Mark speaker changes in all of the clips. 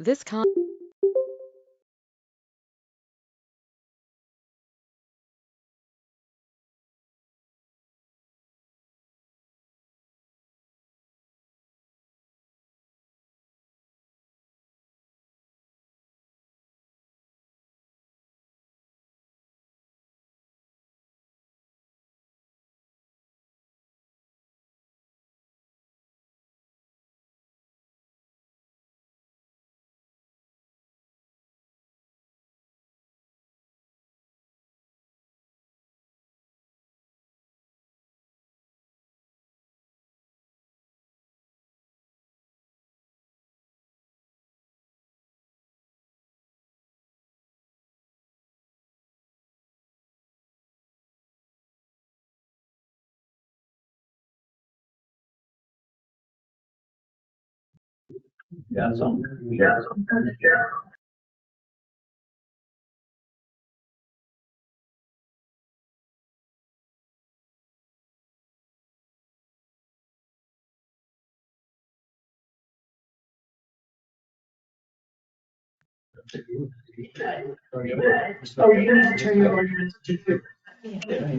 Speaker 1: This con-
Speaker 2: Yeah, so.
Speaker 3: Oh, you need to turn your ordinance to two.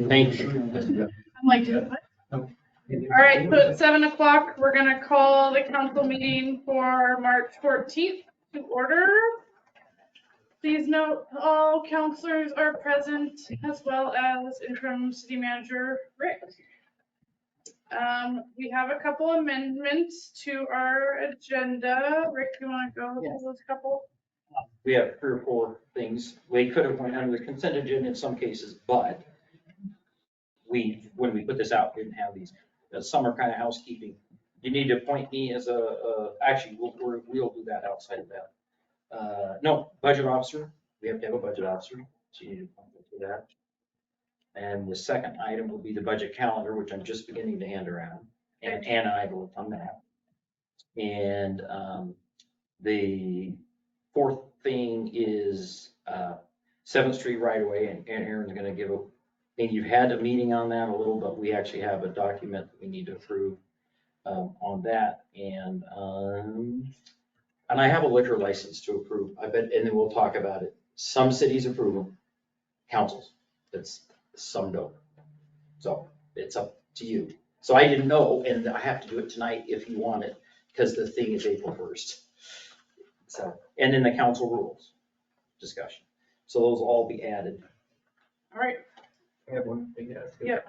Speaker 2: Thank you.
Speaker 3: I'm like, what? All right, so at 7 o'clock, we're gonna call the council meeting for March 14th to order. Please note, all counselors are present as well as interim city manager Rick. We have a couple amendments to our agenda. Rick, you wanna go through those couple?
Speaker 2: We have 3 or 4 things. We could have went under the consent agenda in some cases, but when we put this out, didn't have these. Some are kind of housekeeping. You need to appoint me as actually, we'll do that outside of that. No, budget officer. We have to have a budget officer, so you need to appoint me for that. And the second item will be the budget calendar, which I'm just beginning to hand around. And Anna and I will on that. And the fourth thing is 7th Street right away, and Aaron's gonna give and you've had a meeting on that a little, but we actually have a document that we need to approve on that. And I have a liquor license to approve. I bet, and then we'll talk about it. Some cities approve them, councils, some don't. So it's up to you. So I didn't know, and I have to do it tonight if you want it, because the thing is April 1st. So, and then the council rules discussion. So those will all be added.
Speaker 3: All right,
Speaker 4: I have one thing to ask.
Speaker 3: Yep.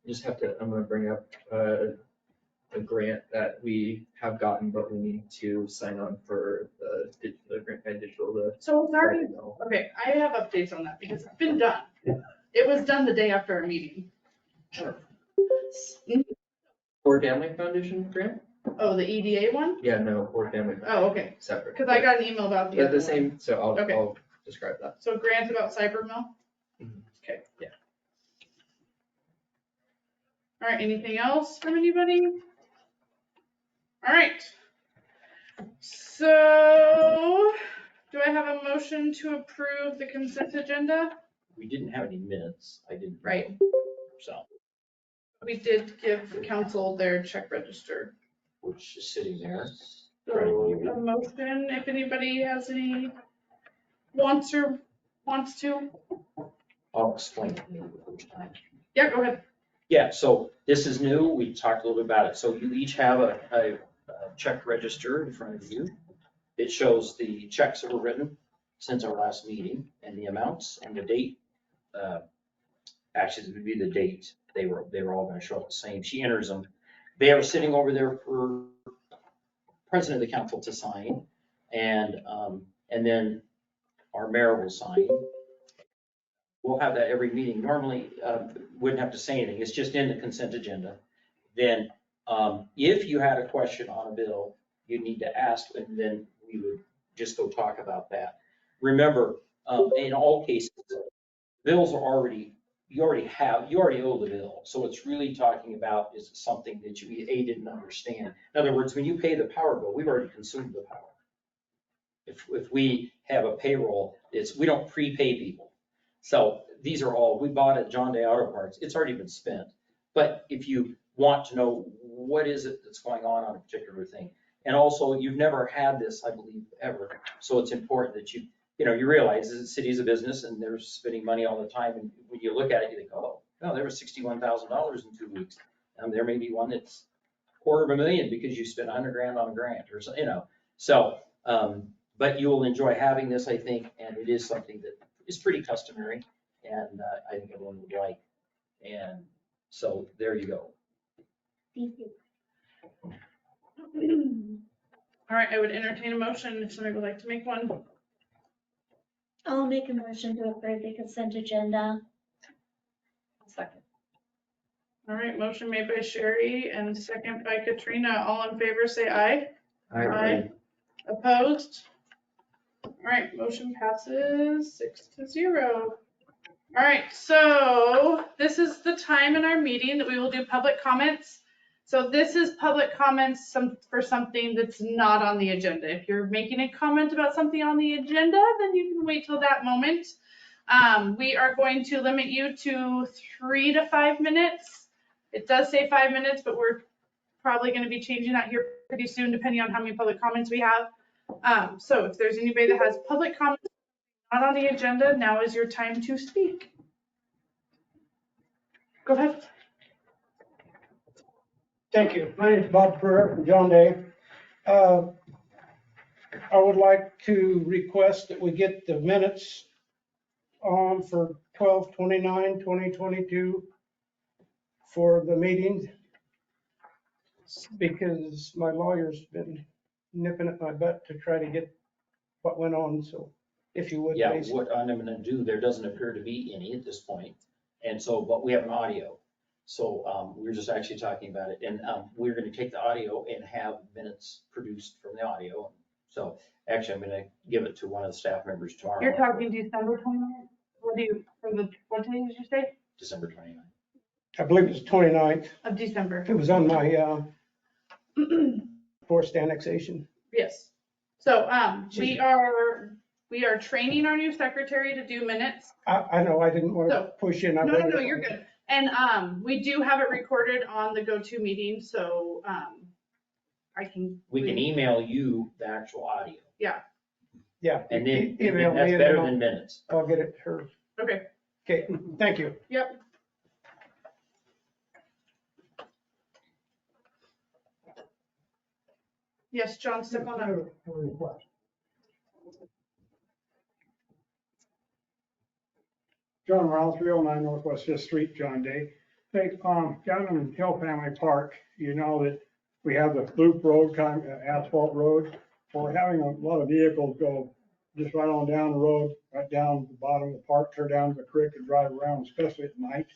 Speaker 4: Just have to, I'm gonna bring up, a grant that we have gotten, but we need to sign on for the grant by digital.
Speaker 3: so it's already, okay, I have updates on that because it's been done. It was done the day after our meeting.
Speaker 4: Ford Family Foundation grant?
Speaker 3: Oh, the EDA one?
Speaker 4: Yeah, no, Ford Family.
Speaker 3: Oh, okay,
Speaker 4: Separate.
Speaker 3: because I got an email about the
Speaker 4: But
Speaker 3: other
Speaker 4: the
Speaker 3: one.
Speaker 4: same, so
Speaker 3: Okay.
Speaker 4: I'll describe that.
Speaker 3: So grants about Cybermill?
Speaker 4: Mhm.
Speaker 3: Okay.
Speaker 4: Yeah.
Speaker 3: All right, anything else from anybody? All right. So, do I have a motion to approve the consent agenda?
Speaker 2: We didn't have any minutes. I didn't.
Speaker 3: Right.
Speaker 2: So,
Speaker 3: We did give council their check register.
Speaker 2: which is sitting there.
Speaker 3: So a motion, if anybody has any wants to.
Speaker 2: I'll explain it to you the first time.
Speaker 3: Yeah, go ahead.
Speaker 2: Yeah, so this is new. We talked a little bit about it. So you each have a check register in front of you. It shows the checks that were written since our last meeting and the amounts and the date. Actually, it would be the date. They were all gonna show up the same. She enters them. They are sitting over there for president of the council to sign. And then our mayor will sign. We'll have that every meeting. Normally, wouldn't have to say anything. It's just in the consent agenda. Then, if you had a question on a bill, you'd need to ask, and then we would just go talk about that. Remember, in all cases, bills are you already owe the bill. So it's really talking about is something that you didn't understand. In other words, when you pay the power bill, we've already consumed the power. If we have a payroll, we don't prepay people. So these are all, we bought at John Day Auto Parts, it's already been spent. But if you want to know what is it that's going on a particular thing, And also, you've never had this, I believe, ever. So it's important that you realize that the city's a business and they're spending money all the time. And when you look at it, you think, oh, no, there was $61,000 in 2 weeks. And there may be one that's $250,000 because you spent $100,000 on a grant or so, So, but you will enjoy having this, I think, and it is something that is pretty customary and I think everyone would like. And so there you go.
Speaker 1: Thank you.
Speaker 3: All right, I would entertain a motion if somebody would like to make one.
Speaker 1: I'll make a motion to approve the consent agenda.
Speaker 5: Second.
Speaker 3: All right, motion made by Sherry and second by Katrina. All in favor, say aye. Aye. Opposed? All right, motion passes 6-0. All right, so this is the time in our meeting that we will do public comments. So this is public comments for something that's not on the agenda. If you're making a comment about something on the agenda, then you can wait till that moment. We are going to limit you to 3 to 5 minutes. It does say 5 minutes, but we're probably going to be changing that here pretty soon, depending on how many public comments we have. So if there's anybody that has public comments not on the agenda, now is your time to speak. Go ahead.
Speaker 6: Thank you. My name is Bob Brewer from John Day. I would like to request that we get the minutes on for 12/29/2022 for the meeting because my lawyer's been nipping at my butt to try to get what went on. So if you would,
Speaker 2: Yeah,
Speaker 6: please.
Speaker 2: what I'm gonna do, there doesn't appear to be any at this point. And so, but we have an audio. So we're just actually talking about it. And we're gonna take the audio and have minutes produced from the audio. So actually, I'm gonna give it to one of the staff members tomorrow.
Speaker 3: You're talking December 29th? What day did you say?
Speaker 2: December 29th.
Speaker 6: I believe it's 29th.
Speaker 3: Of December.
Speaker 6: It was on my forced annexation.
Speaker 3: Yes. So we are training our new secretary to do minutes.
Speaker 6: I know I didn't want to
Speaker 3: So-
Speaker 6: push in.
Speaker 3: No, you're good. And we do have it recorded on the go-to meeting, so
Speaker 2: We can email you the actual audio.
Speaker 6: Yeah.
Speaker 2: And then
Speaker 6: Email me
Speaker 2: that's
Speaker 6: and
Speaker 2: better
Speaker 6: then
Speaker 2: than minutes.
Speaker 6: I'll get it to her.
Speaker 3: Okay.
Speaker 6: Okay, thank you.
Speaker 3: Yep. Yes, John, step on up.
Speaker 7: John Rouse, 309 Northwest Fifth Street, John Day. Hey, down in Hill Family Park, you know that we have the loop road, kind of asphalt road. Well, we're having a lot of vehicles go just right on down the road, right down the bottom of the park, turn down to the creek and drive around, especially at night.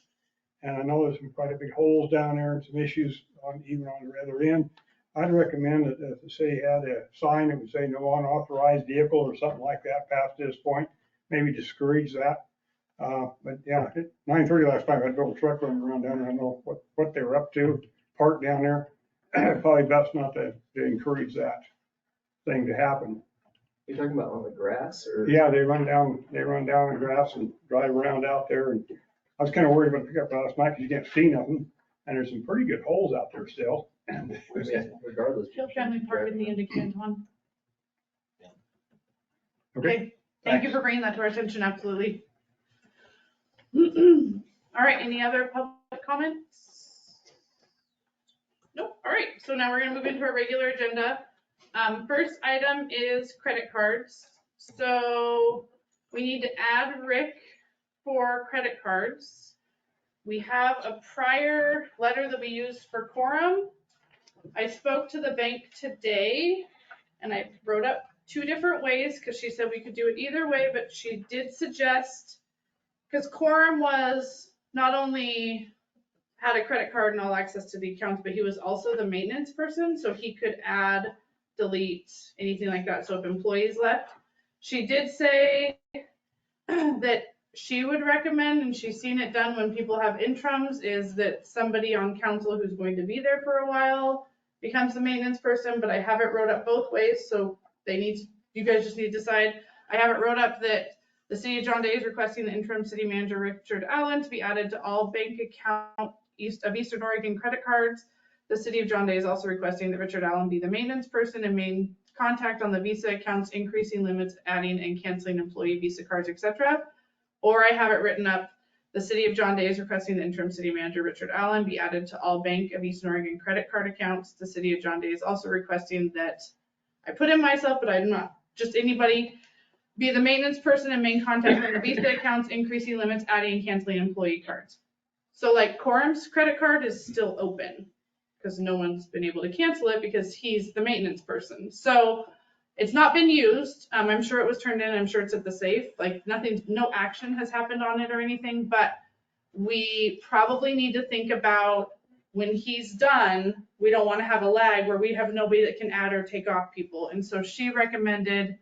Speaker 7: And I know there's some quite a big holes down there and some issues even on the other end. I'd recommend that if the city had a sign that would say no unauthorized vehicle or something like that past this point, maybe discourage that. But yeah, at 9:30 last night, I had a little truck running around down there. I don't know what they were up to, parked down there. Probably best not to encourage that thing to happen.
Speaker 4: You're talking about on the grass or?
Speaker 7: Yeah, they run down the grass and drive around out there. And I was kind of worried about the pickup last night because you can't see nothing. And there's some pretty good holes out there still. And
Speaker 4: Regardless.
Speaker 3: Hill Family Park in the end of Canton.
Speaker 7: Okay.
Speaker 3: Thank you for bringing that to our attention, absolutely. All right, any other public comments? Nope, all right, so now we're gonna move into our regular agenda. First item is credit cards. So we need to add Rick for credit cards. We have a prior letter that we used for quorum. I spoke to the bank today and I wrote up 2 different ways because she said we could do it either way, but she did suggest, because quorum was not only had a credit card and all access to the accounts, but he was also the maintenance person, so he could add, delete, anything like that. So if employees left, she did say that she would recommend, and she's seen it done when people have interims, is that somebody on council who's going to be there for a while becomes the maintenance person, but I have it wrote up both ways, so you guys just need to decide. I have it wrote up that the city of John Day is requesting the interim city manager, Richard Allen, to be added to all bank account of Eastern Oregon credit cards The city of John Day is also requesting that Richard Allen be the maintenance person and main contact on the Visa accounts, increasing limits, adding and canceling employee Visa cards, etc. Or I have it written up, the city of John Day is requesting the interim city manager, Richard Allen, be added to all Bank of Eastern Oregon credit card accounts. The city of John Day is also requesting that, I put in myself, but I'm not, just anybody, be the maintenance person and main contact on the Visa accounts, increasing limits, adding and canceling employee cards. So like Quorum's credit card is still open because no one's been able to cancel it because he's the maintenance person. So it's not been used. I'm sure it was turned in. I'm sure it's at the safe. Like nothing, no action has happened on it or anything, but we probably need to think about when he's done, we don't want to have a lag where we have nobody that can add or take off people. And so she recommended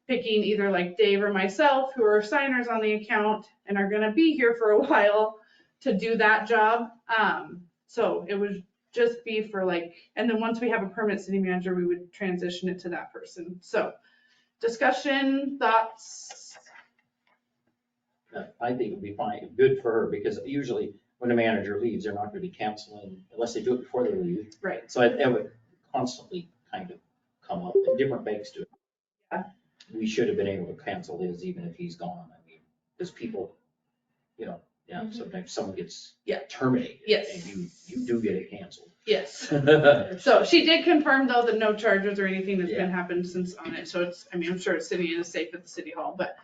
Speaker 3: picking either like Dave or myself, who are signers on the account and are going to be here for a while, to do that job. So it would just be for like, and then once we have a permanent city manager, we would transition it to that person. So discussion, thoughts?
Speaker 2: I think it'd be fine, good for her, because usually when a manager leaves, they're not gonna be canceling unless they do it before they leave.
Speaker 3: Right.
Speaker 2: So that would constantly kind of come up, and different banks do it.
Speaker 3: Yeah.
Speaker 2: We should have been able to cancel his even if he's gone. I mean, because people, sometimes someone gets
Speaker 3: Yeah.
Speaker 2: terminated.
Speaker 3: Yes.
Speaker 2: And you do get it canceled.
Speaker 3: Yes. So she did confirm though that no charges or anything has been happened since on it. So it's, I mean, I'm sure it's sitting in a safe at the city hall, but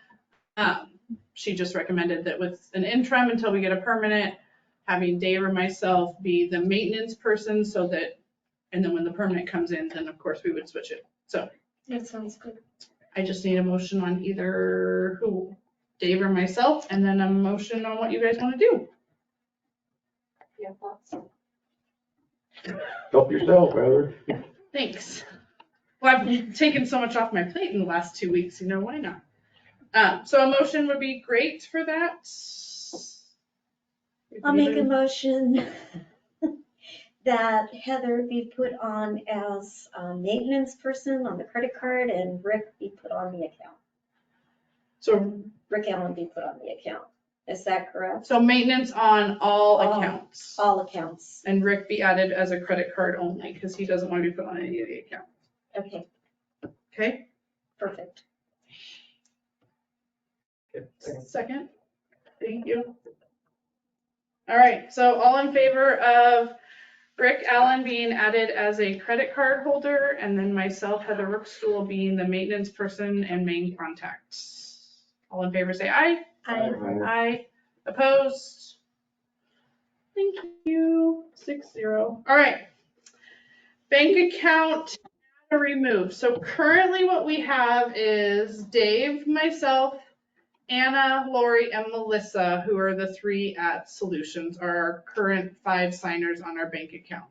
Speaker 3: she just recommended that with an interim until we get a permanent, having Dave or myself be the maintenance person so that, and then when the permanent comes in, then of course we would switch it. So
Speaker 1: That sounds good.
Speaker 3: I just need a motion on either who, Dave or myself, and then a motion on what you guys want to do.
Speaker 5: Yeah, thoughts?
Speaker 8: Help yourself, Heather.
Speaker 3: Thanks. Well, I've taken so much off my plate in the last 2 weeks, why not? So a motion would be great for that.
Speaker 1: I'll make a motion that Heather be put on as maintenance person on the credit card and Rick be put on the account.
Speaker 3: So,
Speaker 1: Rick Allen be put on the account. Is that correct?
Speaker 3: so maintenance on all
Speaker 1: All.
Speaker 3: accounts.
Speaker 1: All accounts.
Speaker 3: And Rick be added as a credit card only because he doesn't want to be put on any of the accounts.
Speaker 1: Okay,
Speaker 3: Okay?
Speaker 1: perfect.
Speaker 3: Second. Thank you. All right, so all in favor of Rick Allen being added as a credit card holder and then myself, Heather Rookstool, being the maintenance person and main contact. All in favor say aye. Aye. Opposed? Thank you. 6-0. All right. Bank account removed. So currently what we have is Dave, myself, Anna, Lori, and Melissa, who are the 3 at Solutions, are our current 5 signers on our bank account.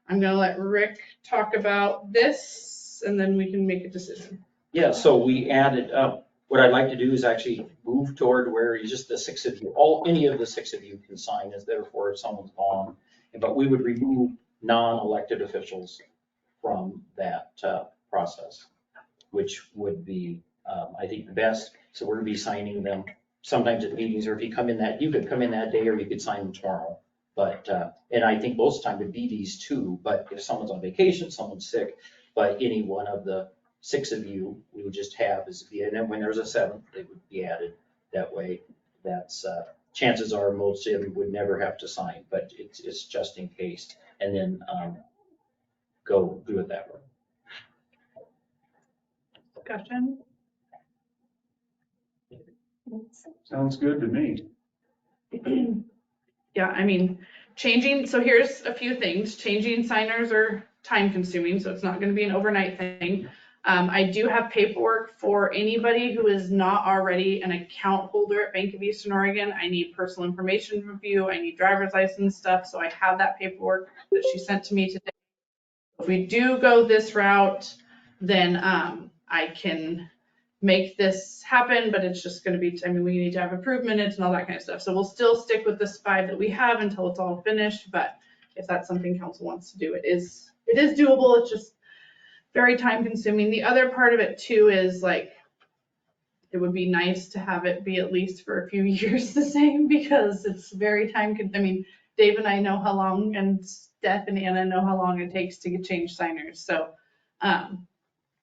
Speaker 3: I'm gonna let Rick talk about this and then we can make a decision.
Speaker 2: Yeah, so we added, what I'd like to do is actually move toward where just the 6 of you, any of the 6 of you can sign, as therefore if someone's gone. But we would remove non-elected officials from that process, which would be, I think, the best. So we're gonna be signing them sometimes at meetings, or if you come in you could come in that day, or you could sign them tomorrow. But, and I think most of the time would be these 2, but if someone's on vacation, someone's sick, but any one of the 6 of you, we would just have and then when there's a 7th, they would be added that way. That's, chances are most of them would never have to sign, but it's just in case. And then, go do it that way.
Speaker 3: Discussion?
Speaker 8: Sounds good to me.
Speaker 3: Yeah, I mean, so here's a few things. Changing signers are time consuming, so it's not gonna be an overnight thing. I do have paperwork for anybody who is not already an account holder at Bank of Eastern Oregon. I need personal information review, I need driver's license stuff, so I have that paperwork that she sent to me today. If we do go this route, then I can make this happen, but it's just gonna be, we need to have approved minutes and all that kind of stuff. So we'll still stick with this 5 that we have until it's all finished, but if that's something council wants to do, it is doable. It's just very time consuming. The other part of it too is like, it would be nice to have it be at least for a few years the same because it's very Dave and I know how long, and Steph and Anna know how long it takes to change signers. So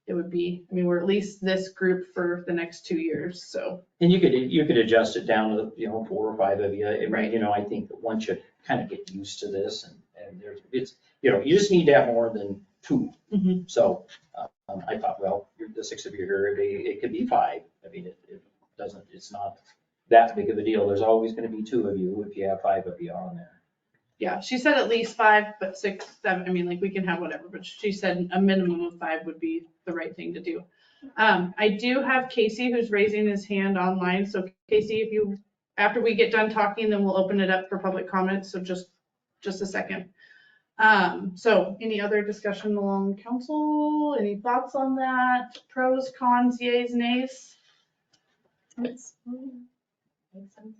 Speaker 3: it would be, I mean, we're at least this group for the next 2 years, so.
Speaker 2: And you could adjust it down to, 4 or 5 of you. I mean,
Speaker 3: Right.
Speaker 2: I think that once you kind of get used to this and it's, you just need to have more than 2.
Speaker 3: Mhm.
Speaker 2: So I thought, well, the 6 of you here, it could be 5. I mean, it's not that big of a deal. There's always going to be 2 of you if you have 5 of you on there.
Speaker 3: Yeah, she said at least 5, but 6, 7, I mean, like, we can have whatever, but she said a minimum of 5 would be the right thing to do. I do have Casey who's raising his hand online, so Casey, if you, after we get done talking, then we'll open it up for public comments, so just a second. So any other discussion along council, any thoughts on that? Pros, cons, yays, nays?
Speaker 1: Makes sense.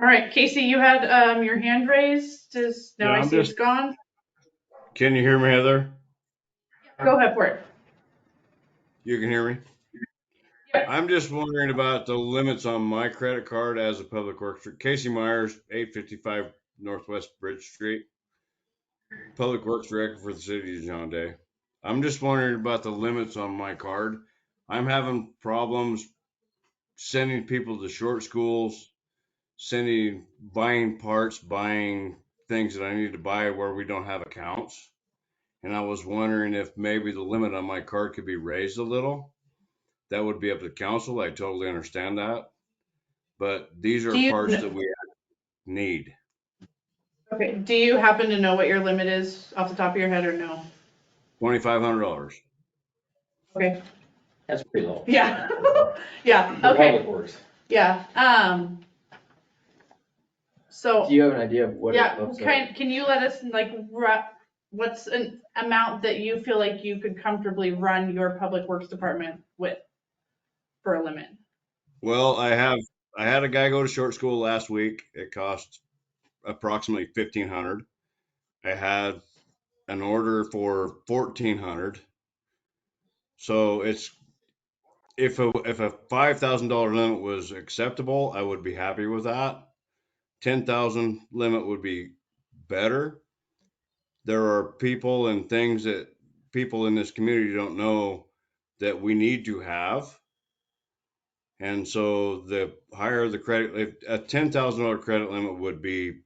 Speaker 3: All right, Casey, you had your hand raised. Now
Speaker 8: Yeah,
Speaker 3: I
Speaker 8: I'm
Speaker 3: see it's gone.
Speaker 8: Can you hear me, Heather?
Speaker 3: Go ahead for it.
Speaker 8: You can hear me?
Speaker 3: Yeah.
Speaker 8: I'm just wondering about the limits on my credit card as a public works. Casey Myers, 855 Northwest Bridge Street. Public Works Director for the city of John Day. I'm just wondering about the limits on my card. I'm having problems sending people to short schools, buying parts, buying things that I need to buy where we don't have accounts. And I was wondering if maybe the limit on my card could be raised a little. That would be up to council. I totally understand that. But these are parts that we need.
Speaker 3: Okay, do you happen to know what your limit is off the top of your head or no?
Speaker 8: $2,500.
Speaker 3: Okay,
Speaker 2: That's pretty low.
Speaker 3: yeah, yeah,
Speaker 2: For
Speaker 3: okay,
Speaker 2: Public Works.
Speaker 3: yeah, so,
Speaker 4: Do you have an idea of what it
Speaker 3: yeah,
Speaker 4: looks like?
Speaker 3: can you let us, like, what's an amount that you feel like you could comfortably run your public works department with for a limit?
Speaker 8: Well, I had a guy go to short school last week. It cost approximately $1,500. I had an order for $1,400. So it's if a $5,000 limit was acceptable, I would be happy with that. 10,000 limit would be better. There are people and things that people in this community don't know that we need to have. And so the higher the credit, if a $10,000 credit limit would be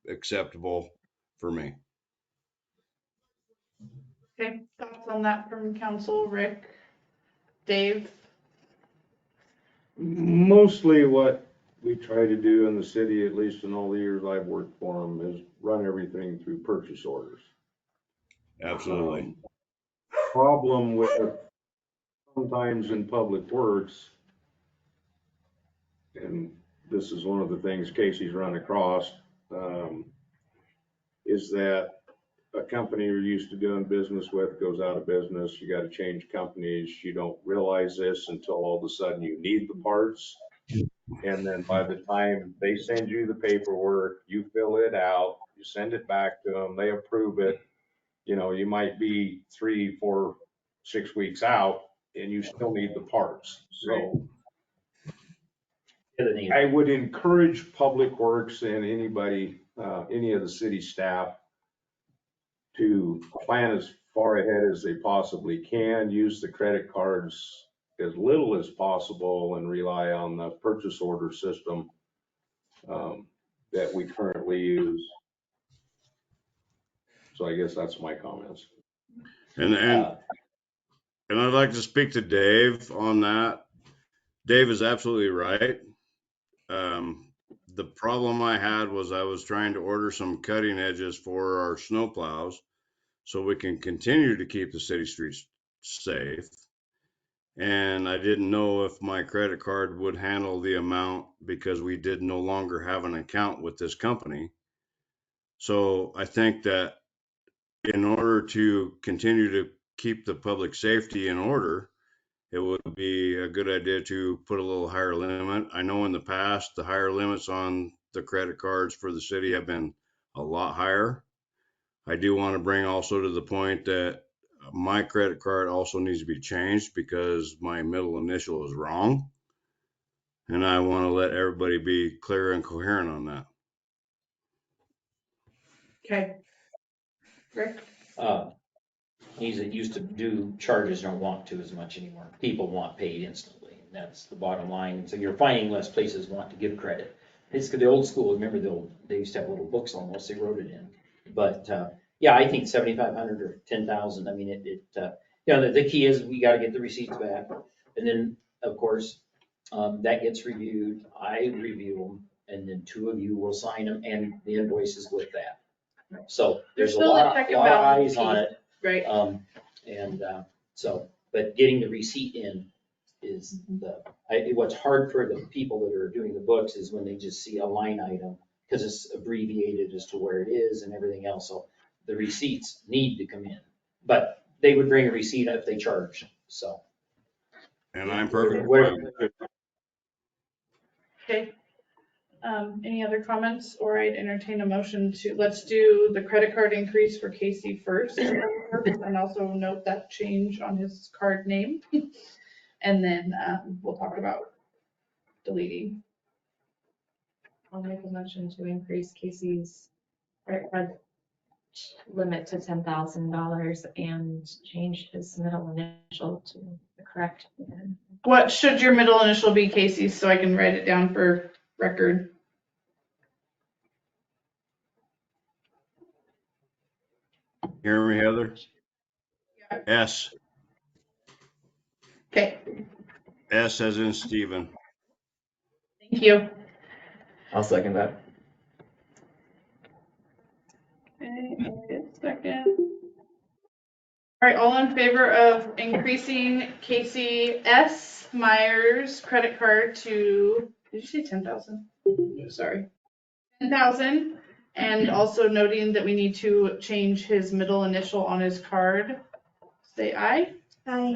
Speaker 8: acceptable for me.
Speaker 3: Okay, thoughts on that from council, Rick, Dave?
Speaker 9: Mostly what we try to do in the city, at least in all the years I've worked for them, is run everything through purchase orders.
Speaker 8: Absolutely.
Speaker 9: Problem with sometimes in public works, and this is one of the things Casey's run across, is that a company you're used to doing business with goes out of business. You got to change companies. You don't realize this until all of a sudden you need the parts. And then by the time they send you the paperwork, you fill it out, you send it back to them, they approve it. You might be 3, 4, 6 weeks out and you still need the parts. So I would encourage Public Works and anybody, any of the city staff, to plan as far ahead as they possibly can, use the credit cards as little as possible and rely on the purchase order system that we currently use. So I guess that's my comments.
Speaker 8: And I'd like to speak to Dave on that. Dave is absolutely right. The problem I had was I was trying to order some cutting edges for our snow plows so we can continue to keep the city streets safe. And I didn't know if my credit card would handle the amount because we did no longer have an account with this company. So I think that in order to continue to keep the public safety in order, it would be a good idea to put a little higher limit. I know in the past, the higher limits on the credit cards for the city have been a lot higher. I do want to bring also to the point that my credit card also needs to be changed because my middle initial is wrong. And I want to let everybody be clear and coherent on that.
Speaker 3: Okay. Rick?
Speaker 2: He's used to do charges, don't want to as much anymore. People want paid instantly, and that's the bottom line. So you're finding less places want to give credit. It's the old school, remember they used to have little books almost, they wrote it in. But, yeah, I think 7,500 or 10,000, I mean, the key is we gotta get the receipts back. And then, of course, that gets reviewed, I review them, and then two of you will sign them and the invoices with that. So there's a
Speaker 3: still a
Speaker 2: lot
Speaker 3: check and
Speaker 2: of
Speaker 3: balance
Speaker 2: eyes on
Speaker 3: piece.
Speaker 2: it.
Speaker 3: Right.
Speaker 2: But getting the receipt in is what's hard for the people that are doing the books is when they just see a line item, because it's abbreviated as to where it is and everything else, so the receipts need to come in. But they would bring a receipt if they charged, so.
Speaker 8: And I'm perfect.
Speaker 3: Okay. Any other comments, or I'd entertain a motion let's do the credit card increase for Casey first. And also note that change on his card name. And then, we'll talk about deleting.
Speaker 5: I'll make a motion to increase Casey's credit card limit to $10,000 and change his middle initial to the correct.
Speaker 3: What should your middle initial be, Casey, so I can write it down for record?
Speaker 8: Hear me, Heather? S.
Speaker 3: Okay,
Speaker 8: S as in Stephen.
Speaker 3: thank you.
Speaker 4: I'll second that.
Speaker 3: Okay, a second. All right, all in favor of increasing Casey S. Myers credit card to, did you say 10,000? Sorry. 10,000, and also noting that we need to change his middle initial on his card. Say aye.
Speaker 1: Hi.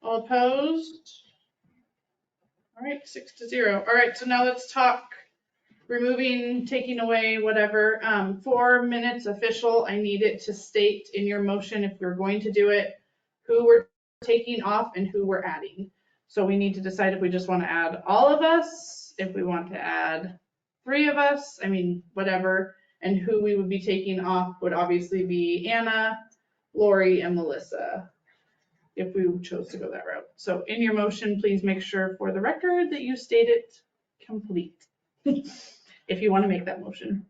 Speaker 3: All opposed? All right, 6-0. All right, so now let's talk removing, taking away, whatever. 4 minutes official, I need it to state in your motion, if you're going to do it, who we're taking off and who we're adding. So we need to decide if we just want to add all of us, if we want to add 3 of us, I mean, whatever. And who we would be taking off would obviously be Anna, Lori, and Melissa, if we chose to go that route. So in your motion, please make sure for the record that you state it complete. If you want to make that motion.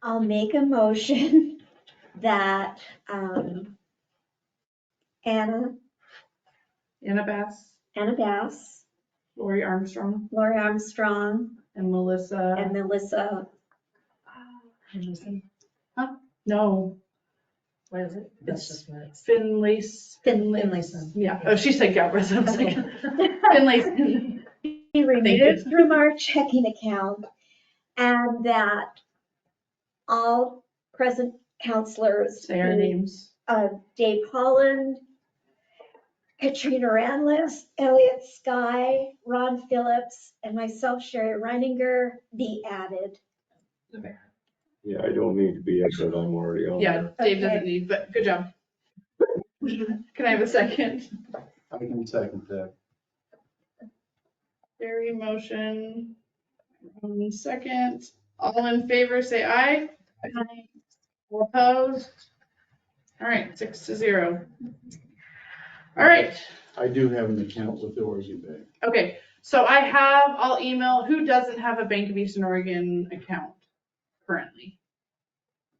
Speaker 1: I'll make a motion that Anna Bass,
Speaker 3: Lori Armstrong,
Speaker 1: Lori Armstrong,
Speaker 3: and Melissa.
Speaker 1: and Melissa,
Speaker 3: No,
Speaker 5: What is it?
Speaker 3: It's
Speaker 5: just minutes.
Speaker 3: Finlayson. Yeah. Oh, she said Galbraith. I was like, Finlayson.
Speaker 1: be removed from our checking account, and that all present counselors,
Speaker 3: Say our names.
Speaker 1: Dave Holland, Katrina Ranlis, Elliot Skye, Ron Phillips, and myself, Sherry Reininger, be added.
Speaker 9: Yeah, I don't need to be it, but I'm already on.
Speaker 3: Yeah,
Speaker 9: there.
Speaker 3: Dave doesn't need, but good job. Can I have a second?
Speaker 6: I can second that.
Speaker 3: Barry motion. Second. All in favor, say aye. Aye. All opposed? All right, 6-0. All right,
Speaker 6: I do have an account with the Oregon Bank.
Speaker 3: okay, so I'll email, who doesn't have a Bank of Eastern Oregon account currently?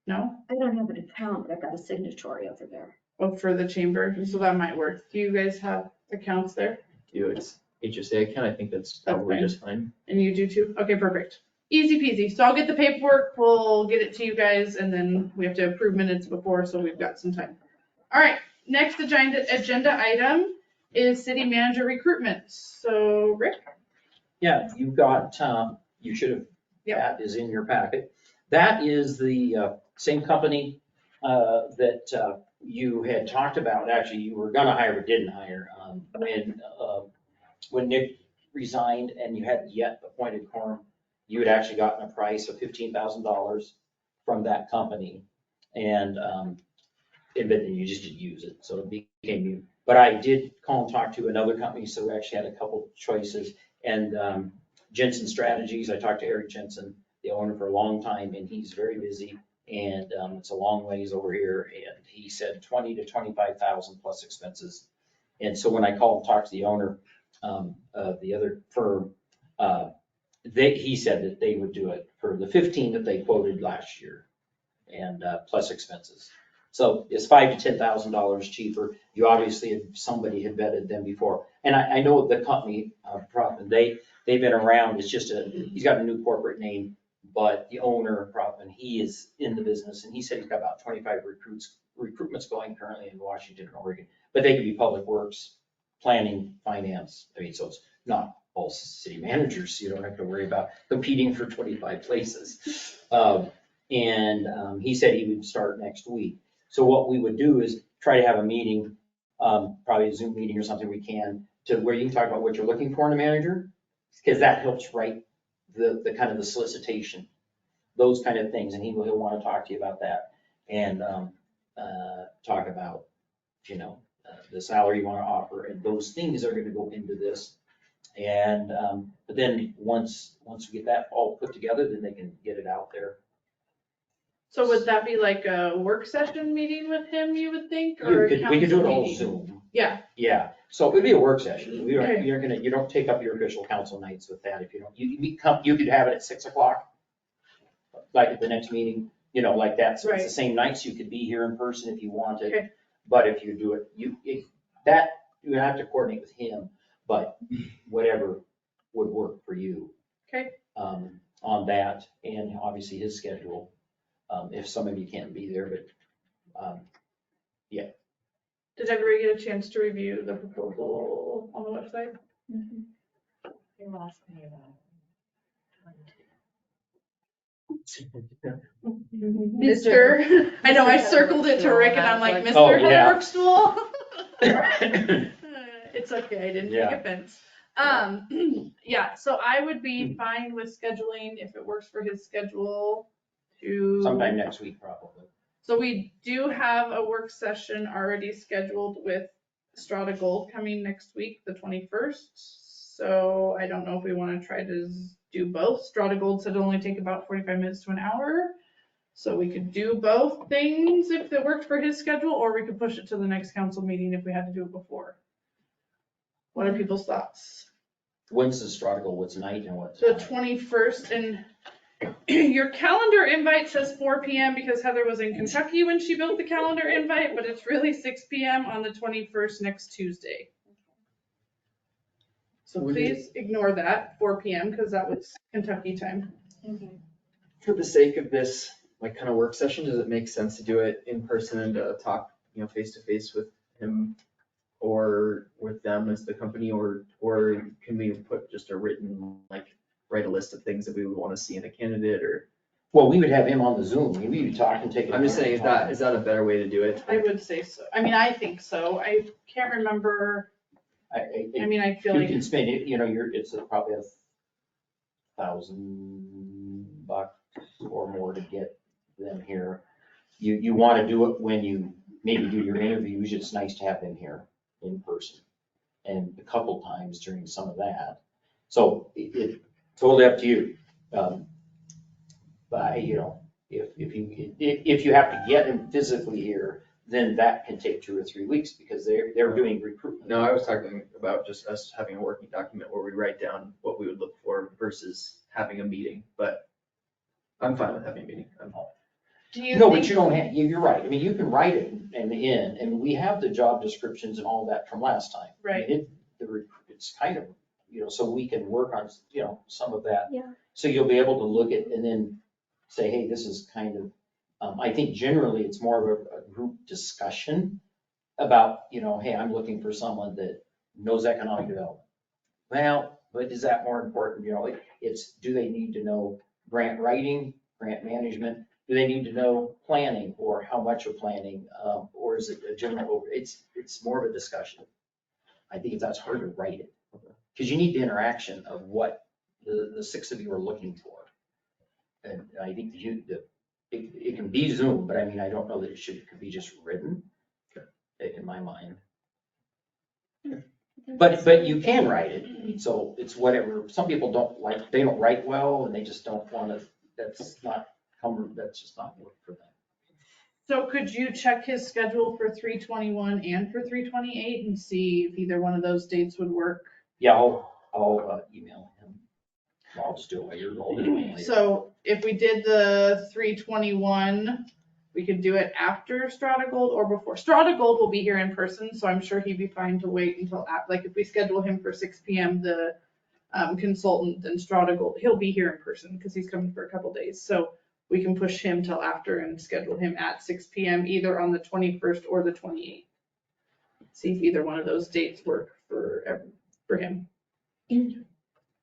Speaker 3: No?
Speaker 1: I don't have an account, but I've got a signatory over there.
Speaker 3: Oh, for the chamber, so that might work. Do you guys have accounts there?
Speaker 4: It's HSA account, I think that's probably
Speaker 3: fine.
Speaker 4: just fine.
Speaker 3: And you do too? Okay, perfect. Easy peasy. So I'll get the paperwork, we'll get it to you guys, and then we have to approve minutes before, so we've got some time. All right, next agenda item is city manager recruitment. So Rick?
Speaker 2: Yeah, you've got, you should have,
Speaker 3: Yep.
Speaker 2: that is in your packet. That is the same company that you had talked about, actually, you were gonna hire but didn't hire. When Nick resigned and you hadn't yet appointed quorum, you had actually gotten a price of $15,000 from that company. And but then you just didn't use it, so it became you. But I did call and talk to another company, so we actually had a couple choices. And Jensen Strategies, I talked to Eric Jensen, the owner, for a long time, and he's very busy. And it's a long ways over here, and he said 20 to 25,000 plus expenses. And so when I called and talked to the owner of the other firm, he said that they would do it for the 15 that they quoted last year, and plus expenses. So it's $5,000 to $10,000 cheaper. You obviously, somebody had vetted them before. And I know the company, they've been around, it's just he's got a new corporate name, but the owner, he is in the business, and he said he's got about 25 recruitments going currently in Washington and Oregon. But they could be public works, planning, finance. I mean, so it's not all city managers. You don't have to worry about competing for 25 places. He said he would start next week. So what we would do is try to have a meeting, probably a Zoom meeting or something we can, to where you can talk about what you're looking for in a manager, because that helps write the kind of the solicitation, those kind of things. And he'll want to talk to you about that, and talk about, the salary you want to offer, and those things are going to go into this. And but then once we get that all put together, then they can get it out there.
Speaker 3: So would that be like a work session meeting with him, you would think, or a
Speaker 2: We could do it
Speaker 3: council
Speaker 2: all
Speaker 3: meeting?
Speaker 2: Zoom.
Speaker 3: Yeah,
Speaker 2: Yeah, so it would be a work session.
Speaker 3: Okay.
Speaker 2: You don't take up your official council nights with that if you don't. You could have it at 6 o'clock, like at the next meeting, like that. So it's the
Speaker 3: Right.
Speaker 2: same nights. You could be here in person if you wanted.
Speaker 3: Okay.
Speaker 2: But if you do it, you have to coordinate with him, but whatever would work for you.
Speaker 3: Okay.
Speaker 2: On that, and obviously his schedule, if some of you can't be there, but,
Speaker 3: did everybody get a chance to review the proposal on the website?
Speaker 5: They lost me about.
Speaker 3: Mister, I know, I circled it to Rick and I'm like, Mr.
Speaker 2: Oh,
Speaker 3: Heather
Speaker 2: yeah.
Speaker 3: Brookstool. It's okay, I didn't take
Speaker 2: Yeah.
Speaker 3: offense. Yeah, so I would be fine with scheduling if it works for his schedule to.
Speaker 2: sometime next week probably.
Speaker 3: So we do have a work session already scheduled with Strata Gold coming next week, the 21st. So I don't know if we want to try to do both. Strata Gold said it'll only take about 45 minutes to an hour. So we could do both things if it worked for his schedule, or we could push it to the next council meeting if we had to do it before. What are people's thoughts?
Speaker 2: When's the struggle? What's night and what's?
Speaker 3: The 21st, and your calendar invite says 4 PM because Heather was in Kentucky when she built the calendar invite, but it's really 6 PM on the 21st, next Tuesday. So please ignore that 4 PM because that was Kentucky time.
Speaker 4: For the sake of this, like, kind of work session, does it make sense to do it in person and to talk, face to face with him or with them as the company, or can we put just a written, write a list of things that we would want to see in a candidate, or?
Speaker 2: Well, we would have him on the Zoom. We would talk and take.
Speaker 4: I'm just saying, is that a better way to do it?
Speaker 3: I would say so. I mean, I think so. I can't remember. I mean, I feel
Speaker 2: You
Speaker 3: like,
Speaker 2: can spend it, it's probably $1,000 or more to get them here. You want to do it when you maybe do your interviews. It's nice to have them here in person, and a couple times during some of that. So it totally up to you. But if you have to get them physically here, then that can take 2 or 3 weeks because they're doing recruitment.
Speaker 4: No, I was talking about just us having a working document where we write down what we would look for versus having a meeting, but I'm fine with having a meeting.
Speaker 3: do you
Speaker 2: No, but
Speaker 3: think,
Speaker 2: you don't have, you're right. I mean, you can write it and we have the job descriptions and all that from last time.
Speaker 3: Right.
Speaker 2: It's kind of, so we can work on, some of that.
Speaker 1: Yeah.
Speaker 2: So you'll be able to look at and then say, hey, this is kind of, I think generally it's more of a group discussion about, hey, I'm looking for someone that knows economic development. Well, but is that more important? Do they need to know grant writing, grant management? Do they need to know planning, or how much of planning, or is it a general, it's more of a discussion. I think that's hard to write it, because you need the interaction of what the 6 of you are looking for. And I think it can be Zoom, but I mean, I don't know that it could be just written in my mind. But you can write it, so it's whatever. Some people don't like, they don't write well and they just don't want to, that's just not work for them.
Speaker 3: So could you check his schedule for 3/21 and for 3/28 and see if either one of those dates would work?
Speaker 2: Yeah, I'll email him. I'll just do it while you're rolling.
Speaker 3: So if we did the 3/21, we could do it after Strata Gold or before. Strata Gold will be here in person, so I'm sure he'd be fine to wait until, like if we schedule him for 6 PM, the consultant and Strata Gold, he'll be here in person because he's coming for a couple days. So we can push him till after and schedule him at 6 PM, either on the 21st or the 28th. See if either one of those dates work for him.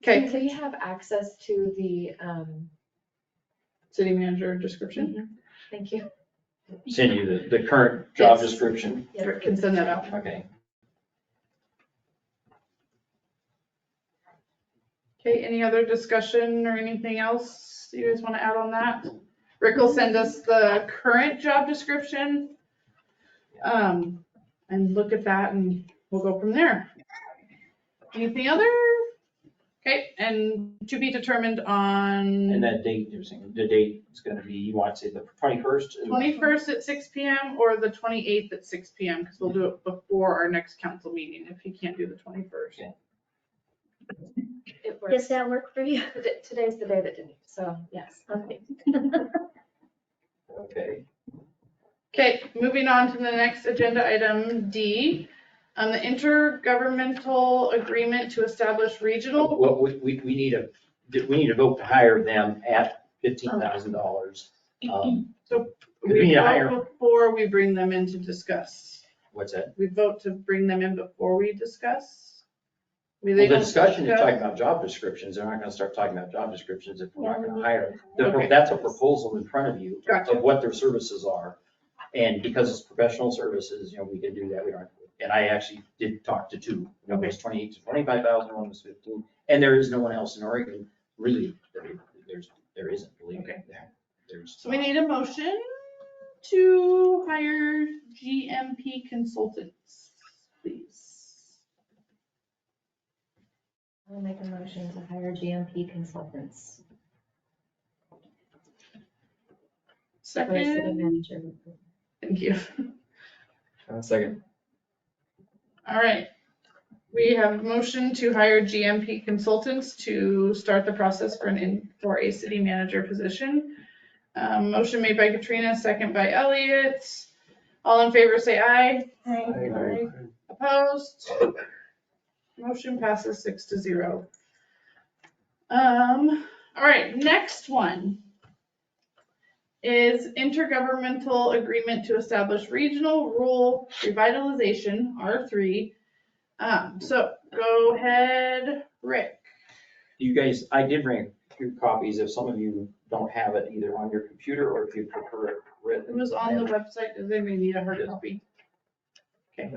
Speaker 3: Okay,
Speaker 5: So you have access to the,
Speaker 3: city manager description.
Speaker 5: thank you.
Speaker 2: Send you the current job
Speaker 5: Yes.
Speaker 2: description.
Speaker 3: Rick can send that out.
Speaker 2: Okay.
Speaker 3: Okay, any other discussion or anything else you guys want to add on that? Rick will send us the current job description. And look at that and we'll go from there. Anything other? Okay, and to be determined on
Speaker 2: And that date, you're saying, the date is gonna be, you want to say the 21st?
Speaker 3: 21st at 6 PM or the 28th at 6 PM, because we'll do it before our next council meeting if he can't do the 21st.
Speaker 2: Okay.
Speaker 5: It
Speaker 1: Does
Speaker 5: works.
Speaker 1: that work for you?
Speaker 5: Today's the day that didn't, so yes.
Speaker 1: Okay.
Speaker 2: Okay.
Speaker 3: Okay, moving on to the next agenda item D, the intergovernmental agreement to establish regional.
Speaker 2: Well, we need to vote to hire them at $15,000. We need
Speaker 3: We
Speaker 2: to hire-
Speaker 3: vote before we bring them in to discuss.
Speaker 2: What's that?
Speaker 3: We vote to bring them in before we discuss.
Speaker 2: Well, the discussion is talking about job descriptions. They're not gonna start talking about job descriptions if we're not gonna hire them.
Speaker 3: Okay.
Speaker 2: That's a proposal in front of you
Speaker 3: Gotcha.
Speaker 2: of what their services are. And because it's professional services, we can do that. We don't have to. And I actually did talk to two. One was 28 to 25,000, one was 15. And there is no one else in Oregon, really. There isn't, believe me.
Speaker 3: Okay.
Speaker 2: There's.
Speaker 3: So we need a motion to hire GMP consultants, please.
Speaker 5: I'll make a motion to hire GMP consultants for city
Speaker 3: Second,
Speaker 5: manager.
Speaker 3: thank you.
Speaker 4: Second.
Speaker 3: All right. We have a motion to hire GMP consultants to start the process for a city manager position. Motion made by Katrina, second by Elliot. All in favor, say aye.
Speaker 1: Hi.
Speaker 3: Opposed? Motion passes 6-0. All right, next one is intergovernmental agreement to establish regional rural revitalization, R3. So go ahead, Rick.
Speaker 2: You guys, I did bring a few copies. If some of you don't have it either on your computer or if you prefer it written.
Speaker 3: It was on the website. Does anybody need a hard copy? Okay,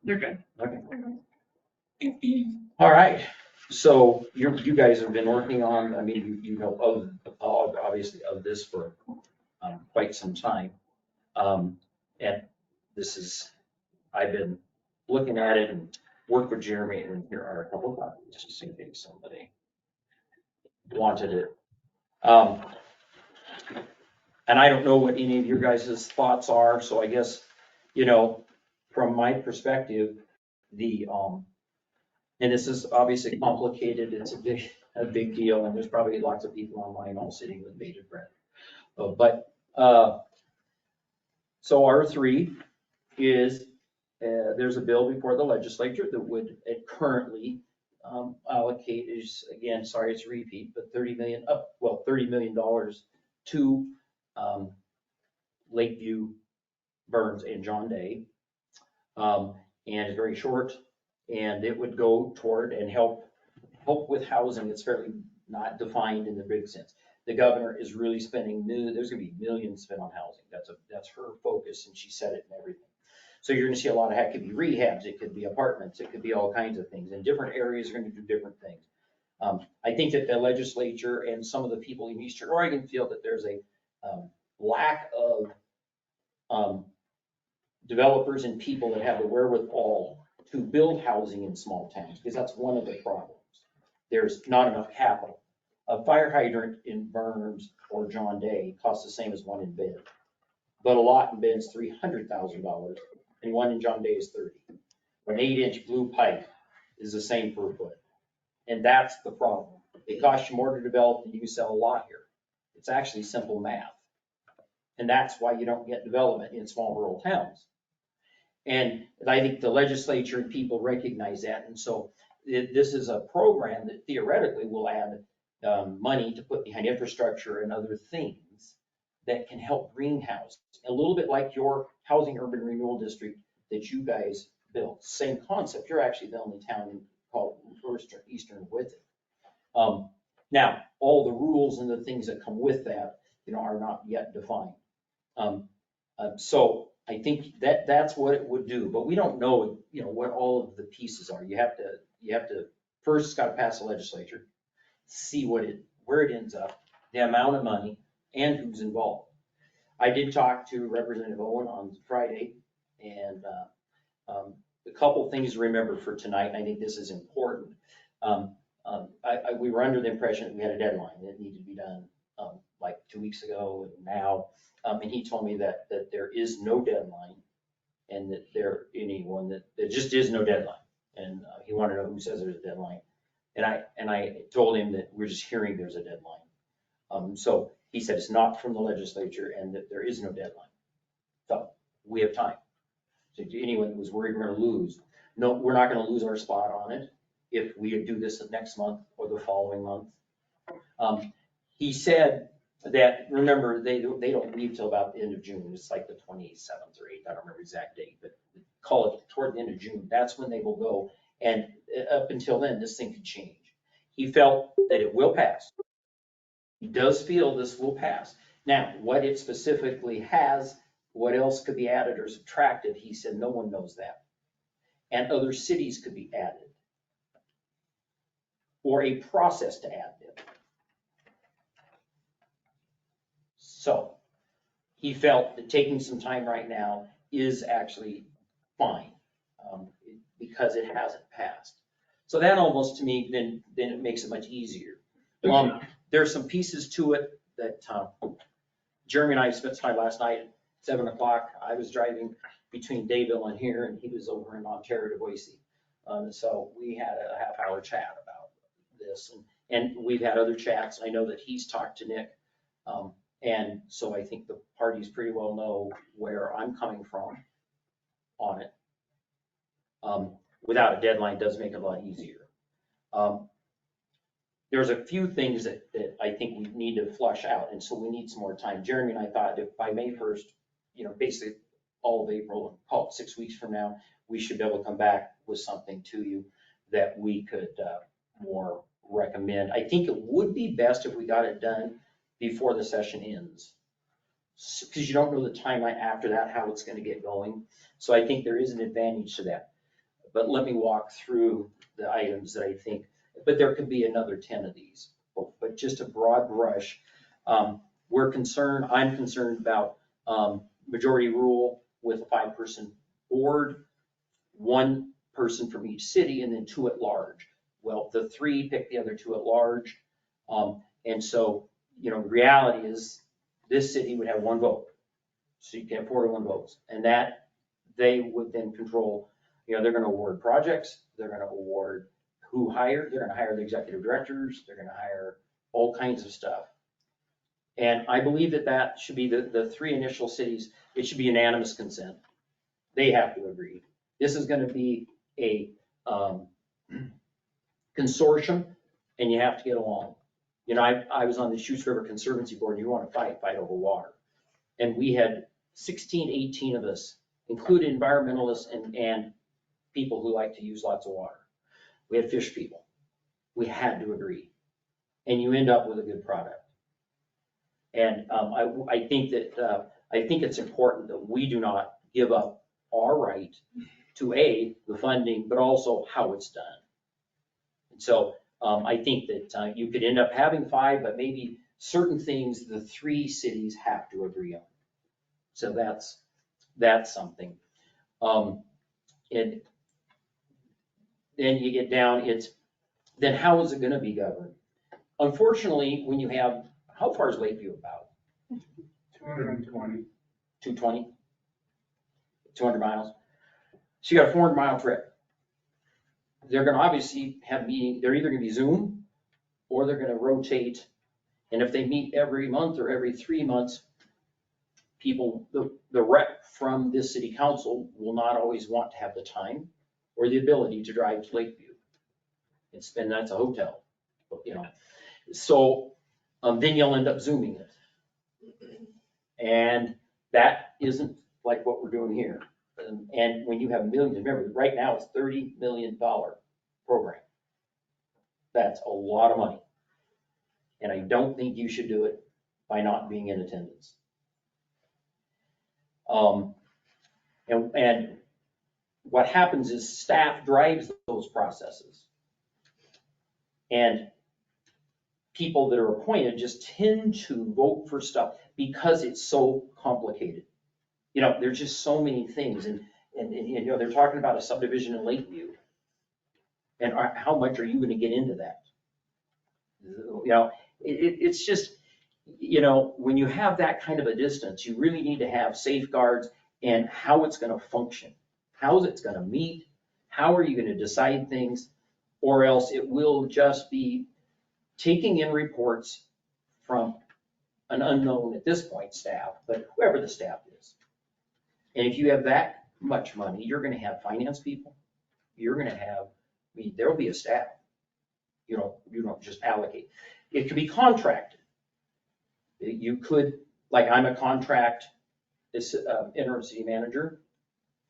Speaker 3: they're good.
Speaker 2: Okay. All right. So you guys have been working on, I mean, you know, obviously of this for quite some time. And this is, I've been looking at it and worked with Jeremy, and here are a couple of copies, just in case somebody wanted it. And I don't know what any of your guys' thoughts are, so I guess, from my perspective, and this is obviously complicated, it's a big deal, and there's probably lots of people online all sitting with bated breath. So R3 is, there's a bill before the legislature that would currently allocate is, again, sorry, it's a repeat, but $30 million to Lakeview, Burns, and John Day. And it's very short, and it would go toward and help with housing. It's fairly not defined in the big sense. The governor is really spending, there's gonna be millions spent on housing. That's her focus, and she said it and everything. So you're gonna see a lot of, it could be rehabs, it could be apartments, it could be all kinds of things, and different areas are gonna do different things. I think that the legislature and some of the people in Eastern Oregon feel that there's lack of developers and people that have the wherewithal to build housing in small towns, because that's one of the problems. There's not enough capital. A fire hydrant in Burns or John Day costs the same as one in Bend. But a lot in Bend's $300,000 and one in John Day is 30. An 8-inch blue pipe is the same per foot. And that's the problem. It costs you more to develop than you sell a lot here. It's actually simple math. And that's why you don't get development in small rural towns. And I think the legislature and people recognize that. And so this is a program that theoretically will add money to put behind infrastructure and other things that can help greenhouse. A little bit like your housing urban renewal district that you guys built. Same concept. You're actually the only town called Eastern with it. Now, all the rules and the things that come with that, are not yet defined. So I think that's what it would do, but we don't know, what all of the pieces are. You have to first, it's got to pass the legislature, see where it ends up, the amount of money, and who's involved. I did talk to Representative Owen on Friday, and a couple things to remember for tonight, and I think this is important. We were under the impression that we had a deadline that needed to be done like 2 weeks ago and now. And he told me that there is no deadline and that there just is no deadline. And he wanted to know who says there's a deadline. And I told him that we're just hearing there's a deadline. So he said it's not from the legislature and that there is no deadline. So we have time. So to anyone who was worried we're gonna lose, no, we're not gonna lose our spot on it if we do this next month or the following month. He said that, remember, they don't leave till about the end of June. It's like the 27th or 8th, I don't remember the exact date, but call it toward the end of June. That's when they will go. And up until then, this thing could change. He felt that it will pass. He does feel this will pass. Now, what it specifically has, what else could be added or subtracted, he said no one knows that. And other cities could be added. Or a process to add them. So he felt that taking some time right now is actually fine because it hasn't passed. So that almost to me, then it makes it much easier. There are some pieces to it that Jeremy and I spent time last night at 7 o'clock. I was driving between Dayville and here, and he was over in Ontario to Boise. So we had a half-hour chat about this, and we've had other chats. I know that he's talked to Nick. And so I think the parties pretty well know where I'm coming from on it. Without a deadline does make it a lot easier. There's a few things that I think we need to flush out, and so we need some more time. Jeremy and I thought if by May 1st, basically all of April, call it 6 weeks from now, we should be able to come back with something to you that we could more recommend. I think it would be best if we got it done before the session ends, because you don't know the timeline after that, how it's going to get going. So I think there is an advantage to that. But let me walk through the items that I think, but there could be another 10 of these, but just a broad brush. I'm concerned about majority rule with a 5-person board, 1 person from each city, and then 2 at large. Well, the 3 pick the other 2 at large. And so, the reality is this city would have 1 vote. So you can have 4 to 1 votes. And that they would then control, they're going to award projects. They're going to award who hired. They're going to hire the executive directors. They're going to hire all kinds of stuff. And I believe that should be the 3 initial cities. It should be unanimous consent. They have to agree. This is going to be a consortium and you have to get along. I was on the Shoots River Conservancy Board, and you want to fight over water. And we had 16, 18 of us, including environmentalists and people who like to use lots of water. We had fish people. We had to agree. And you end up with a good product. And I think it's important that we do not give up our right to the funding, but also how it's done. And so I think that you could end up having 5, but maybe certain things the three cities have to agree on. So that's something. And then you get down, then how is it gonna be governed? Unfortunately, when you have, how far is Lakeview about?
Speaker 7: 220.
Speaker 2: 220? 200 miles? So you got a 400-mile trip. They're gonna obviously have meeting, they're either gonna be Zoom or they're gonna rotate. And if they meet every month or every 3 months, people, the rep from this city council will not always want to have the time or the ability to drive to Lakeview and spend nights at a hotel, you know. So then you'll end up Zooming it. And that isn't like what we're doing here. And when you have millions, remember, right now it's $30 million program. That's a lot of money. And I don't think you should do it by not being in attendance. And what happens is staff drives those processes. And people that are appointed just tend to vote for stuff because it's so complicated. You know, there's just so many things, and you know, they're talking about a subdivision in Lakeview. And how much are you gonna get into that? You know, it's just, you know, when you have that kind of a distance, you really need to have safeguards and how it's gonna function. How is it gonna meet? How are you gonna decide things? Or else it will just be taking in reports from an unknown at this point staff, but whoever the staff is. And if you have that much money, you're gonna have finance people, you're gonna have, I mean, there'll be a staff. You don't just allocate. It could be contracted. You could, like I'm a contract interim city manager,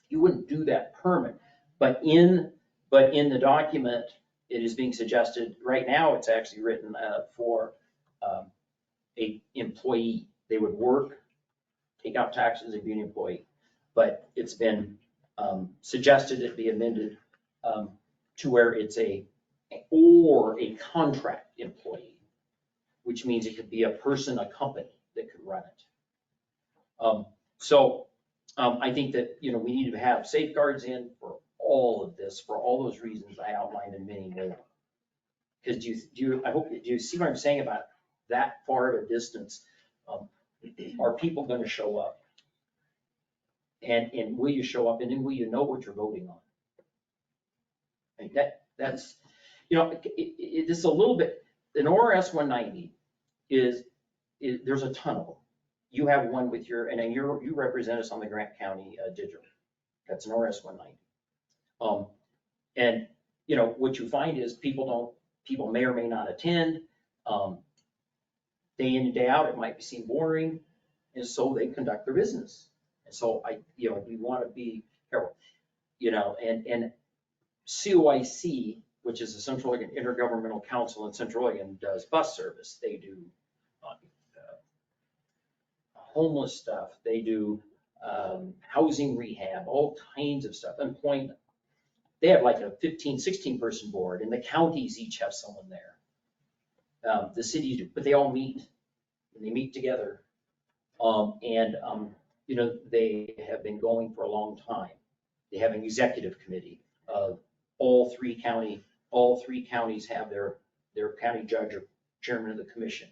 Speaker 2: you wouldn't do that permanent. But in the document, it is being suggested, right now, it's actually written for a employee. They would work, take out taxes, and be an employee. But it's been suggested it be amended to where it's a contract employee, which means it could be a person, a company that could run it. I think that, you know, we need to have safeguards in for all of this, for all those reasons I outlined and many more. Because do you see what I'm saying about that far of a distance? Are people gonna show up? And will you show up, and then will you know what you're voting on? I mean, that's, you know, it's a little bit, an ORS 190 there's a ton of them. You have one with you represent us on the Grant County Digital. That's an ORS 190. And you know, what you find is people may or may not attend. Day in and day out, it might seem boring, and so they conduct their business. And so we want to be careful, you know, and COIC, which is the Central Oregon Intergovernmental Council in Central Oregon, does bus service. They do homeless stuff. They do housing rehab, all kinds of stuff, employment. They have like a 15, 16 person board, and the counties each have someone there. The cities do, but they all meet, and they meet together. You know, they have been going for a long time. They have an executive committee of all three counties have their county judge or chairman of the commission.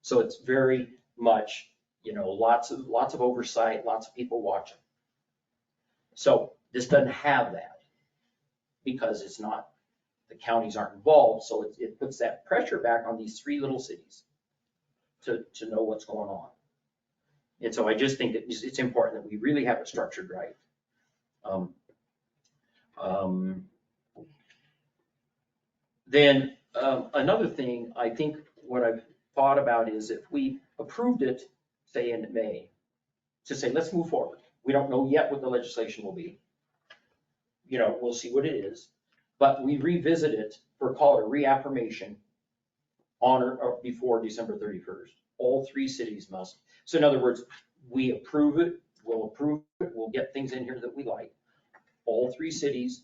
Speaker 2: So it's very much, you know, lots of oversight, lots of people watching. So this doesn't have that because it's not, the counties aren't involved. So it puts that pressure back on these three little cities to know what's going on. And so I just think that it's important that we really have it structured right. Then another thing, I think what I've thought about is if we approved it, say in May, to say, let's move forward. We don't know yet what the legislation will be. You know, we'll see what it is, but we revisit it for, call it a reaffirmation on or before December 31st. All three cities must. So in other words, we approve it, we'll get things in here that we like. All three cities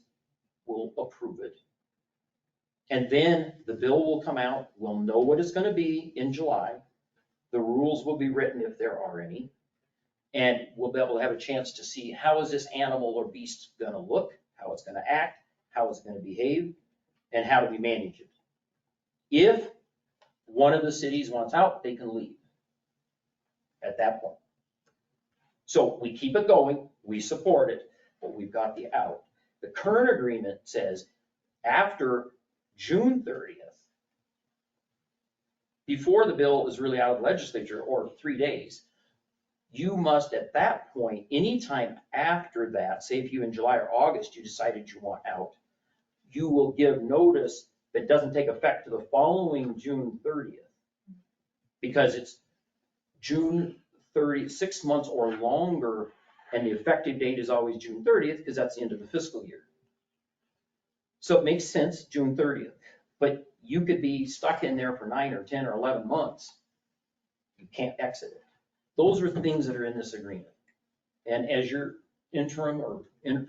Speaker 2: will approve it. And then the bill will come out, we'll know what it's gonna be in July, The rules will be written if there are any. And we'll be able to have a chance to see how is this animal or beast gonna look, how it's gonna act, how it's gonna behave, and how do we manage it. If one of the cities wants out, they can leave at that point. So we keep it going, we support it, but we've got the out. The current agreement says after June 30th, before the bill is really out of the legislature, or 3 days, you must at that point, anytime after that, say if you in July or August, you decided you want out, you will give notice that doesn't take effect to the following June 30th. Because it's June 30, 6 months or longer, and the effective date is always June 30th, because that's the end of the fiscal year. So it makes sense, June 30th, but you could be stuck in there for 9 or 10 or 11 months. You can't exit it. Those are things that are in this agreement. And as your interim or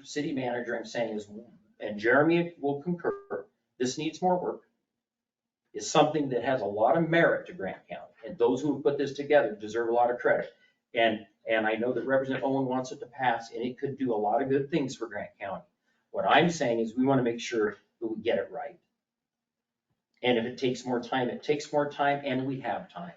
Speaker 2: city manager, I'm saying is, and Jeremy will concur, this needs more work. It's something that has a lot of merit to Grant County, and those who have put this together deserve a lot of credit. And I know that Representative Owen wants it to pass, and it could do a lot of good things for Grant County. What I'm saying is we want to make sure that we get it right. And if it takes more time, it takes more time, and we have time.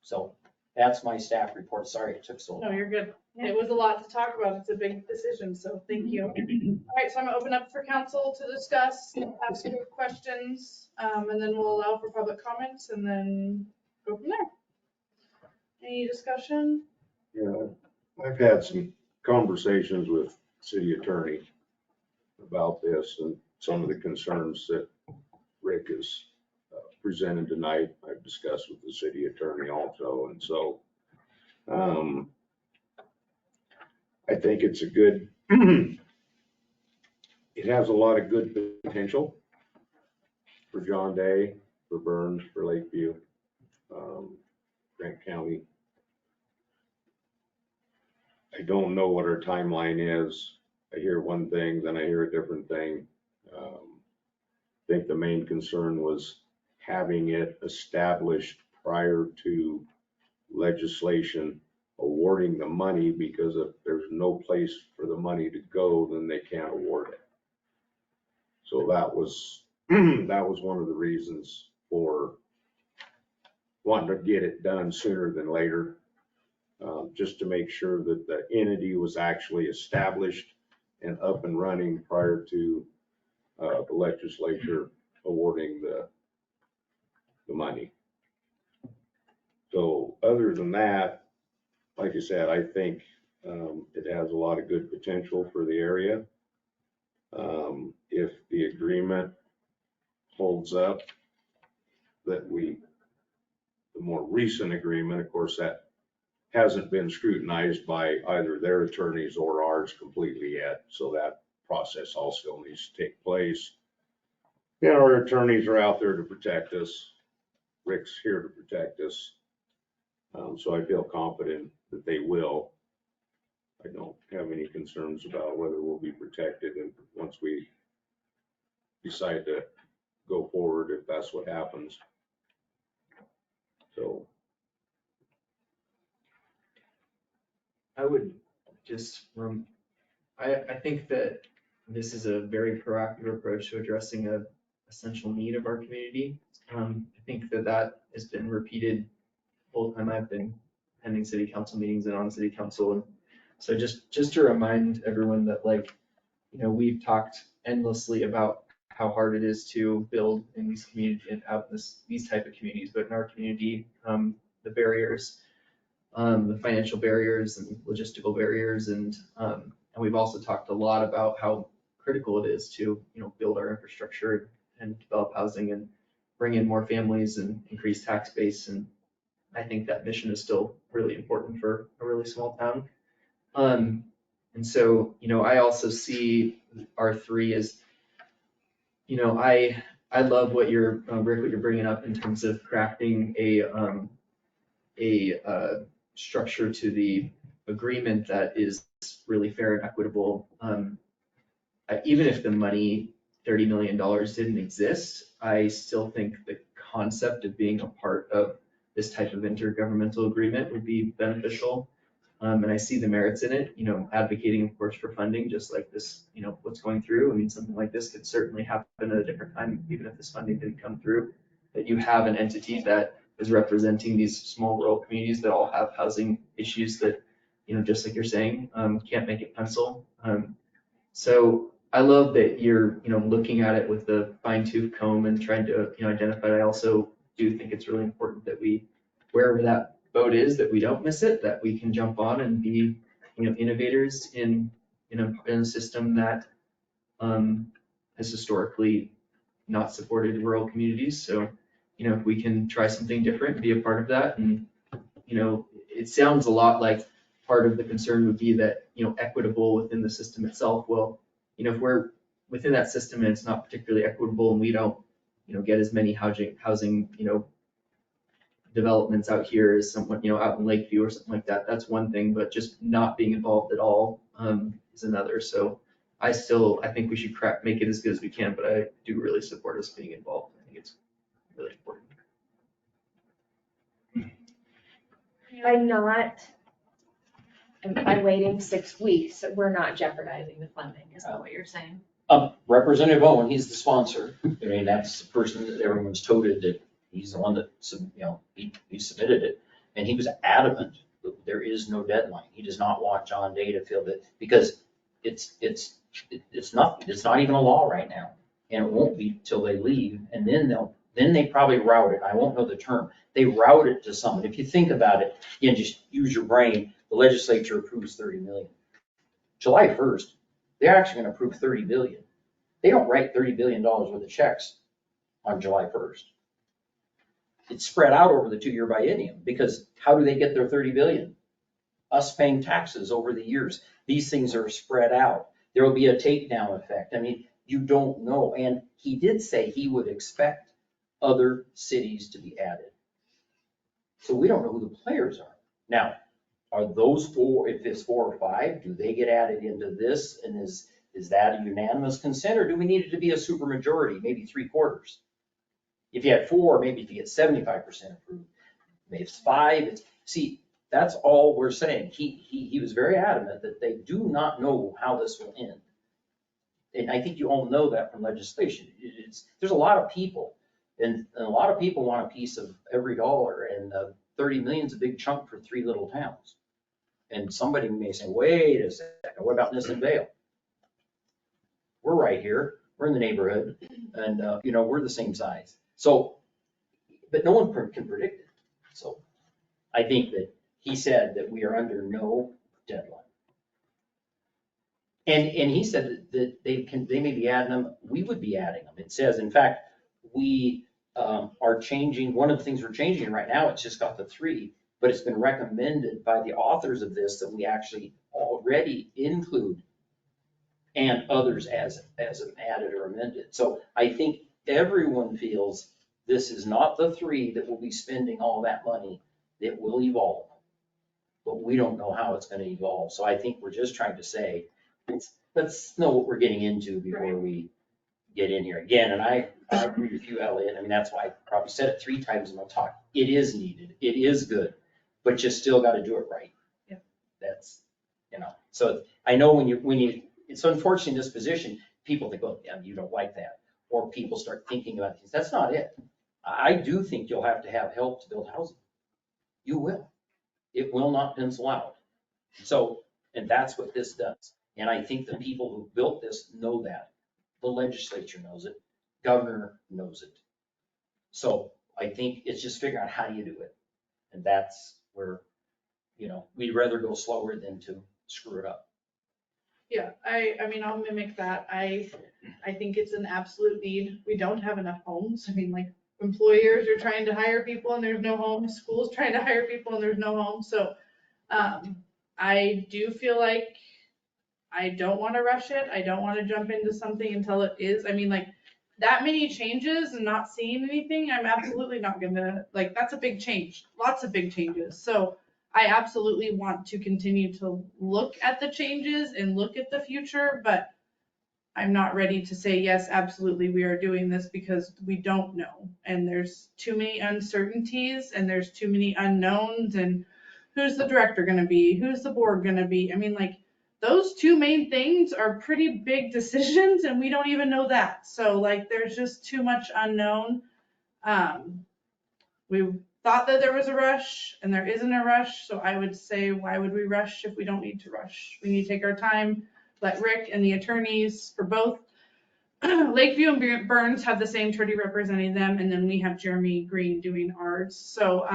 Speaker 2: So that's my staff report. Sorry it took so long.
Speaker 3: No, you're good. It was a lot to talk about. It's a big decision, so thank you. All right, so I'm gonna open up for council to discuss, ask you questions, and then we'll allow for public comments and then go from there. Any discussion?
Speaker 9: Yeah, I've had some conversations with city attorney about this and some of the concerns that Rick has presented tonight. I've discussed with the city attorney also, and so I think it's a good, it has a lot of good potential for John Day, for Burns, for Lakeview, Grant County. I don't know what our timeline is. I hear one thing, then I hear a different thing. I think the main concern was having it established prior to legislation awarding the money, because if there's no place for the money to go, then they can't award it. So that was one of the reasons for wanting to get it done sooner than later, just to make sure that the entity was actually established and up and running prior to the legislature awarding the money. So other than that, like I said, I think it has a lot of good potential for the area. If the agreement holds up, that the more recent agreement, of course, that hasn't been scrutinized by either their attorneys or ours completely yet. So that process also needs to take place. And our attorneys are out there to protect us. Rick's here to protect us. So I feel confident that they will. I don't have any concerns about whether we'll be protected, and once we decide to go forward, if that's what happens. So
Speaker 4: I would just, I think that this is a very proactive approach to addressing a essential need of our community. I think that has been repeated the whole time I've been attending city council meetings and on city council. And so just to remind everyone that, like, you know, we've talked endlessly about how hard it is to build in these communities and out in these type of communities, but in our community, the barriers, the financial barriers and logistical barriers, and we've also talked a lot about how critical it is to, you know, build our infrastructure and develop housing and bring in more families and increase tax base. And I think that mission is still really important for a really small town. And so, you know, I also see R3 as, you know, I love what Rick, what you're bringing up in terms of crafting a structure to the agreement that is really fair and equitable. Even if the money, $30 million, didn't exist, I still think the concept of being a part of this type of intergovernmental agreement would be beneficial. And I see the merits in it, advocating, of course, for funding, just like this, what's going through. I mean, something like this could certainly happen at a different time, even if this funding didn't come through. That you have an entity that is representing these small rural communities that all have housing issues that, just like you're saying, can't make it pencil. So I love that you're, looking at it with the fine tooth comb and trying to, identify. I also do think it's really important that we, wherever that boat is, that we don't miss it, that we can jump on and be, innovators in a system that has historically not supported rural communities. So, if we can try something different, be a part of that. And, it sounds a lot like part of the concern would be that, equitable within the system itself. Well, if we're within that system and it's not particularly equitable and we don't, get as many housing, developments out here as someone, out in Lakeview or something like that, that's one thing, but just not being involved at all is another. So I think we should make it as good as we can, but I do really support us being involved. I think it's really important.
Speaker 5: By waiting 6 weeks, we're not jeopardizing the funding, is that what you're saying?
Speaker 2: Representative Owen, he's the sponsor. I mean, that's the person that everyone's toted that he's the one that, he submitted it. And he was adamant that there is no deadline. He does not want John Day to feel that, because it's not even a law right now. And it won't be till they leave. And then they probably route it. I won't know the term. They route it to someone. If you think about it, again, just use your brain. The legislature approves 30 million. July 1st, they're actually gonna approve 30 billion. They don't write $30 billion worth of checks on July 1st. It's spread out over the 2-year biennium, because how do they get their 30 billion? Us paying taxes over the years. These things are spread out. There will be a takedown effect. I mean, you don't know. And he did say he would expect other cities to be added. So we don't know who the players are. Now, are those 4, if it's 4 or 5, do they get added into this? And is that a unanimous consent, or do we need it to be a super majority, maybe 3/4? If you had 4, maybe if you get 75% approved, maybe it's 5. See, that's all we're saying. He was very adamant that they do not know how this will end. And I think you all know that from legislation. There's a lot of people, and a lot of people want a piece of every dollar, and 30 million is a big chunk for 3 little towns. And somebody may say, wait a second, what about Nissen Vale? We're right here, we're in the neighborhood, and we're the same size. So, but no one can predict it. So I think that he said that we are under no deadline. And he said that they may be adding them, we would be adding them. It says, in fact, we are changing, one of the things we're changing right now, it's just got the 3, but it's been recommended by the authors of this that we actually already include and others as an added or amended. So I think everyone feels this is not the 3 that will be spending all that money. It will evolve, but we don't know how it's going to evolve. So I think we're just trying to say, let's know what we're getting into before we get in here again. And I agree with you, Elliot. I mean, that's why I probably said it 3 times in my talk. It is needed. It is good, but you still got to do it right.
Speaker 3: Yeah.
Speaker 2: That's, so I know when you, it's unfortunate in this position, people think, oh, yeah, you don't like that. Or people start thinking about things. That's not it. I do think you'll have to have help to build housing. You will. It will not pencil out. So, and that's what this does. And I think the people who built this know that. The legislature knows it. Governor knows it. So I think it's just figuring out how do you do it. And that's where, we'd rather go slower than to screw it up.
Speaker 3: Yeah, I mean, I'll mimic that. I think it's an absolute need. We don't have enough homes. I mean, like, employers are trying to hire people and there's no homes. Schools trying to hire people and there's no homes. So I do feel like I don't want to rush it. I don't want to jump into something until it is. I mean, like, that many changes and not seeing anything, I'm absolutely not gonna, like, that's a big change. Lots of big changes. So I absolutely want to continue to look at the changes and look at the future, but I'm not ready to say, yes, absolutely, we are doing this because we don't know. And there's too many uncertainties and there's too many unknowns and who's the director gonna be? Who's the board gonna be? I mean, like, those two main things are pretty big decisions and we don't even know that. So like, there's just too much unknown. We thought that there was a rush and there isn't a rush. So I would say, why would we rush if we don't need to rush? We need to take our time, let Rick and the attorneys for both Lakeview and Burns have the same attorney representing them. And then we have Jeremy Green doing ours. So,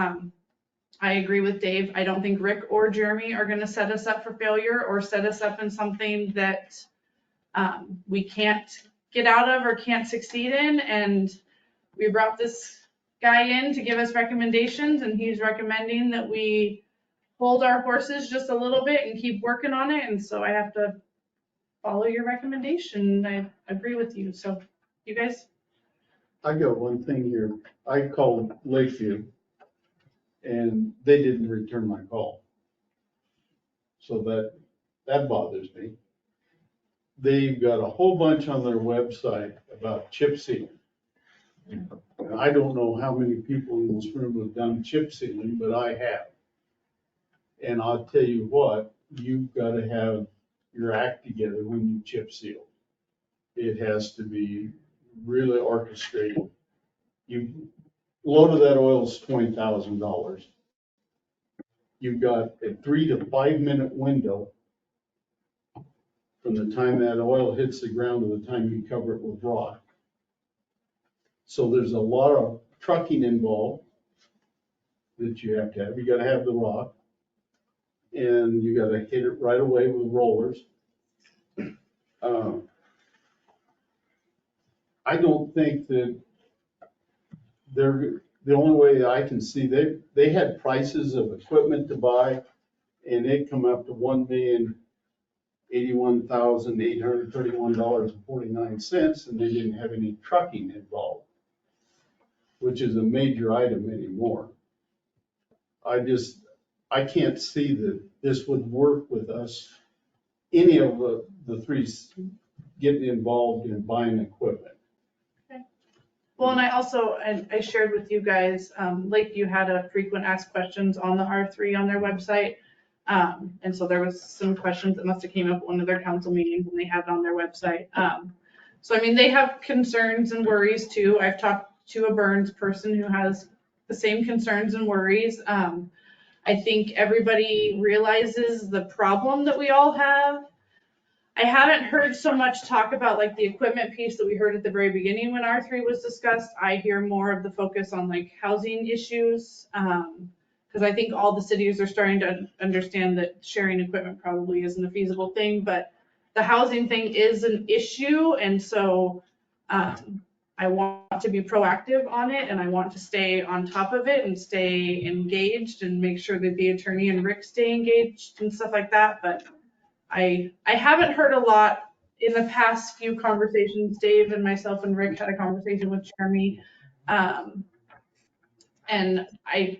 Speaker 3: I agree with Dave. I don't think Rick or Jeremy are going to set us up for failure or set us up in something that we can't get out of or can't succeed in. And we brought this guy in to give us recommendations, and he's recommending that we hold our horses just a little bit and keep working on it. And so I have to follow your recommendation. I agree with you. So you guys?
Speaker 10: I got one thing here. I called Lakeview and they didn't return my call. So that bothers me. They've got a whole bunch on their website about chip sealing. And I don't know how many people in this room have done chip sealing, but I have. And I'll tell you what, you've got to have your act together when you chip seal. It has to be really orchestrated. A load of that oil is $20,000. You've got a 3 to 5 minute window from the time that oil hits the ground to the time you cover it with rock. So there's a lot of trucking involved that you have to have. You got to have the rock, and you got to hit it right away with rollers. I don't think that they're the only way I can see. They had prices of equipment to buy, and they come up to $1,081,831.49, and they didn't have any trucking involved, which is a major item anymore. I can't see that this would work with us, any of the three getting involved in buying equipment.
Speaker 3: Well, and I shared with you guys, Lakeview had a frequent asked questions on the R3 on their website. And so there was some questions that must have came up at one of their council meetings and they had it on their website. So, I mean, they have concerns and worries too. I've talked to a Burns person who has the same concerns and worries. I think everybody realizes the problem that we all have. I haven't heard so much talk about like the equipment piece that we heard at the very beginning when R3 was discussed. I hear more of the focus on like housing issues. Because I think all the cities are starting to understand that sharing equipment probably isn't a feasible thing, but the housing thing is an issue. And so I want to be proactive on it and I want to stay on top of it and stay engaged and make sure that the attorney and Rick stay engaged and stuff like that. But I haven't heard a lot in the past few conversations. Dave and myself and Rick had a conversation with Jeremy. And I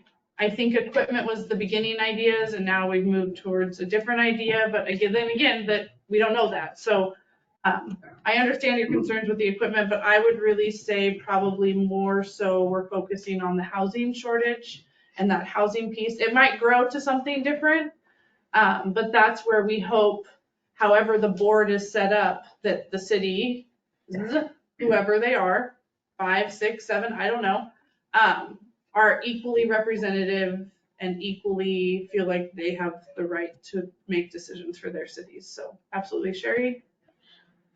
Speaker 3: think equipment was the beginning ideas and now we've moved towards a different idea, but again, that we don't know that. So I understand your concerns with the equipment, but I would really say probably more so we're focusing on the housing shortage and that housing piece. It might grow to something different, but that's where we hope, however the board is set up, that the city, whoever they are, 5, 6, 7, I don't know, are equally representative and equally feel like they have the right to make decisions for their cities. So absolutely, Sherry.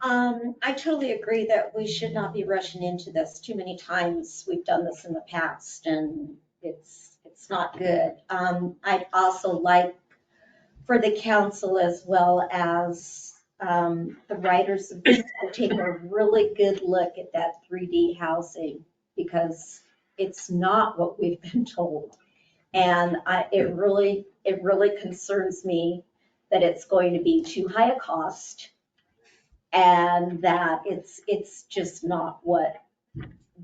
Speaker 1: I totally agree that we should not be rushing into this. Too many times we've done this in the past and it's not good. I'd also like for the council as well as the writers of this to take a really good look at that 3D housing because it's not what we've been told. And it really concerns me that it's going to be too high a cost and that it's just not what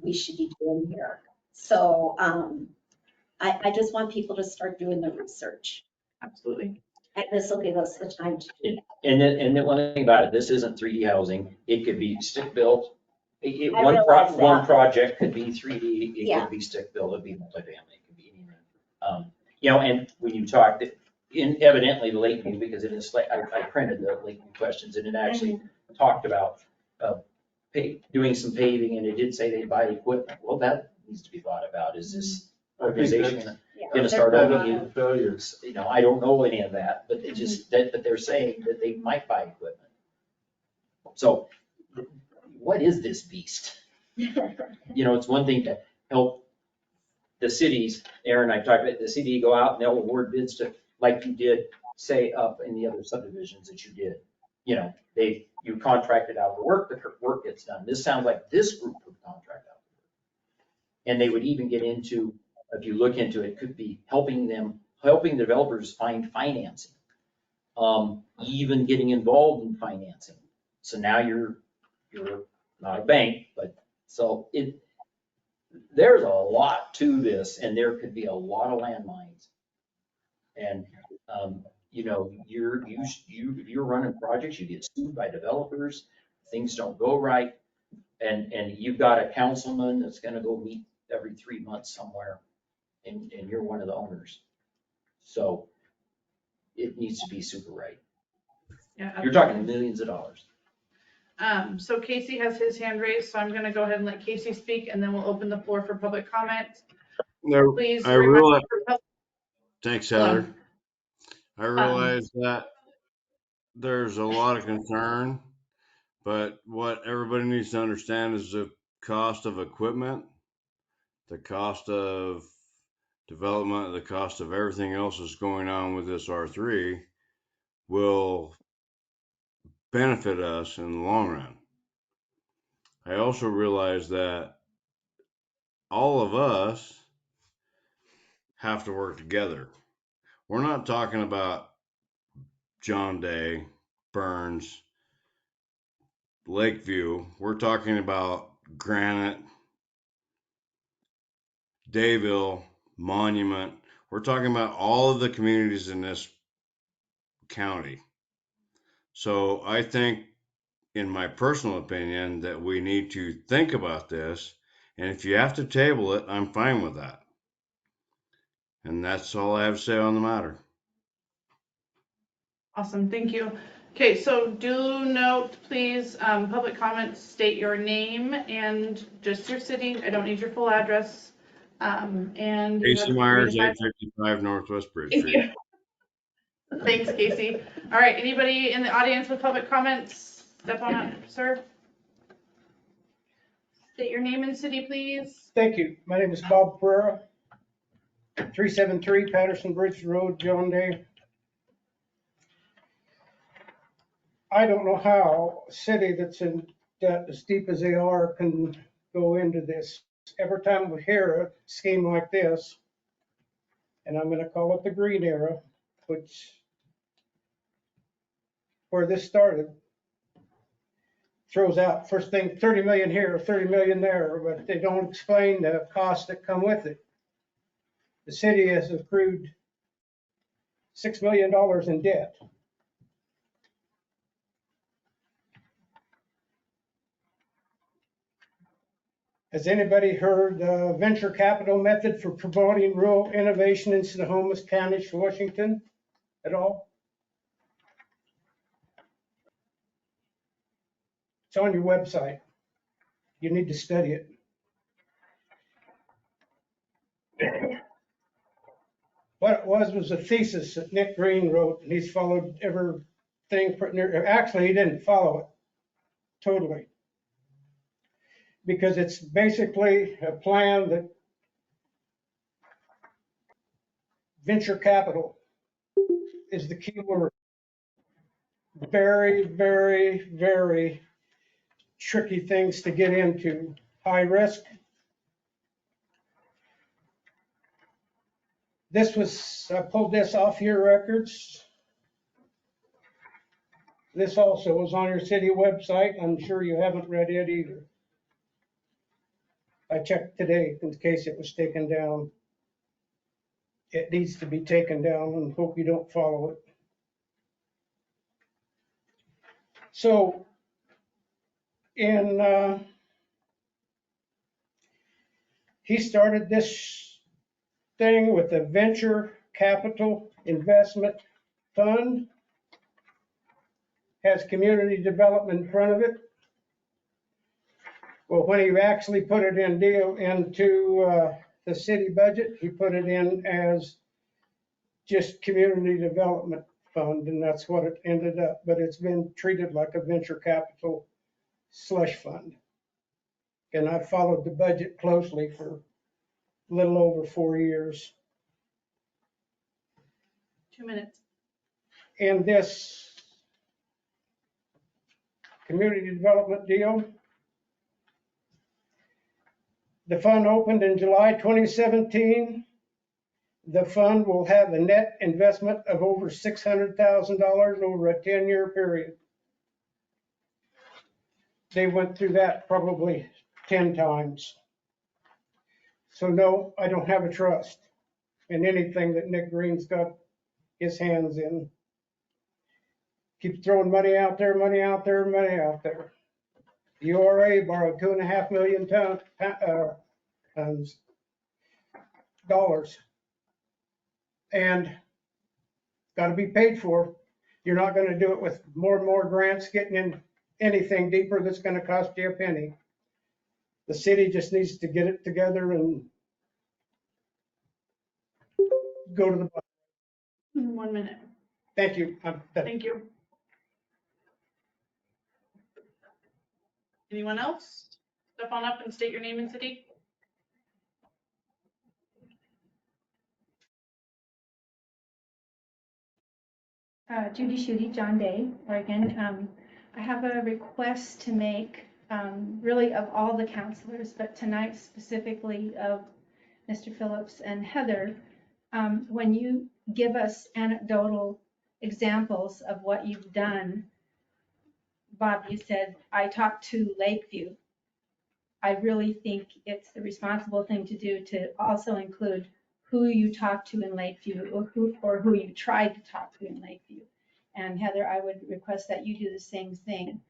Speaker 1: we should be doing here. So I just want people to start doing the research.
Speaker 3: Absolutely.
Speaker 1: And this will give us the time to do
Speaker 2: And then one thing about it, this isn't 3D housing. It could be stick built.
Speaker 1: I realize
Speaker 2: One
Speaker 1: that.
Speaker 2: project could be 3D, it
Speaker 1: Yeah.
Speaker 2: could be stick built, it'd be multifamily, it could be anything. You know, and when you talked, evidently the Lakeview, because it is, I printed the Lakeview questions and it actually talked about doing some paving, and it did say they'd buy equipment. Well, that needs to be thought about. Is this
Speaker 10: I think
Speaker 2: organization
Speaker 10: that's,
Speaker 2: gonna start
Speaker 10: that
Speaker 2: owning
Speaker 10: is
Speaker 2: you?
Speaker 10: a failure.
Speaker 2: You know, I don't know any of that, but it just, that they're saying that they might buy equipment. So what is this beast? You know, it's one thing to help the cities, Aaron and I talked about, the city go out and they'll award bids to, like you did, say up in the other subdivisions that you did. You know, you contracted out the work, the work gets done. This sounds like this group would contract out. And they would even get into, if you look into it, could be helping developers find financing. Even getting involved in financing. So now you're not a bank, but so there's a lot to this, and there could be a lot of landmines. And, you know, if you're running projects, you get sued by developers, things don't go right. And you've got a councilman that's gonna go meet every 3 months somewhere, and you're one of the owners. So it needs to be super right.
Speaker 3: Yeah.
Speaker 2: You're talking millions of dollars.
Speaker 3: So Casey has his hand raised, so I'm gonna go ahead and let Casey speak, and then we'll open the floor for public comment.
Speaker 8: No,
Speaker 3: Please
Speaker 8: I
Speaker 3: remember
Speaker 8: realize,
Speaker 3: for pub-
Speaker 8: thanks,
Speaker 3: Hello.
Speaker 8: Heather. I realize that there's a lot of concern, but what everybody needs to understand is the cost of equipment, the cost of development, the cost of everything else that's going on with this R3 will benefit us in the long run. I also realize that all of us have to work together. We're not talking about John Day, Burns, Lakeview. We're talking about Granite, Dayville, Monument. We're talking about all of the communities in this county. So I think, in my personal opinion, that we need to think about this. And if you have to table it, I'm fine with that. And that's all I have to say on the matter.
Speaker 3: Awesome, thank you. Okay, so do note, please, public comments, state your name and just your city. I don't need your full address. And. you
Speaker 8: Casey
Speaker 3: have
Speaker 8: Myers,
Speaker 3: 3 to 5
Speaker 8: 855 Northwest Bridge
Speaker 3: Thank
Speaker 8: Street.
Speaker 3: you. Thanks, Casey. All right, anybody in the audience with public comments? Step on up, sir. State your name and city, please.
Speaker 6: Thank you. My name is Bob Pereira, 373 Patterson Bridge Road, John Day. I don't know how a city that's in debt as deep as they are can go into this. Every time we hear a scheme like this, and I'm gonna call it the green era, which where this started, throws out first thing 30 million here, 30 million there, but they don't explain the costs that come with it. The city has accrued $6 million in debt. Has anybody heard the venture capital method for promoting rural innovation in Snohomish County, Washington at all? It's on your website. You need to study it. What it was a thesis that Nick Green wrote, and he's followed everything. Actually, he didn't follow it totally, because it's basically a plan that venture capital is the key word. Very, very, very tricky things to get into. High risk. I pulled this off your records. This also was on your city website. I'm sure you haven't read it either. I checked today in case it was taken down. It needs to be taken down and hope you don't follow it. So he started this thing with a venture capital investment fund, has community development in front of it. Well, when he actually put it into the city budget, he put it in as just community development fund, and that's what it ended up. But it's been treated like a venture capital slush fund. And I've followed the budget closely for a little over 4 years.
Speaker 3: 2 minutes.
Speaker 6: And this community development deal, the fund opened in July 2017. The fund will have a net investment of over $600,000 over a 10-year period. They went through that probably 10 times. So no, I don't have a trust in anything that Nick Green's got his hands in. Keep throwing money out there, money out there, money out there. The URA borrowed $2.5 million dollars. And got to be paid for. You're not going to do it with more and more grants getting in anything deeper that's going to cost you a penny. The city just needs to get it together and go to the bottom.
Speaker 3: 1 minute.
Speaker 6: Thank you.
Speaker 3: Thank you. Anyone else? Step on up and state your name and city.
Speaker 11: Judy Schutte, John Day, Oregon. I have a request to make, really of all the counselors, but tonight specifically of Mr. Phillips and Heather. When you give us anecdotal examples of what you've done, Bob, you said, I talked to Lakeview. I really think it's the responsible thing to do to also include who you talked to in Lakeview or who you tried to talk to in Lakeview. And Heather, I would request that you do the same thing.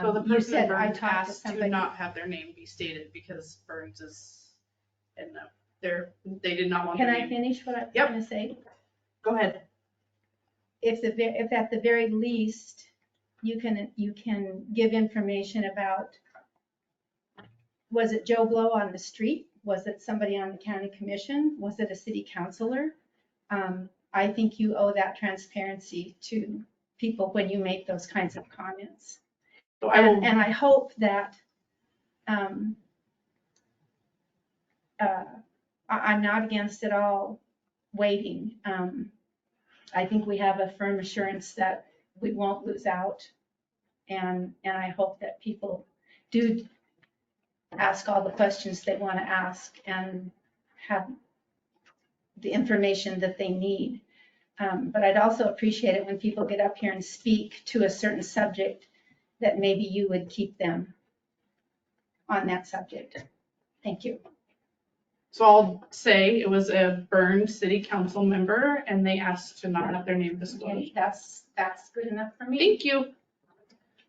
Speaker 3: So the
Speaker 11: You
Speaker 3: person in
Speaker 11: said I
Speaker 3: Burns
Speaker 11: talked to
Speaker 3: asked to
Speaker 11: somebody.
Speaker 3: not have their name be stated because Burns is, and they did not want
Speaker 11: Can
Speaker 3: their
Speaker 11: I
Speaker 3: name.
Speaker 11: finish what I'm
Speaker 3: Yep.
Speaker 11: going to say?
Speaker 3: Go ahead.
Speaker 11: If at the very least, you can give information about, was it Joe Blow on the street? Was it somebody on the county commission? Was it a city councilor? I think you owe that transparency to people when you make those kinds of comments.
Speaker 3: So
Speaker 11: And I hope that, I'm not against it all waiting. I think we have a firm assurance that we won't lose out. And I hope that people do ask all the questions they want to ask and have the information that they need. But I'd also appreciate it when people get up here and speak to a certain subject that maybe you would keep them on that subject. Thank you.
Speaker 3: So I'll say it was a Burns city council member and they asked to not have their name disclosed.
Speaker 11: Okay, that's good enough for me.
Speaker 3: Thank you.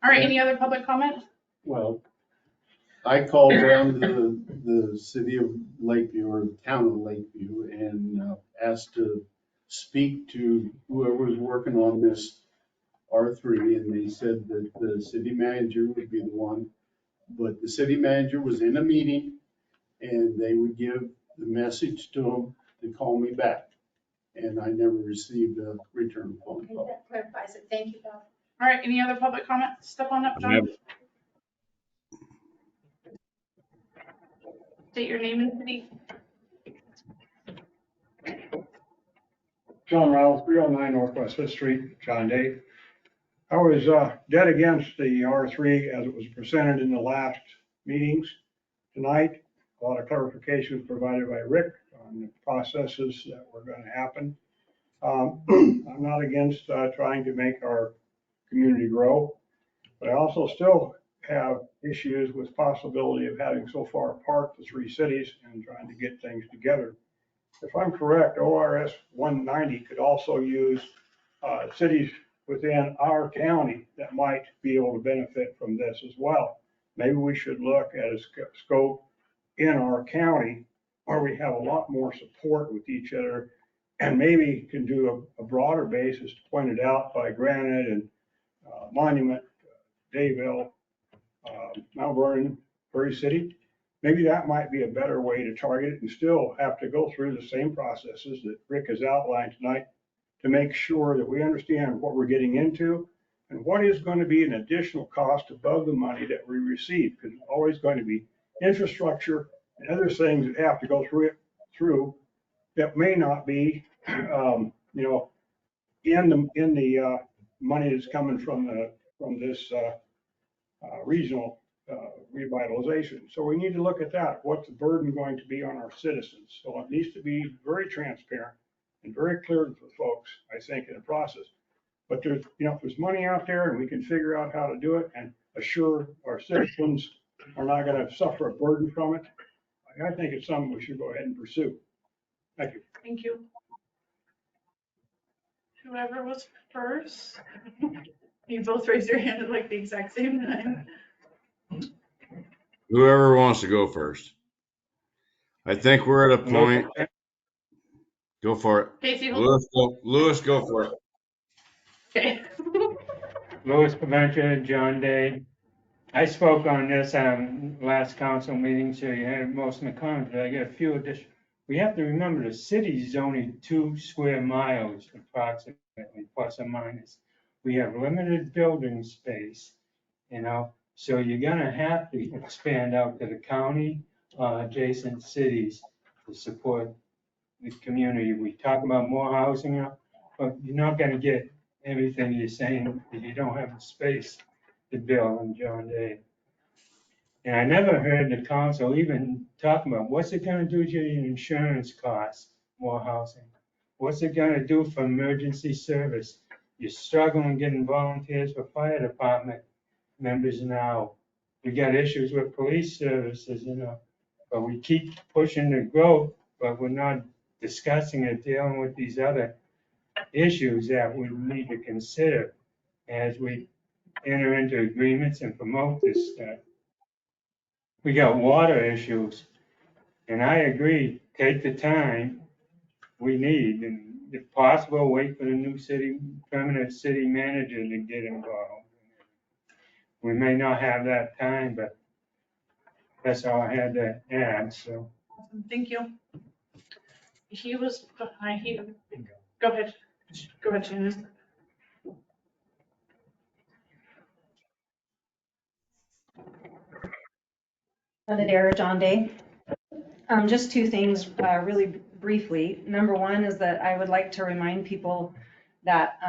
Speaker 3: All right, any other public comment?
Speaker 10: Well, I called down to the city of Lakeview or the town of Lakeview and asked to speak to whoever was working on this R3, and they said that the city manager would be the one. But the city manager was in a meeting and they would give the message to him to call me back. And I never received a return phone
Speaker 11: Okay,
Speaker 10: call.
Speaker 11: that clarifies it. Thank you, Bob.
Speaker 3: All right, any other public comment? Step on up,
Speaker 8: I
Speaker 3: John.
Speaker 8: have-
Speaker 3: State your name and city.
Speaker 7: John Reynolds, 309 Northwest Fifth Street, John Day. I was dead against the R3 as it was presented in the last meetings. Tonight, a lot of clarification was provided by Rick on the processes that were going to happen. I'm not against trying to make our community grow, but I also still have issues with possibility of having so far apart the three cities and trying to get things together. If I'm correct, ORS 190 could also use cities within our county that might be able to benefit from this as well. Maybe we should look at a scope in our county where we have a lot more support with each other and maybe can do a broader basis pointed out by Granite and Monument, Dayville, Mount Vernon, Prairie City. Maybe that might be a better way to target it and still have to go through the same processes that Rick has outlined tonight to make sure that we understand what we're getting into and what is going to be an additional cost above the money that we receive, because it's always going to be infrastructure and other things that have to go through that may not be, in the money that's coming from this regional revitalization. So we need to look at that. What's the burden going to be on our citizens? So it needs to be very transparent and very clear for folks, I think, in the process. But there's, if there's money out there and we can figure out how to do it and assure our citizens are not going to suffer a burden from it, I think it's something we should go ahead and pursue. Thank you.
Speaker 3: Thank you. Whoever was first. You both raise your hand at like the exact same time.
Speaker 8: Whoever wants to go first. I think we're at a point. Go for it.
Speaker 3: Casey,
Speaker 8: Lewis, go for it.
Speaker 3: okay.
Speaker 12: Louis Paventia, John Day. I spoke on this last council meeting, so you had most of the comments, but I got a few additional. We have to remember the city's only 2 square miles approximately, plus or minus. We have limited building space, so you're gonna have to expand out to the county, adjacent cities to support the community. We talk about more housing, but you're not gonna get everything you're saying if you don't have the space to build in John Day. And I never heard the council even talk about what's it gonna do to your insurance costs, more housing? What's it gonna do for emergency service? You're struggling getting volunteers for fire department members now. We got issues with police services, but we keep pushing the growth, but we're not discussing it, dealing with these other issues that we need to consider as we enter into agreements and promote this stuff. We got water issues, and I agree, take the time we need, and if possible, wait for the new permanent city manager to get involved. We may not have that time, but that's all I had to add, so.
Speaker 3: Thank you. He was behind, go ahead. Go ahead, Shannon.
Speaker 13: Benedera, John Day. Just 2 things really briefly. Number 1 is that I would like to remind people that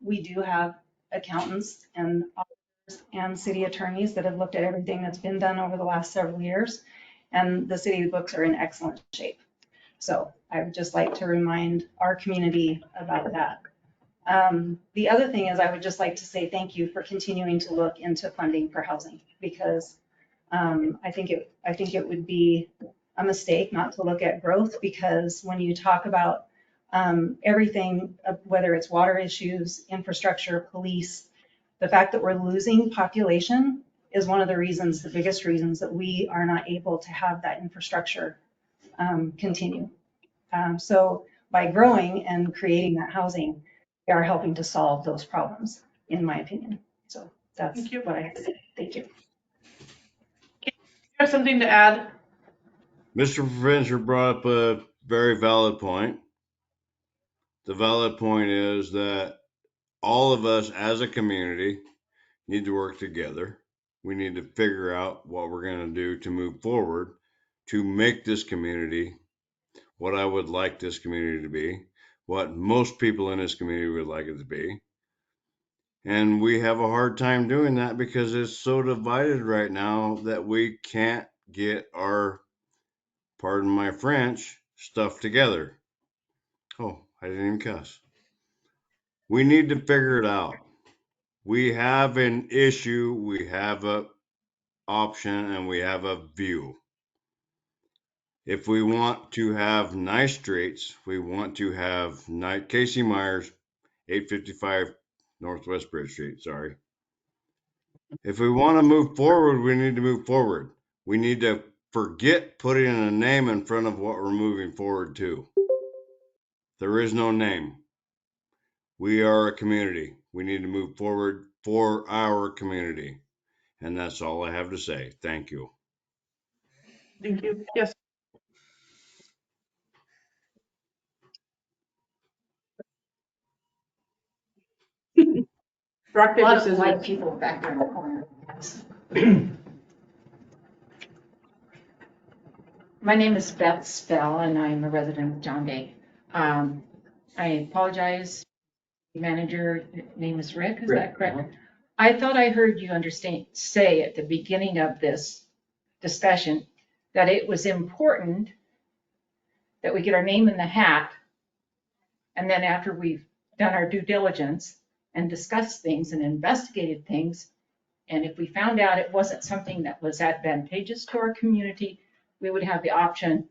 Speaker 13: we do have accountants and auditors and city attorneys that have looked at everything that's been done over the last several years, and the city books are in excellent shape. So I would just like to remind our community about that. The other thing is I would just like to say thank you for continuing to look into funding for housing, because I think it would be a mistake not to look at growth, because when you talk about everything, whether it's water issues, infrastructure, police, the fact that we're losing population is one of the biggest reasons that we are not able to have that infrastructure continue. So by growing and creating that housing, we are helping to solve those problems, in my opinion. So that's what I have to say. Thank you.
Speaker 3: You have something to add?
Speaker 8: Mr. Provencher brought up a very valid point. The valid point is that all of us as a community need to work together. We need to figure out what we're going to do to move forward to make this community what I would like this community to be, what most people in this community would like it to be. And we have a hard time doing that because it's so divided right now that we can't get our, pardon my French, stuff together. Oh, I didn't even cuss. We need to figure it out. We have an issue, we have a option, and we have a view. If we want to have nice streets, we want to have Casey Myers, 855 Northwest Bridge Street, sorry. If we want to move forward, we need to move forward. We need to forget putting a name in front of what we're moving forward to. There is no name. We are a community. We need to move forward for our community. And that's all I have to say. Thank you.
Speaker 3: Thank you. Yes. Rock,
Speaker 1: A
Speaker 3: paper,
Speaker 1: lot of
Speaker 3: scissors.
Speaker 1: white people back there in the corner.
Speaker 14: My name is Beth Spell, and I'm a resident of John Day. I apologize. Manager name is Rick, is that correct? I thought I heard you say at the beginning of this discussion that it was important that we get our name in the hat, and then after we've done our due diligence and discussed things and investigated things, and if we found out it wasn't something that was advantageous to our community, we would have the option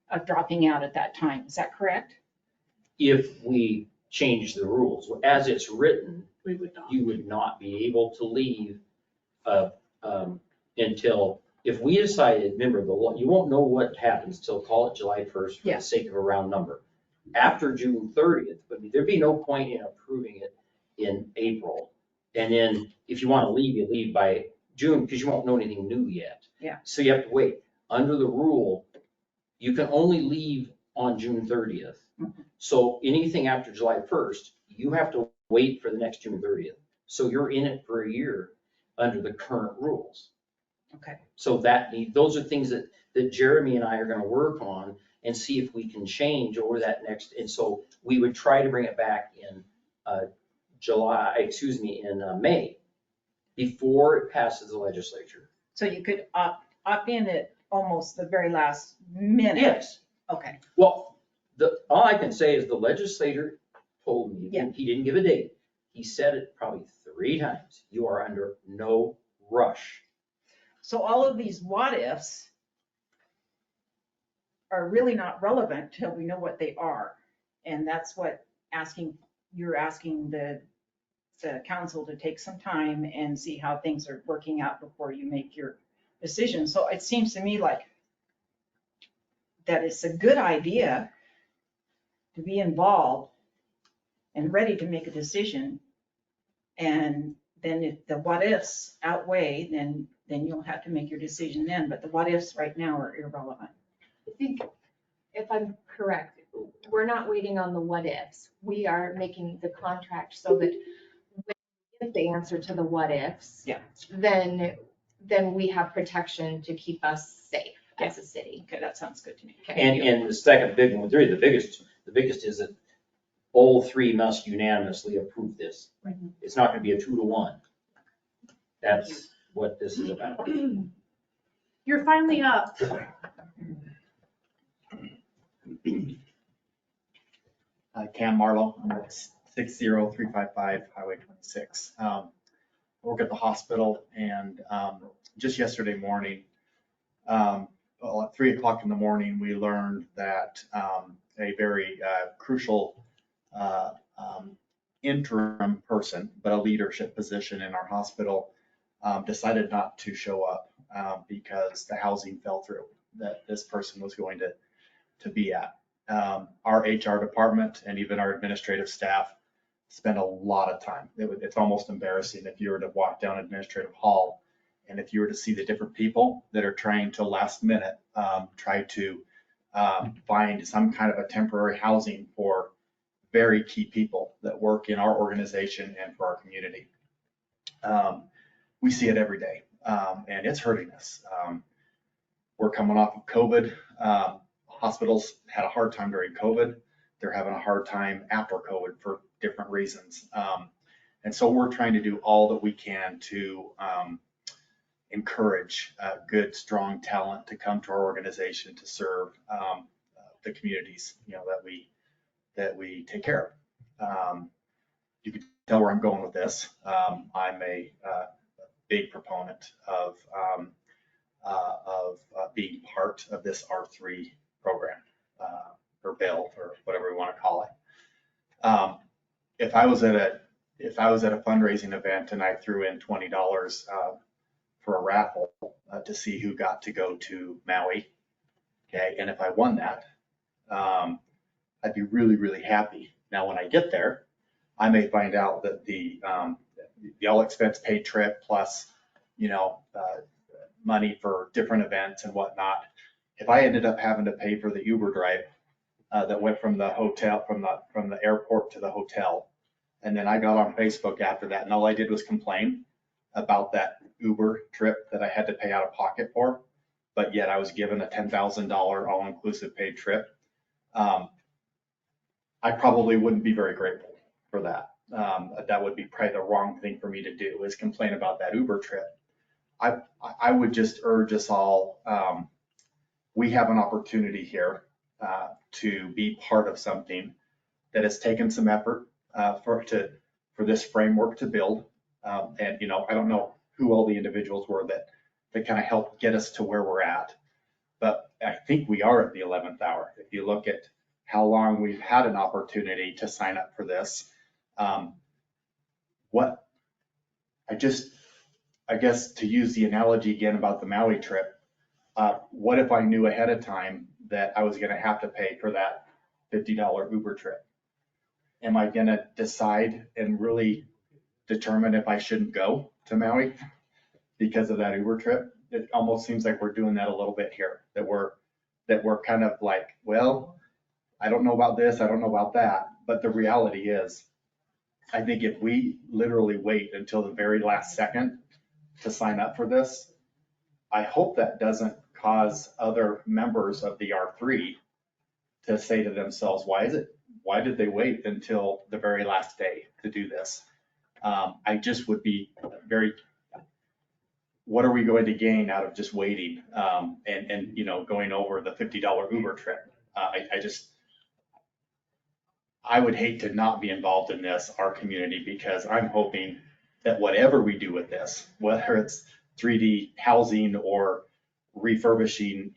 Speaker 14: of dropping out at that time. Is that correct?
Speaker 2: If we change the rules, as it's written,
Speaker 3: We would not.
Speaker 2: you would not be able to leave until, if we decided, remember, you won't know what happens till, call it July 1st for
Speaker 14: Yeah.
Speaker 2: the sake of a round number. After June 30th, but there'd be no point in approving it in April. And then if you want to leave, you leave by June because you won't know anything new yet.
Speaker 14: Yeah.
Speaker 2: So you have to wait. Under the rule, you can only leave on June 30th. So anything after July 1st, you have to wait for the next June 30th. So you're in it for a year under the current rules.
Speaker 14: Okay.
Speaker 2: So those are things that Jeremy and I are gonna work on and see if we can change over that next, and so we would try to bring it back in in May, before it passes the legislature.
Speaker 14: So you could opt in at almost the very last minute?
Speaker 2: Yes.
Speaker 14: Okay.
Speaker 2: Well, all I can say is the legislator told me,
Speaker 14: Yeah.
Speaker 2: he didn't give a date. He said it probably 3 times. You are under no rush.
Speaker 14: So all of these what ifs are really not relevant till we know what they are. And that's what you're asking the council to take some time and see how things are working out before you make your decision. So it seems to me like that it's a good idea to be involved and ready to make a decision. And then if the what ifs outweigh, then you'll have to make your decision then. But the what ifs right now are irrelevant.
Speaker 5: I think, if I'm correct, we're not waiting on the what ifs. We are making the contract so that when we get the answer to the what ifs,
Speaker 14: Yeah.
Speaker 5: then we have protection to keep us safe as a city.
Speaker 14: Okay, that sounds good to me.
Speaker 2: And the second big one, the biggest is that all 3 must unanimously approve this. It's not gonna be a 2-to-1. That's what this is about.
Speaker 3: You're finally up.
Speaker 15: Cam Marlowe, I'm at 60355 Highway 26. I work at the hospital, and just yesterday morning, at 3 o'clock in the morning, we learned that a very crucial interim person, but a leadership position in our hospital, decided not to show up because the housing fell through that this person was going to be at. Our HR department and even our administrative staff spend a lot of time. It's almost embarrassing if you were to walk down Administrative Hall and if you were to see the different people that are trying to last minute try to find some kind of a temporary housing for very key people that work in our organization and for our community. We see it every day, and it's hurting us. We're coming off of COVID. Hospitals had a hard time during COVID. They're having a hard time after COVID for different reasons. And so we're trying to do all that we can to encourage good, strong talent to come to our organization to serve the communities, that we take care of. You can tell where I'm going with this. I'm a big proponent of being part of this R3 program or bill or whatever we want to call it. If I was at if I was at a fundraising event and I threw in $20 for a raffle to see who got to go to Maui, okay, and if I won that, I'd be really, really happy. Now, when I get there, I may find out that the all expense paid trip plus, money for different events and whatnot. If I ended up having to pay for the Uber drive that went from the hotel, from the airport to the hotel, and then I got on Facebook after that, and all I did was complain about that Uber trip that I had to pay out of pocket for, but yet I was given a $10,000 all-inclusive paid trip. I probably wouldn't be very grateful for that. That would be probably the wrong thing for me to do, is complain about that Uber trip. I would just urge us all, we have an opportunity here to be part of something that has taken some effort for this framework to build. And, I don't know who all the individuals were that kind of helped get us to where we're at, but I think we are at the 11th hour. If you look at how long we've had an opportunity to sign up for this, I guess to use the analogy again about the Maui trip, what if I knew ahead of time that I was going to have to pay for that $50 Uber trip? Am I going to decide and really determine if I shouldn't go to Maui because of that Uber trip? It almost seems like we're doing that a little bit here, that we're kind of like, well, I don't know about this, I don't know about that. But the reality is, I think if we literally wait until the very last second to sign up for this, I hope that doesn't cause other members of the R3 to say to themselves, why did they wait until the very last day to do this? I just would be what are we going to gain out of just waiting and going over the $50 Uber trip? I would hate to not be involved in this, our community, because I'm hoping that whatever we do with this, whether it's 3D housing or refurbishing,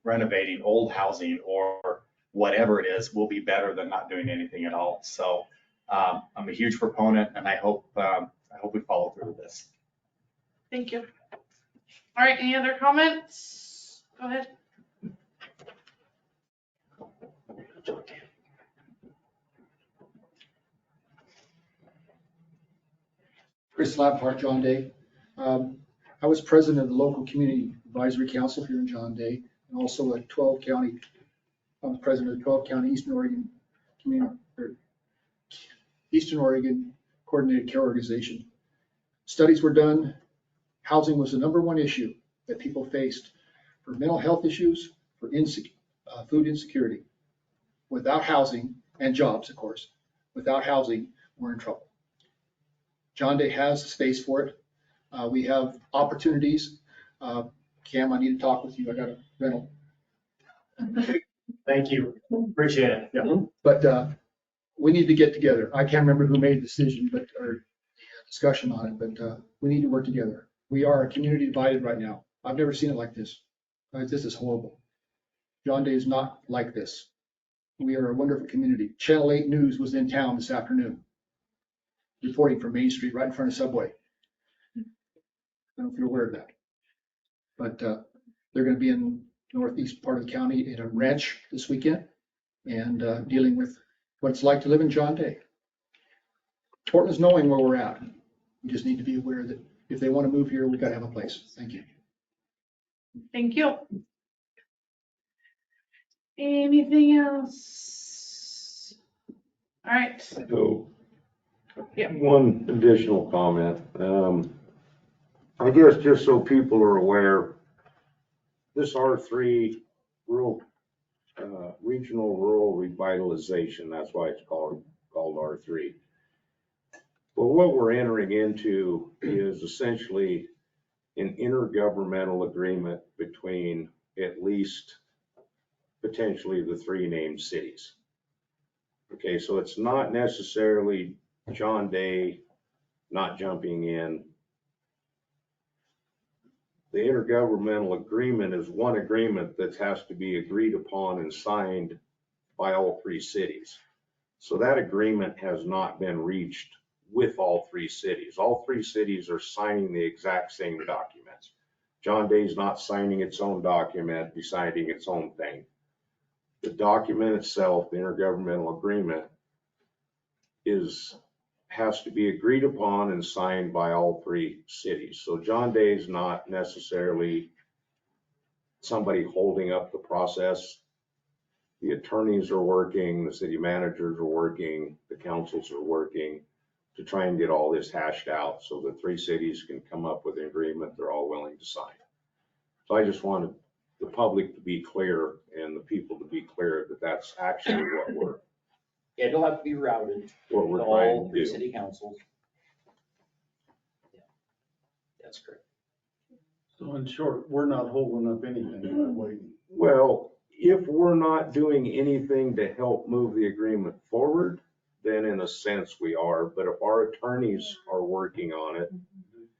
Speaker 15: renovating old housing or whatever it is, will be better than not doing anything at all. So I'm a huge proponent, and I hope we follow through with this.
Speaker 3: Thank you. All right, any other comments? Go ahead.
Speaker 16: Chris Lampart, John Day. I was president of the local community advisory council here in John Day, and also a 12 county, I'm president of the 12 county Eastern Oregon Coordinated Care Organization. Studies were done. Housing was the #1 issue that people faced for mental health issues, for food insecurity. Without housing, and jobs, of course, without housing, we're in trouble. John Day has space for it. We have opportunities. Cam, I need to talk with you. I got a rental.
Speaker 17: Thank you. Appreciate it.
Speaker 16: Yeah. But we need to get together. I can't remember who made the decision, or discussion on it, but we need to work together. We are a community divided right now. I've never seen it like this. This is horrible. John Day is not like this. We are a wonderful community. Channel 8 News was in town this afternoon, reporting from Main Street right in front of Subway. I don't know if you're aware of that. But they're going to be in northeast part of the county at a ranch this weekend and dealing with what it's like to live in John Day. Portland's knowing where we're at. We just need to be aware that if they want to move here, we've got to have a place. Thank you.
Speaker 3: Thank you. Anything else? All right.
Speaker 9: So,
Speaker 3: Yeah.
Speaker 9: one additional comment. I guess just so people are aware, this R3 rural, regional rural revitalization, that's why it's called R3. Well, what we're entering into is essentially an intergovernmental agreement between at least potentially the 3 named cities. Okay, so it's not necessarily John Day not jumping in. The intergovernmental agreement is one agreement that has to be agreed upon and signed by all 3 cities. So that agreement has not been reached with all three cities. All three cities are signing the exact same documents. John Day's not signing its own document, deciding its own thing. The document itself, the intergovernmental agreement, has to be agreed upon and signed by all three cities. So John Day's not necessarily somebody holding up the process. The attorneys are working, the city managers are working, the councils are working to try and get all this hashed out so the three cities can come up with an agreement they're all willing to sign. So I just wanted the public to be clear and the people to be clear that that's actually
Speaker 2: It'll have to be routed
Speaker 9: what
Speaker 2: to
Speaker 9: we're
Speaker 2: all
Speaker 9: trying to
Speaker 2: three
Speaker 9: do.
Speaker 2: city councils. Yeah, that's correct.
Speaker 10: So in short, we're not holding up anything, we're waiting.
Speaker 9: Well, if we're not doing anything to help move the agreement forward, then in a sense we are. But if our attorneys are working on it,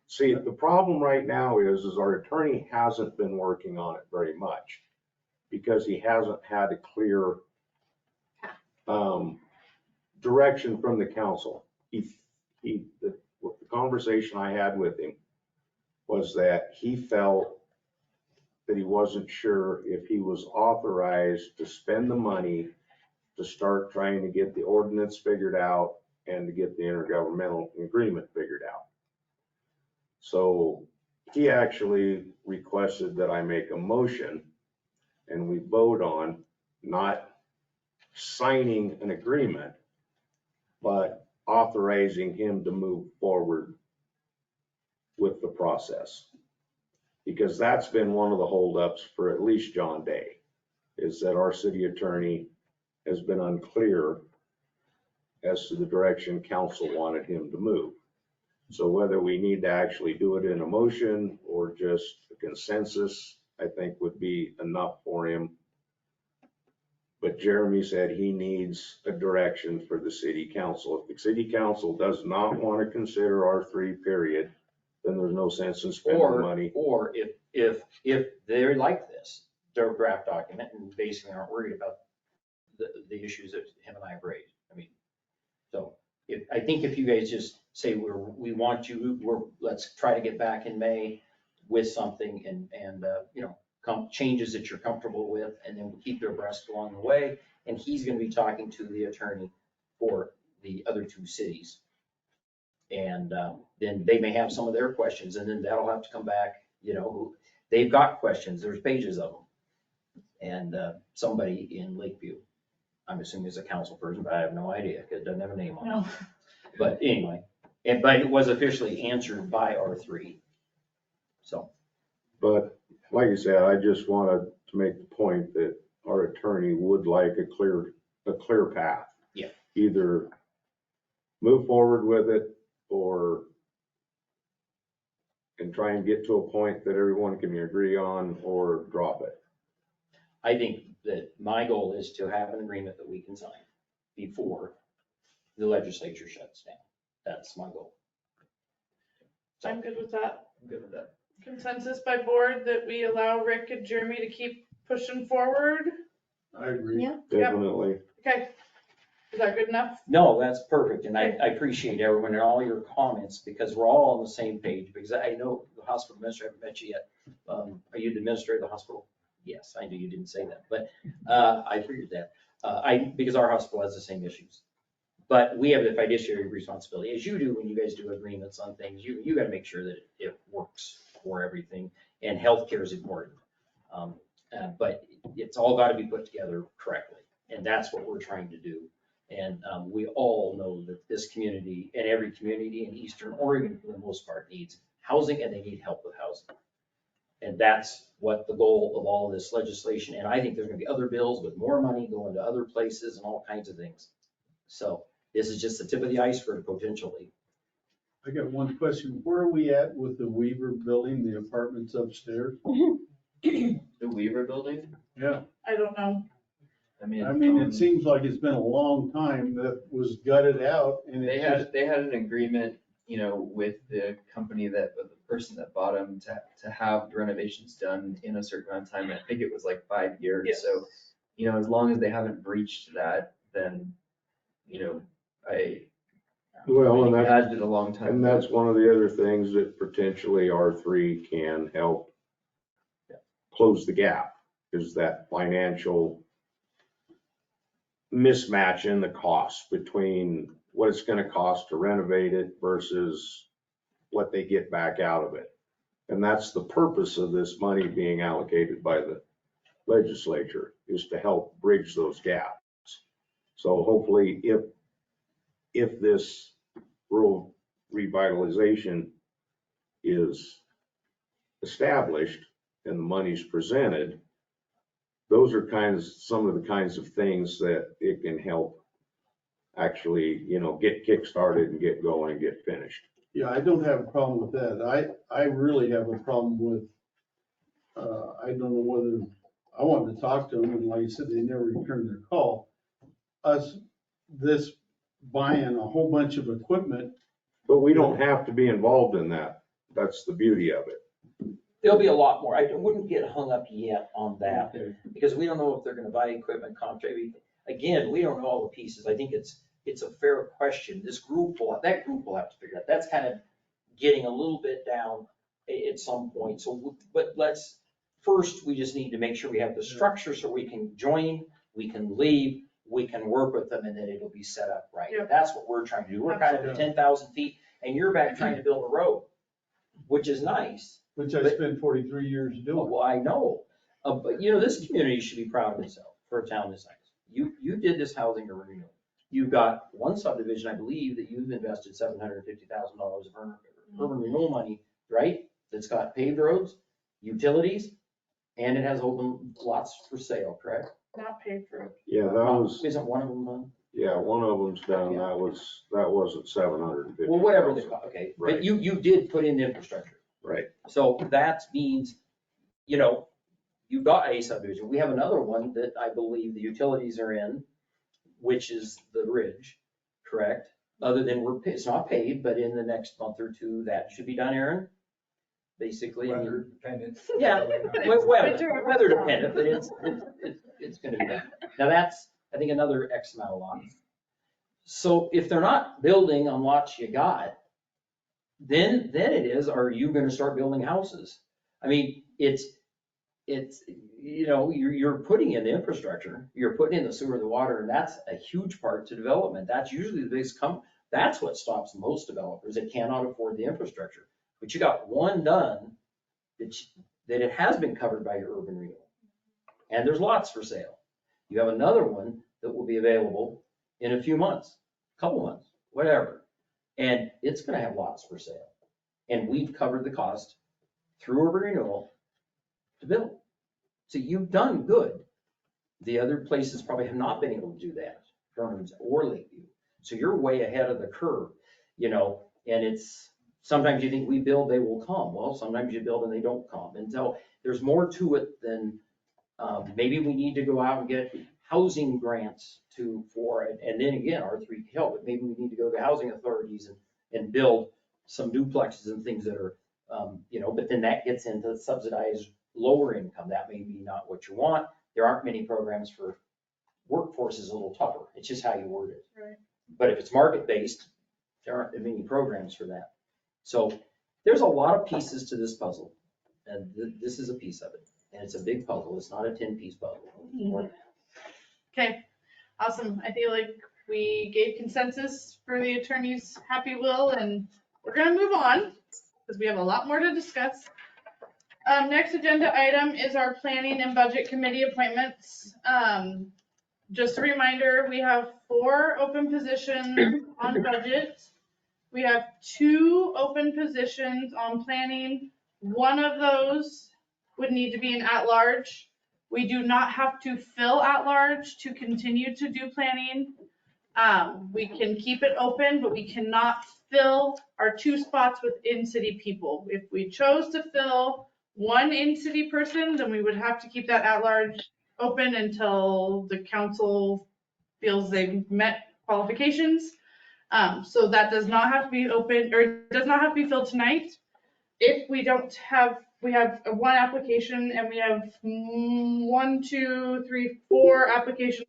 Speaker 9: see, the problem right now is our attorney hasn't been working on it very much because he hasn't had a clear direction from the council. The conversation I had with him was that he felt that he wasn't sure if he was authorized to spend the money to start trying to get the ordinance figured out and to get the intergovernmental agreement figured out. So he actually requested that I make a motion and we vote on not signing an agreement, but authorizing him to move forward with the process. Because that's been one of the holdups for at least John Day, is that our city attorney has been unclear as to the direction council wanted him to move. So whether we need to actually do it in a motion or just a consensus, I think would be enough for him. But Jeremy said he needs a direction for the city council. If the city council does not want to consider R3 period, then there's no sense in spending the money.
Speaker 2: Or if they like this, their draft document and basically aren't worried about the issues that him and I have raised. I mean, so I think if you guys just say we want you, let's try to get back in May with something and changes that you're comfortable with, and then we'll keep you abreast along the way. And he's gonna be talking to the attorney for the other two cities. And then they may have some of their questions, and then that'll have to come back, they've got questions, there's pages of them. And somebody in Lakeview, I'm assuming is a council person, but I have no idea, because it doesn't have a name on it. But anyway, but it was officially answered by R3. So.
Speaker 9: But like I said, I just wanted to make the point that our attorney would like a clear path.
Speaker 2: Yeah.
Speaker 9: Either move forward with it and try and get to a point that everyone can agree on, or drop it.
Speaker 2: I think that my goal is to have an agreement that we can sign before the legislature shuts down. That's my goal.
Speaker 3: I'm good with that.
Speaker 2: I'm good with that.
Speaker 3: Consensus by board that we allow Rick and Jeremy to keep pushing forward.
Speaker 10: I agree.
Speaker 1: Yeah.
Speaker 9: Definitely.
Speaker 3: Okay. Is that good enough?
Speaker 2: No, that's perfect. And I appreciate everyone and all your comments, because we're all on the same page. Because I know the hospital administrator, I haven't met you yet. Are you the administrator of the hospital? Yes, I knew you didn't say that, but I figured that. Because our hospital has the same issues. But we have the fiduciary responsibility, as you do when you guys do agreements on things. You got to make sure that it works for everything, and healthcare is important. But it's all got to be put together correctly, and that's what we're trying to do. And we all know that this community and every community in Eastern Oregon, for the most part, needs housing, and they need help with housing. And that's what the goal of all this legislation. And I think there's going to be other bills with more money going to other places and all kinds of things. So this is just the tip of the iceberg potentially.
Speaker 10: I got one question. Where are we at with the Weaver building, the apartments upstairs?
Speaker 4: The Weaver building?
Speaker 10: Yeah.
Speaker 3: I don't know.
Speaker 10: I mean, it seems like it's been a long time that was gutted out, and
Speaker 4: They had an agreement, with the company the person that bought them to have renovations done in a certain amount of time. I think it was like 5 years.
Speaker 3: Yes.
Speaker 4: So, as long as they haven't breached that, then,
Speaker 9: Well, and
Speaker 4: We
Speaker 9: that's,
Speaker 4: had it a long time.
Speaker 9: and that's one of the other things that potentially R3 can help close the gap, is that financial mismatch in the cost between what it's gonna cost to renovate it versus what they get back out of it. And that's the purpose of this money being allocated by the legislature, is to help bridge those gaps. So hopefully, if this rural revitalization is established and the money's presented, those are some of the kinds of things that it can help actually, get kick-started and get going and get finished.
Speaker 10: Yeah, I don't have a problem with that. I really have a problem with, I don't know whether, I wanted to talk to them, and like you said, they never returned their call. This buying a whole bunch of equipment.
Speaker 9: But we don't have to be involved in that. That's the beauty of it.
Speaker 2: There'll be a lot more. I wouldn't get hung up yet on that, because we don't know if they're gonna buy equipment, contract. Again, we don't know all the pieces. I think it's a fair question. That group will have to figure out. That's kind of getting a little bit down at some point. So, but first, we just need to make sure we have the structure so we can join, we can leave, we can work with them, and then it'll be set up right.
Speaker 3: Yep.
Speaker 2: That's what we're trying to do. We're kind of at 10,000 feet, and you're back trying to build a road, which is nice.
Speaker 10: Which I spent 43 years doing.
Speaker 2: Well, I know, but this community should be proud of itself for a town this size. You did this housing renewal. You've got one subdivision, I believe, that you've invested $750,000 of urban renewal money, right? That's got paved roads, utilities, and it has open lots for sale, correct?
Speaker 3: Not paid for.
Speaker 9: Yeah,
Speaker 2: Isn't one of them done?
Speaker 9: Yeah, one of them's done. That wasn't 750.
Speaker 2: Well, whatever the, okay,
Speaker 9: Right.
Speaker 2: but you did put in the infrastructure.
Speaker 9: Right.
Speaker 2: So that means, you've got a subdivision. We have another one that I believe the utilities are in, which is the Ridge, correct? Other than it's not paid, but in the next month or two, that should be done, Aaron? Basically.
Speaker 17: Weather dependent.
Speaker 2: Yeah, weather dependent, but it's gonna be done. Now that's, I think, another X amount of lots. So if they're not building on lots you got, then it is, are you gonna start building houses? I mean, it's, you're putting in the infrastructure, you're putting in the sewer, the water, and that's a huge part to development. That's usually the biggest that's what stops most developers that cannot afford the infrastructure. But you got one done that it has been covered by your urban renewal. And there's lots for sale. You have another one that will be available in a few months, couple months, whatever. And it's gonna have lots for sale. And we've covered the cost through urban renewal to build. So you've done good. The other places probably have not been able to do that, Burns or Lakeview. So you're way ahead of the curve, and it's, sometimes you think we build, they will come. Well, sometimes you build and they don't come. And so there's more to it than, maybe we need to go out and get housing grants for it. And then again, R3 can help, but maybe we need to go to housing authorities and build some duplexes and things that are, but then that gets into subsidized lower income. That may be not what you want. There aren't many programs for workforce, is a little tougher. It's just how you word it.
Speaker 3: Right.
Speaker 2: But if it's market-based, there aren't many programs for that. So there's a lot of pieces to this puzzle, and this is a piece of it. And it's a big puzzle. It's not a 10-piece puzzle.
Speaker 3: Okay, awesome. I feel like we gave consensus for the attorney's happy will, and we're gonna move on because we have a lot more to discuss. Next agenda item is our planning and budget committee appointments. Just a reminder, we have 4 open positions on budget. We have 2 open positions on planning. One of those would need to be an at-large. We do not have to fill at-large to continue to do planning. We can keep it open, but we cannot fill our 2 spots with in-city people. If we chose to fill one in-city person, then we would have to keep that at-large open until the council feels they've met qualifications. So that does not have to be open, or does not have to be filled tonight. If we don't have, we have 1 application and we have 1, 2, 3, 4 applications.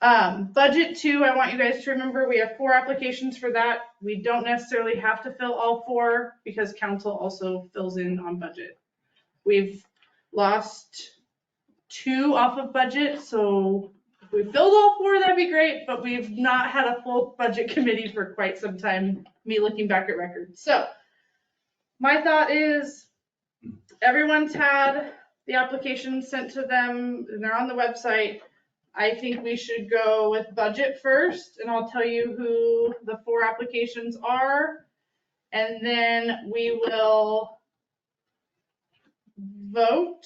Speaker 3: Budget 2, I want you guys to remember, we have 4 applications for that. We don't necessarily have to fill all 4 because council also fills in on budget. We've lost 2 off of budget, so if we filled all 4, that'd be great, but we've not had a full budget committee for quite some time, me looking back at records. So my thought is everyone's had the applications sent to them and they're on the website. I think we should go with budget first, and I'll tell you who the 4 applications are, and then we will vote.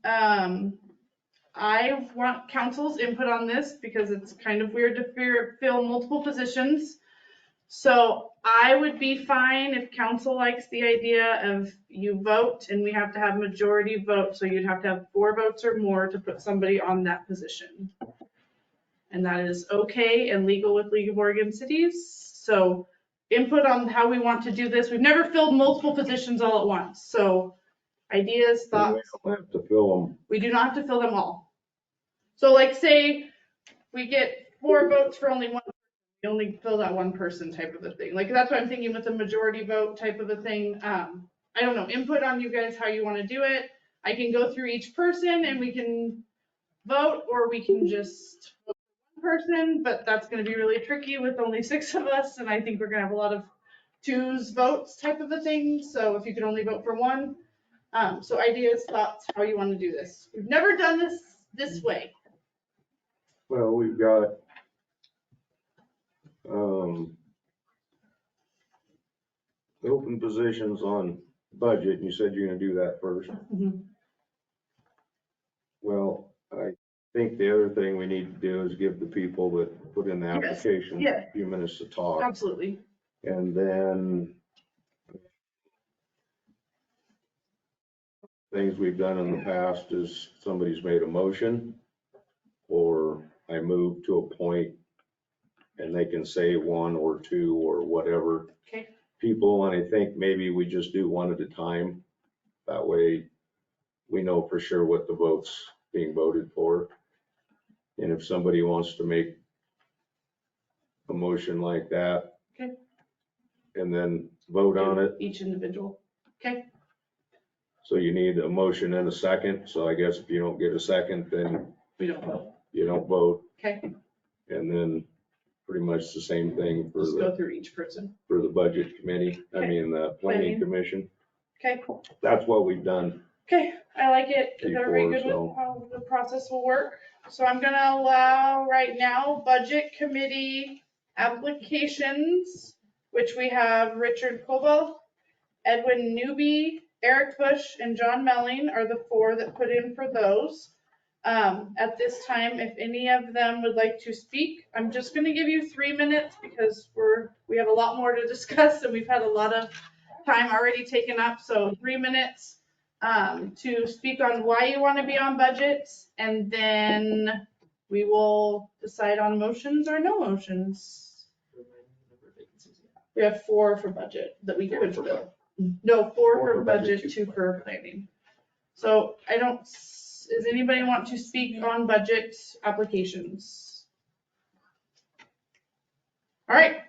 Speaker 3: I want council's input on this because it's kind of weird to fill multiple positions. So I would be fine if council likes the idea of you vote and we have to have majority vote. So you'd have to have 4 votes or more to put somebody on that position. And that is okay and legal with League of Oregon Cities. So input on how we want to do this. We've never filled multiple positions all at once. So ideas, thoughts.
Speaker 9: We don't have to fill them.
Speaker 3: We do not have to fill them all. So like say we get 4 votes for only one. You only fill that one person type of a thing. Like that's what I'm thinking with a majority vote type of a thing. I don't know, input on you guys how you want to do it. I can go through each person and we can vote, or we can just vote for one person, but that's going to be really tricky with only 6 of us. And I think we're going to have a lot of 2s votes type of a thing. So if you could only vote for one. So ideas, thoughts, how you want to do this. We've never done this way.
Speaker 9: Well, we've got the open positions on budget, and you said you're gonna do that first.
Speaker 3: Mhm.
Speaker 9: Well, I think the other thing we need to do is give the people that put in the
Speaker 3: Yes,
Speaker 9: application
Speaker 3: yeah.
Speaker 9: a few minutes to talk.
Speaker 3: Absolutely.
Speaker 9: And then things we've done in the past is somebody's made a motion, or I move to a point, and they can say 1 or 2 or whatever.
Speaker 3: Okay.
Speaker 9: People, and I think maybe we just do one at a time. That way we know for sure what the vote's being voted for. And if somebody wants to make a motion like that.
Speaker 3: Okay.
Speaker 9: And then vote on it.
Speaker 3: Each individual. Okay.
Speaker 9: So you need a motion and a second. So I guess if you don't get a second, then
Speaker 3: We don't vote.
Speaker 9: you don't vote.
Speaker 3: Okay.
Speaker 9: And then pretty much the same thing for
Speaker 3: Just go
Speaker 9: the,
Speaker 3: through each person.
Speaker 9: for the budget committee. I
Speaker 3: Okay.
Speaker 9: mean, the planning commission.
Speaker 3: Okay.
Speaker 9: That's what we've done.
Speaker 3: Okay, I like it. Is everybody
Speaker 9: Before,
Speaker 3: good with
Speaker 9: so.
Speaker 3: how the process will work? So I'm gonna allow right now budget committee applications, which we have Richard Kobel, Edwin Newby, Eric Bush, and John Melling are the 4 that put in for those. At this time, if any of them would like to speak, I'm just gonna give you 3 minutes because we have a lot more to discuss and we've had a lot of time already taken up. So 3 minutes to speak on why you want to be on budget, and then we will decide on motions or no motions. We have 4 for budget that we could fill. No, 4 for budget, 2 for planning. So does anybody want to speak on budget applications? All right.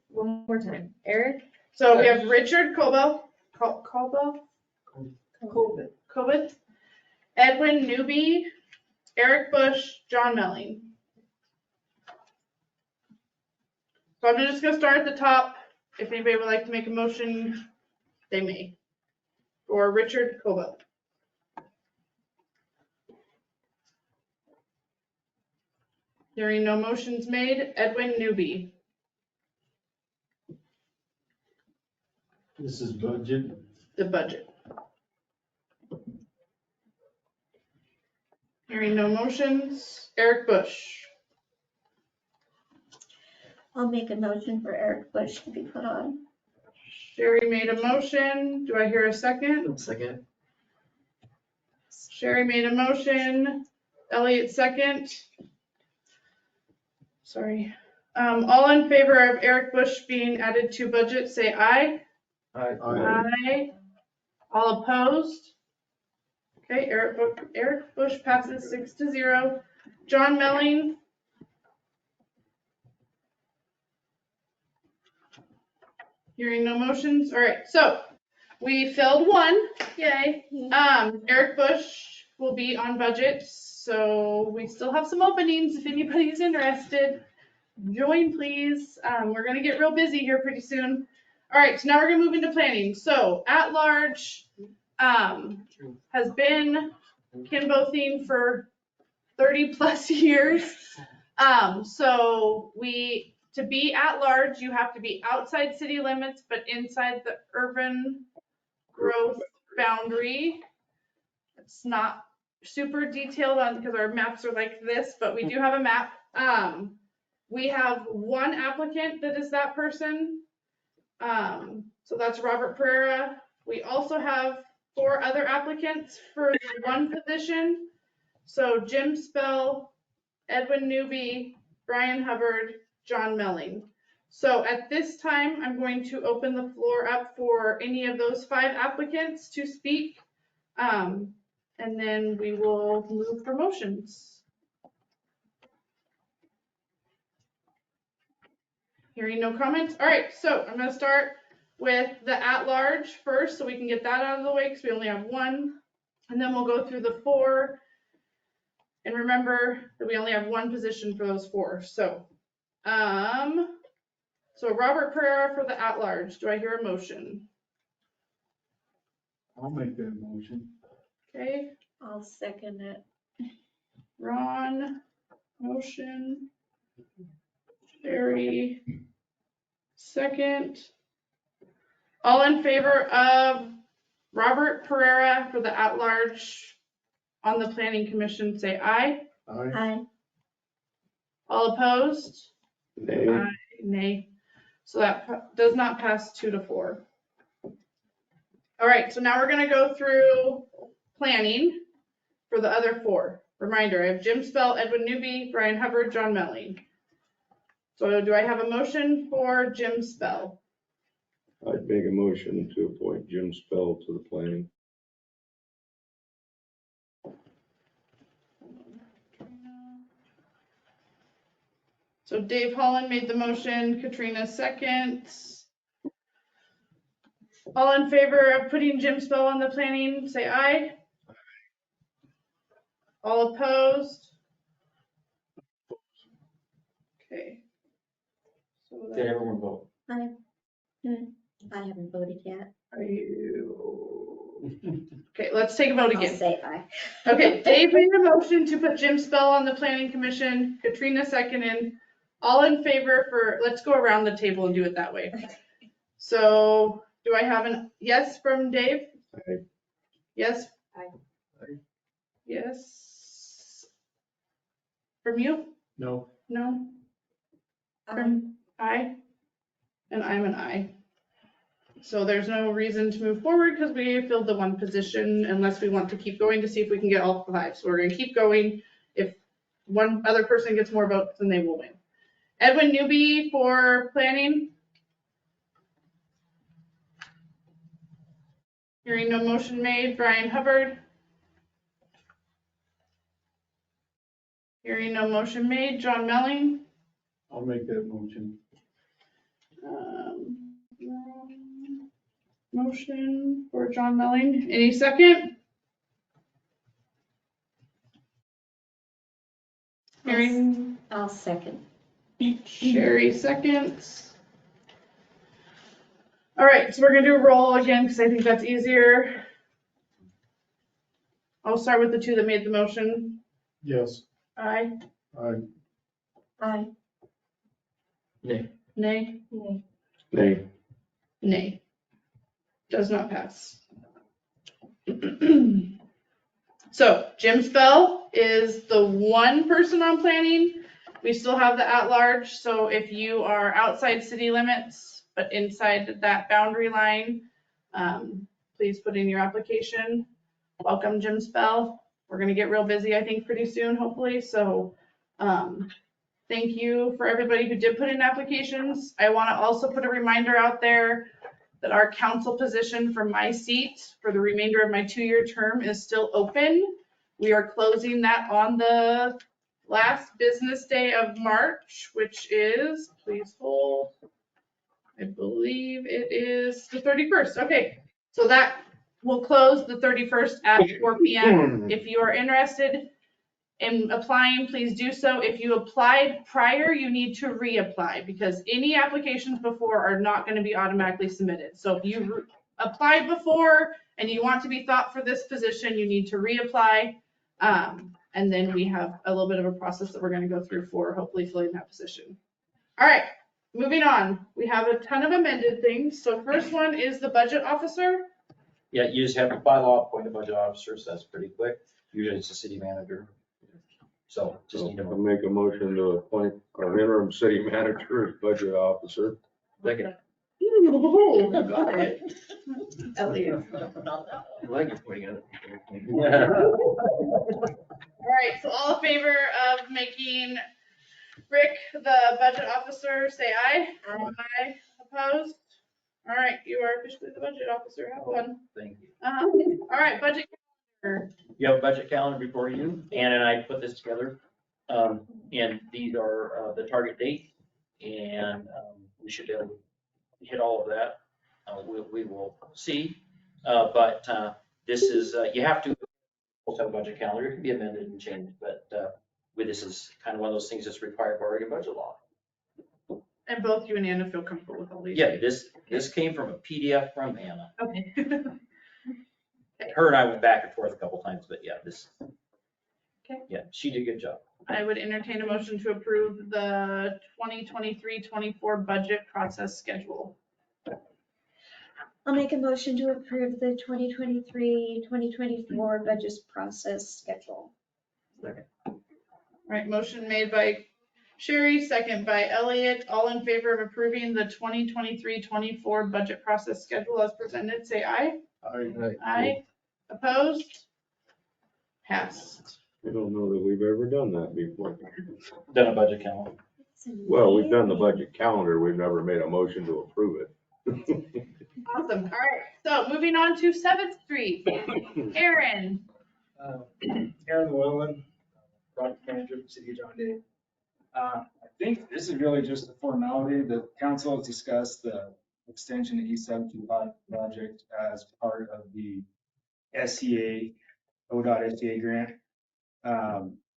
Speaker 5: One more time. Eric?
Speaker 3: So we have Richard Kobel, Edwin Newby, Eric Bush, John Melling. So I'm just gonna start at the top. If anybody would like to make a motion, they may. Or Richard Kobel. Hearing no motions made, Edwin Newby.
Speaker 10: This is budget.
Speaker 3: The budget. Hearing no motions, Eric Bush.
Speaker 1: I'll make a motion for Eric Bush to be put on.
Speaker 3: Sherry made a motion. Do I hear a second?
Speaker 4: Second.
Speaker 3: Sherry made a motion. Elliot second. Sorry. All in favor of Eric Bush being added to budget, say aye.
Speaker 4: Aye.
Speaker 3: Aye. All opposed? Okay, Eric Bush passes 6-0. John Melling. Hearing no motions. All right, so we filled one. Yay. Eric Bush will be on budget, so we still have some openings if anybody's interested. Join, please. We're gonna get real busy here pretty soon. All right, so now we're gonna move into planning. So at large has been Kim Bothine for 30 plus years. So to be at large, you have to be outside city limits, but inside the urban growth boundary. It's not super detailed on because our maps are like this, but we do have a map. We have one applicant that is that person. So that's Robert Pereira. We also have 4 other applicants for the one position. So Jim Spell, Edwin Newby, Brian Hubbard, John Melling. So at this time, I'm going to open the floor up for any of those 5 applicants to speak. And then we will move for motions. Hearing no comments. All right, so I'm going to start with the at-large first so we can get that out of the way because we only have 1. And then we'll go through the 4. And remember that we only have 1 position for those 4. So, Robert Pereira for the at-large. Do I hear a motion?
Speaker 10: I'll make that motion.
Speaker 3: Okay.
Speaker 1: I'll second it.
Speaker 3: Ron, motion. Sherry, second. All in favor of Robert Pereira for the at-large on the planning commission, say aye.
Speaker 10: Aye.
Speaker 1: Aye.
Speaker 3: All opposed?
Speaker 9: Nay.
Speaker 3: Aye, nay. So that does not pass 2 to 4. All right, so now we're gonna go through planning for the other 4. Reminder, I have Jim Spell, Edwin Newby, Brian Hubbard, John Melling. So do I have a motion for Jim Spell?
Speaker 9: I'd make a motion to appoint Jim Spell to the planning.
Speaker 3: So Dave Holland made the motion, Katrina seconds. All in favor of putting Jim Spell on the planning, say aye. All opposed? Okay. So
Speaker 2: Did everyone vote?
Speaker 1: Aye. I haven't voted yet.
Speaker 3: Are you? Okay, let's take a vote
Speaker 1: I'll
Speaker 3: again.
Speaker 1: say aye.
Speaker 3: Okay, Dave made a motion to put Jim Spell on the planning commission, Katrina seconded. All in favor for, let's go around the table and do it that way. So do I have an yes from Dave?
Speaker 9: Aye.
Speaker 3: Yes?
Speaker 1: Aye.
Speaker 4: Aye.
Speaker 3: Yes. From you?
Speaker 10: No.
Speaker 3: No? From aye? And I'm an aye. So there's no reason to move forward because we filled the 1 position unless we want to keep going to see if we can get all 5. So we're going to keep going. If 1 other person gets more votes, then they will win. Edwin Newby for planning. Hearing no motion made. Brian Hubbard. Hearing no motion made. John Melling.
Speaker 10: I'll make that motion.
Speaker 3: Motion for John Melling. Any second? Hearing.
Speaker 1: I'll second.
Speaker 3: Sherry seconds. All right, so we're gonna do a roll again because I think that's easier. I'll start with the 2 that made the motion.
Speaker 10: Yes.
Speaker 3: Aye.
Speaker 10: Aye.
Speaker 1: Aye.
Speaker 2: Nay.
Speaker 3: Nay.
Speaker 1: Nay.
Speaker 9: Nay.
Speaker 3: Nay. Does not pass. So Jim Spell is the 1 person on planning. We still have the at-large, so if you are outside city limits, but inside that boundary line, please put in your application. Welcome, Jim Spell. We're gonna get real busy, I think, pretty soon, hopefully, so thank you for everybody who did put in applications. I wanna also put a reminder out there that our council position for my seat for the remainder of my 2-year term is still open. We are closing that on the last business day of March, which is, please hold, I believe it is the 31st. Okay, so that will close the 31st at 4 p.m. If you are interested in applying, please do so. If you applied prior, you need to reapply because any applications before are not going to be automatically submitted. So if you applied before and you want to be thought for this position, you need to reapply. And then we have a little bit of a process that we're going to go through for hopefully filling that position. All right, moving on. We have a ton of amended things. So first one is the budget officer.
Speaker 2: Yeah, you just have to by law appoint a budget officer, so that's pretty quick. Usually it's the city manager. So just need
Speaker 9: I'll
Speaker 2: to.
Speaker 9: make a motion to appoint our interim city manager as budget officer.
Speaker 2: Second.
Speaker 3: Ooh, got it. Elliot.
Speaker 4: I like you pointing at it.
Speaker 3: All right, so all in favor of making Rick the budget officer, say aye. Aye. Opposed? All right, you are officially the budget officer. Have fun.
Speaker 2: Thank you.
Speaker 3: All right, budget calendar.
Speaker 2: You have a budget calendar before you. Ann and I put this together. And these are the target date. And we should be able to hit all of that. We will see. But this is, you have to have a budget calendar. It can be amended and changed. But this is kind of one of those things that's required by Oregon budget law.
Speaker 3: And both you and Anna feel comfortable with all these?
Speaker 2: Yeah, this came from a PDF from Anna.
Speaker 3: Okay.
Speaker 2: Her and I went back and forth a couple times, but yeah,
Speaker 3: Okay.
Speaker 2: Yeah, she did a good job.
Speaker 3: I would entertain a motion to approve the 2023-24 budget process schedule.
Speaker 1: I'll make a motion to approve the 2023-2024 budget process schedule.
Speaker 3: All right, motion made by Sherry, second by Elliot. All in favor of approving the 2023-24 budget process schedule as presented, say aye. Aye. Opposed? Passed.
Speaker 9: I don't know that we've ever done that before.
Speaker 2: Done a budget calendar.
Speaker 9: Well, we've done the budget calendar. We've never made a motion to approve it.
Speaker 3: Awesome. All right, so moving on to 7th Street. Aaron.
Speaker 17: Aaron Llewellyn, project manager for City of John Day. I think this is really just a formality. The council has discussed the extension of East 725 project as part of the SCA, ODOT SCA grant.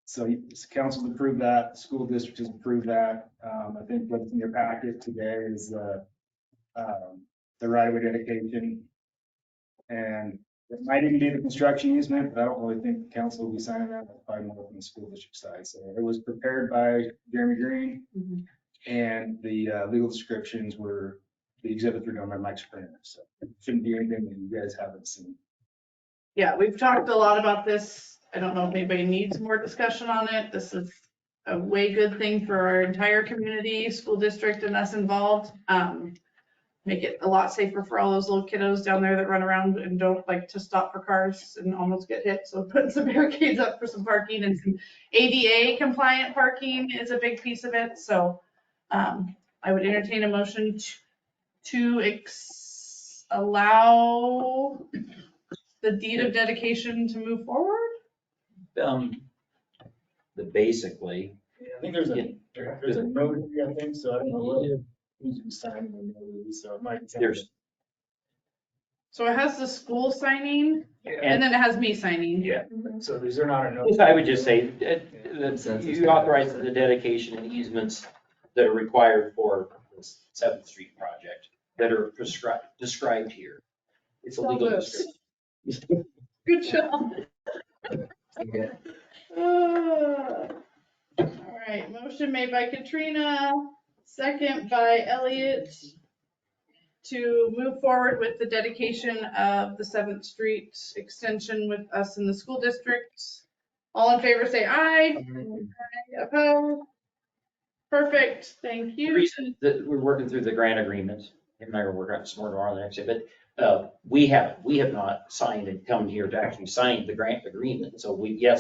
Speaker 17: So council's approved that, the school district has approved that. I think what's in your packet today is the right-of-way dedication. And it might even be the construction easement, but I don't really think the council will be signing that. That's probably more from the school district side. So it was prepared by Jeremy Green, and the legal descriptions were, the exhibits were done by Mike Springer. So it shouldn't be anything that you guys haven't seen.
Speaker 3: Yeah, we've talked a lot about this. I don't know if anybody needs more discussion on it. This is a way good thing for our entire community, school district, and us involved. Make it a lot safer for all those little kiddos down there that run around and don't like to stop for cars and almost get hit. So putting some barricades up for some parking and some ADA compliant parking is a big piece of it. So I would entertain a motion to allow the deed of dedication to move forward.
Speaker 2: Basically.
Speaker 17: I think there's a notary, I think, so I don't know who's signing the notary, so it might.
Speaker 3: So it has the school signing and then it has me signing.
Speaker 2: Yeah.
Speaker 17: So is there not a notary?
Speaker 2: I would just say that you authorize the dedication and easements that are required for the 7th Street project that are described here. It's a legal description.
Speaker 3: Good job.
Speaker 4: Okay.
Speaker 3: All right, motion made by Katrina, second by Elliot to move forward with the dedication of the 7th Street extension with us in the school district. All in favor say aye. Aye. Opposed? Perfect, thank
Speaker 2: The
Speaker 3: you.
Speaker 2: reason that we're working through the grant agreements, and I will work on some more tomorrow the next day, but we have not signed and come here to actually sign the grant agreement. So we've got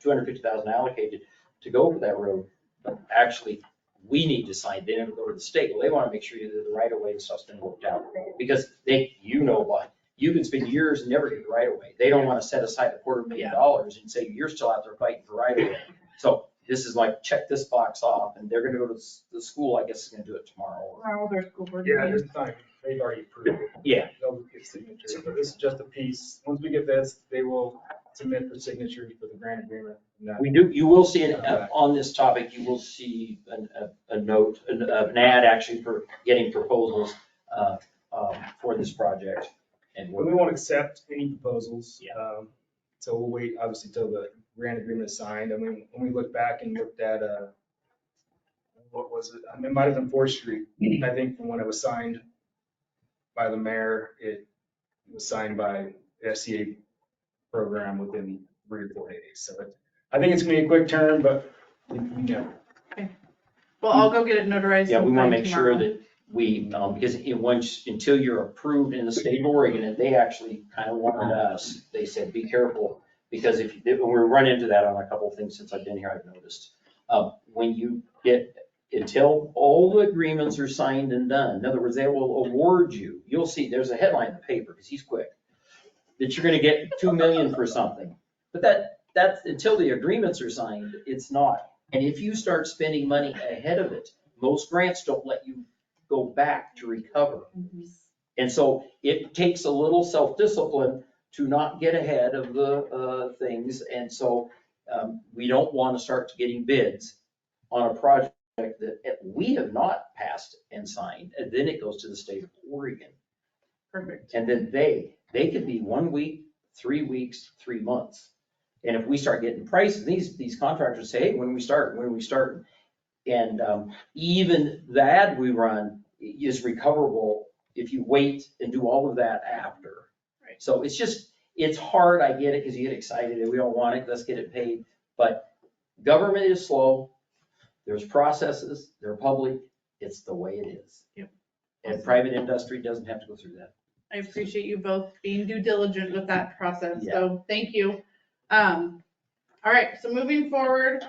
Speaker 2: $250,000 allocated to go for that road, but actually we need to sign, they never go to the state. Well, they want to make sure that the right of way and stuff's been worked out because you can spend years and never get the right of way. They don't want to set aside $250,000 and say, you're still out there fighting for right of way. So this is like, check this box off, and they're gonna go to the school, I guess is gonna do it tomorrow.
Speaker 3: Well, their school board.
Speaker 17: Yeah,
Speaker 3: meeting.
Speaker 17: this time, they've already approved it.
Speaker 2: Yeah.
Speaker 17: They'll get signatures, but this is just a piece. Once we get this, they will submit for signature for the grant agreement. and that-
Speaker 2: You will see it on this topic, you will see a note, an ad actually for getting proposals for this project. And
Speaker 17: But we won't accept any proposals.
Speaker 2: Yeah.
Speaker 17: So we'll wait, obviously, till the grant agreement is signed. I mean, when we look back and looked at, what was it? It might have been 4th Street. I think from when it was signed by the mayor, it was signed by the SCA program within 3 or 4 days. So I think it's gonna be a quick turn, but we never.
Speaker 3: Well, I'll go get it notarized.
Speaker 2: Yeah, we wanna
Speaker 3: sometime
Speaker 2: make sure
Speaker 3: tomorrow.
Speaker 2: that we, because until you're approved in the state of Oregon, and they actually kind of warned us, they said, be careful, because if, when we run into that on a couple of things since I've been here, I've noticed. When you get, until all the agreements are signed and done, in other words, they will award you, you'll see, there's a headline in the paper, because he's quick, that you're gonna get 2 million for something. But that's, until the agreements are signed, it's not. And if you start spending money ahead of it, most grants don't let you go back to recover. And so it takes a little self-discipline to not get ahead of the things. And so we don't want to start getting bids on a project that we have not passed and signed. And then it goes to the state of Oregon.
Speaker 3: Perfect.
Speaker 2: And then they could be 1 week, 3 weeks, 3 months. And if we start getting prices, these contractors say, hey, when we start. And even the ad we run is recoverable if you wait and do all of that after.
Speaker 3: Right.
Speaker 2: So it's hard, I get it, because you get excited and we don't want it, let's get it paid. But government is slow, there's processes, they're public, it's the way it is.
Speaker 3: Yep.
Speaker 2: And private industry doesn't have to go through that.
Speaker 3: I appreciate you both being due diligent with that process, so thank you. All right, so moving forward,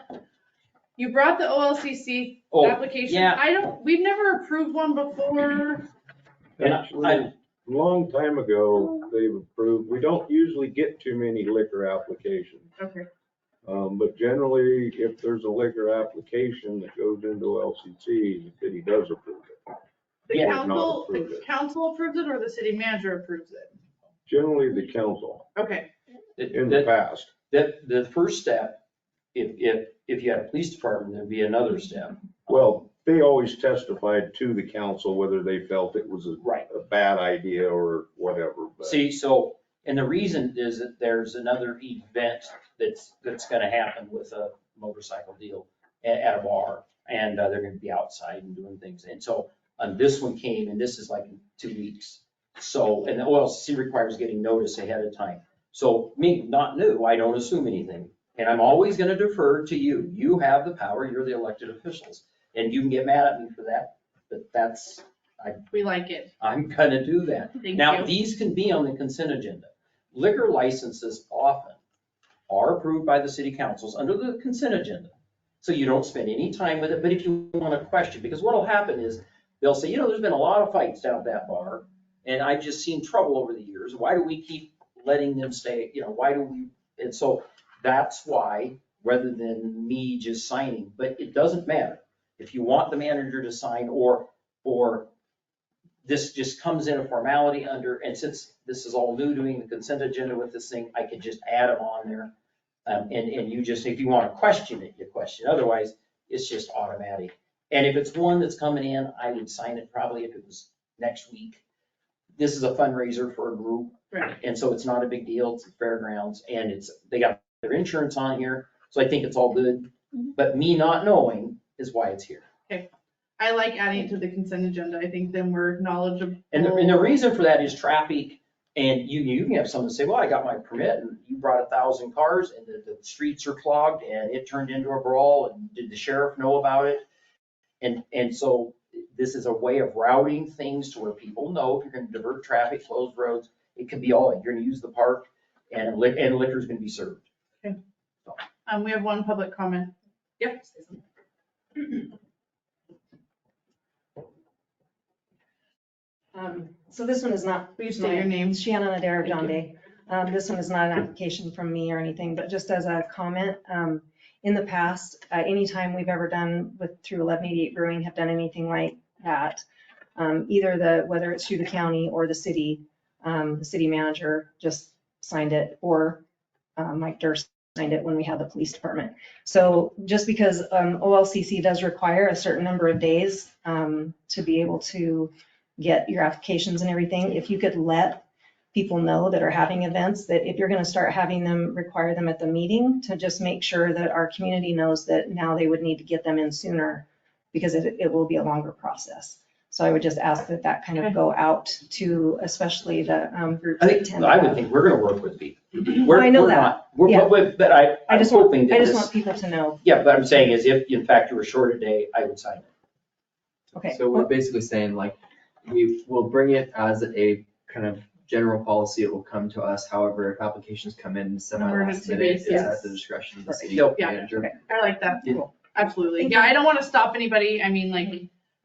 Speaker 3: you brought the OLCC application.
Speaker 2: yeah.
Speaker 3: We've never approved one before.
Speaker 2: And
Speaker 9: Actually, a long time ago, they've approved, we don't usually get too many liquor applications.
Speaker 3: Okay.
Speaker 9: But generally, if there's a liquor application that goes into LCC, the city does approve it.
Speaker 3: The council approves it or the city manager approves it?
Speaker 9: Generally, the council,
Speaker 3: Okay.
Speaker 9: in the past.
Speaker 2: The first step, if you had a police department, there'd be another step.
Speaker 9: Well, they always testified to the council whether they felt it was a bad idea or whatever. but-
Speaker 2: See, and the reason is that there's another event that's gonna happen with a motorcycle deal at a bar. And they're gonna be outside and doing things. And so this one came, and this is like in 2 weeks. So, and the OLCC requires getting notice ahead of time. So me, not new, I don't assume anything. And I'm always gonna defer to you. You have the power, you're the elected officials. And you can get mad at me for that, but
Speaker 3: we like it.
Speaker 2: I'm gonna do that.
Speaker 3: Thank
Speaker 2: Now,
Speaker 3: you.
Speaker 2: these can be on the consent agenda. Liquor licenses often are approved by the city councils under the consent agenda. So you don't spend any time with it, but if you want to question, because what'll happen is they'll say, there's been a lot of fights down at that bar and I've just seen trouble over the years. Why do we keep letting them stay? Why do we? And so that's why, rather than me just signing, but it doesn't matter. If you want the manager to sign or this just comes in a formality and since this is all new doing the consent agenda with this thing, I could just add them on there. And you just, if you want to question it, you question. Otherwise, it's just automatic. And if it's one that's coming in, I would sign it probably if it was next week. This is a fundraiser for a group.
Speaker 3: Right.
Speaker 2: And so it's not a big deal. It's the fairgrounds and they got their insurance on here. So I think it's all good. But me not knowing is why it's here.
Speaker 3: Okay. I like adding it to the consent agenda. I think then we're knowledgeable.
Speaker 2: And the reason for that is traffic. And you can have someone say, well, I got my permit and you brought 1,000 cars and the streets are clogged and it turned into a brawl and did the sheriff know about it? And so this is a way of routing things to where people know if you're gonna divert traffic, close roads, it could be all, you're gonna use the park and liquor's gonna be served.
Speaker 3: Okay. We have one public comment. Yep. say something.
Speaker 13: So this one is not.
Speaker 3: Please state your name.
Speaker 13: Shannon Adair,
Speaker 3: Thank
Speaker 13: John
Speaker 3: you.
Speaker 13: Day. This one is not an application from me or anything, but just as a comment, in the past, anytime we've ever done through 1188 Brewing have done anything like that, either whether it's through the county or the city manager just signed it, or Mike Durst signed it when we had the police department. So just because OLCC does require a certain number of days to be able to get your applications and everything, if you could let people know that are having events, that if you're going to start having them require them at the meeting, to just make sure that our community knows that now they would need to get them in sooner, because it will be a longer process. So I would just ask that kind of go out to especially the group.
Speaker 2: I think, I would think we're gonna work with people.
Speaker 13: I know
Speaker 2: We're
Speaker 13: that.
Speaker 2: not- we're-
Speaker 13: Yeah.
Speaker 2: But I'm
Speaker 13: just
Speaker 2: hoping that
Speaker 13: I just
Speaker 2: this-
Speaker 13: want people to know.
Speaker 2: Yeah, but I'm saying is if in fact you were short a day, I would sign it.
Speaker 13: Okay.
Speaker 4: So we're basically saying like, we will bring it as a kind of general policy. It will come to us. However, if applications come in semi-last minute, it's at the discretion of the city
Speaker 3: Yeah.
Speaker 4: manager.
Speaker 3: I like that.
Speaker 4: Cool.
Speaker 3: Absolutely.
Speaker 13: Thank
Speaker 3: Yeah,
Speaker 13: you.
Speaker 3: I don't want to stop anybody. I mean, like,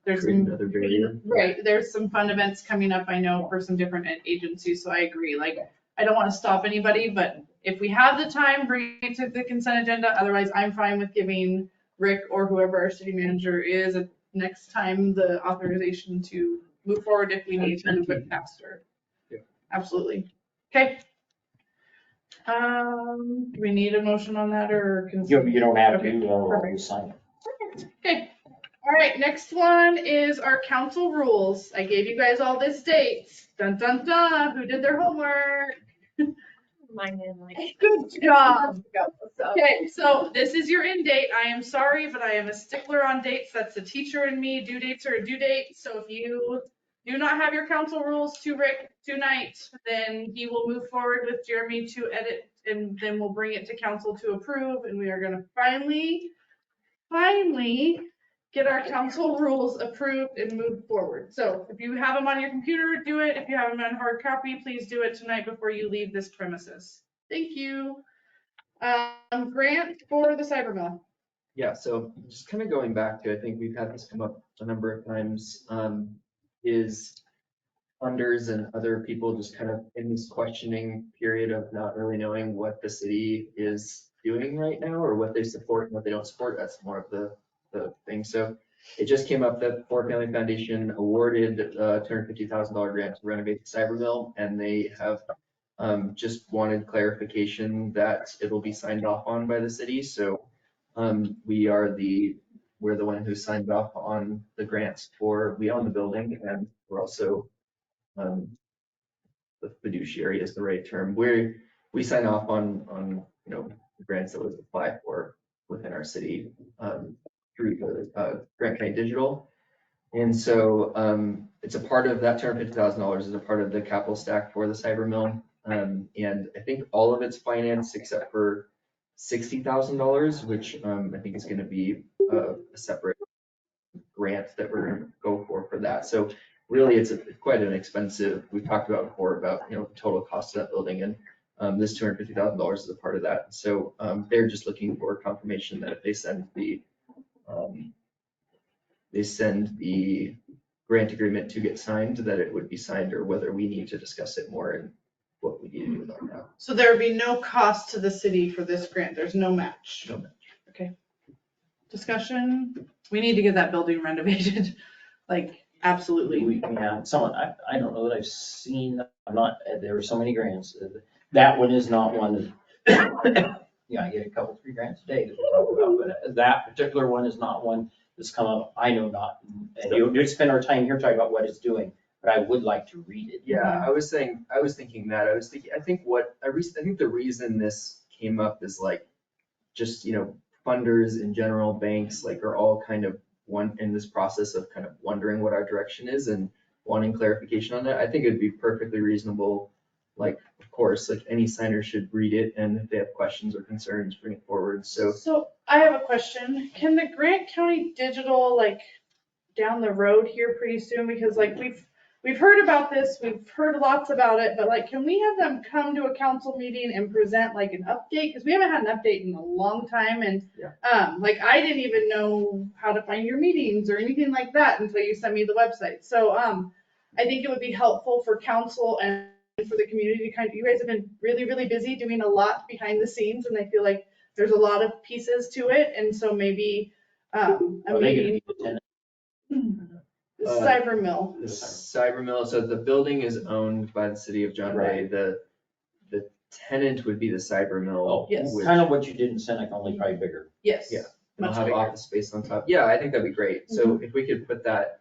Speaker 3: there's
Speaker 4: Create
Speaker 3: some,
Speaker 4: another barrier.
Speaker 3: right, there's some fun events coming up, I know, for some different agencies, so I agree. Like, I don't want to stop anybody, but if we have the time, bring it to the consent agenda. Otherwise, I'm fine with giving Rick or whoever our city manager is next time the authorization to move forward if we need to move it faster.
Speaker 4: Yeah.
Speaker 3: Absolutely. Okay. Do we need a motion on that or?
Speaker 2: You don't have
Speaker 3: Okay,
Speaker 2: to,
Speaker 3: perfect.
Speaker 2: sign it.
Speaker 3: Okay, all right, next one is our council rules. I gave you guys all this dates. Dun, dun, dun, who did their homework?
Speaker 5: Mine in like.
Speaker 3: Good job. Okay, so this is your end date. I am sorry, but I am a stickler on dates. That's the teacher in me. Due dates are a due date. So if you do not have your council rules to Rick tonight, then he will move forward with Jeremy to edit, and then we'll bring it to council to approve, and we are gonna finally get our council rules approved and move forward. So if you have them on your computer, do it. If you have them on hard copy, please do it tonight before you leave this premises. Thank you. Grant for the cyber mill.
Speaker 4: Yeah, so just kind of going back to, I think we've had this come up a number of times, is funders and other people just kind of in this questioning period of not really knowing what the city is doing right now, or what they support and what they don't support. That's more of the thing. So it just came up that Fort Family Foundation awarded a $250,000 grant to renovate the cyber mill, and they have just wanted clarification that it'll be signed off on by the city. So we're the one who signed off on the grants we own the building, and we're also the fiduciary is the right term. We sign off on the grants that was applied for within our city through the Grant County Digital. And so it's a part of that $250,000 is a part of the capital stack for the cyber mill. And I think all of it's financed except for $60,000, which I think is going to be a separate grant that we're going to go for that. So really, it's quite an expensive. We've talked about before about total cost of that building, and this $250,000 is a part of that. So they're just looking for confirmation that if they send the grant agreement to get signed, that it would be signed, or whether we need to discuss it more and what we need to do about that.
Speaker 3: So there would be no cost to the city for this grant. There's no match.
Speaker 4: No match.
Speaker 3: Okay. Discussion. We need to get that building renovated. Like, absolutely.
Speaker 2: Yeah, someone, I don't know that I've seen, there were so many grants. That one is not one, I get a couple, 3 grants a day that we talk about, but that particular one is not one that's come up, I know not. And you'll spend our time here talking about what it's doing, but I would like to read it.
Speaker 4: Yeah, I was thinking that. I think the reason this came up is like, just, funders in general, banks, like, are all kind of in this process of kind of wondering what our direction is and wanting clarification on that. I think it'd be perfectly reasonable, like, of course, like any signer should read it, and if they have questions or concerns, bring it forward.
Speaker 3: So I have a question. Can the Grant County Digital, like, down the road here pretty soon? Because like we've heard about this, we've heard lots about it, but like, can we have them come to a council meeting and present like an update? Because we haven't had an update in a long time, and like, I didn't even know how to find your meetings or anything like that until you sent me the website. So I think it would be helpful for council and for the community to you guys have been really, really busy doing a lot behind the scenes, and I feel like there's a lot of pieces to it, and so maybe, a
Speaker 2: Are they gonna
Speaker 3: meeting.
Speaker 2: be the tenant?
Speaker 3: Cyber Mill.
Speaker 4: The Cyber Mill, so the building is owned by the city of John Day. The tenant would be the Cyber Mill.
Speaker 2: Oh,
Speaker 3: Yes.
Speaker 4: which-
Speaker 2: kind of what you did in Seneca, only probably bigger.
Speaker 3: Yes.
Speaker 4: Yeah. And they'll
Speaker 3: Much
Speaker 4: have
Speaker 3: bigger.
Speaker 4: office space on top. Yeah, I think that'd be great. So if we could put that,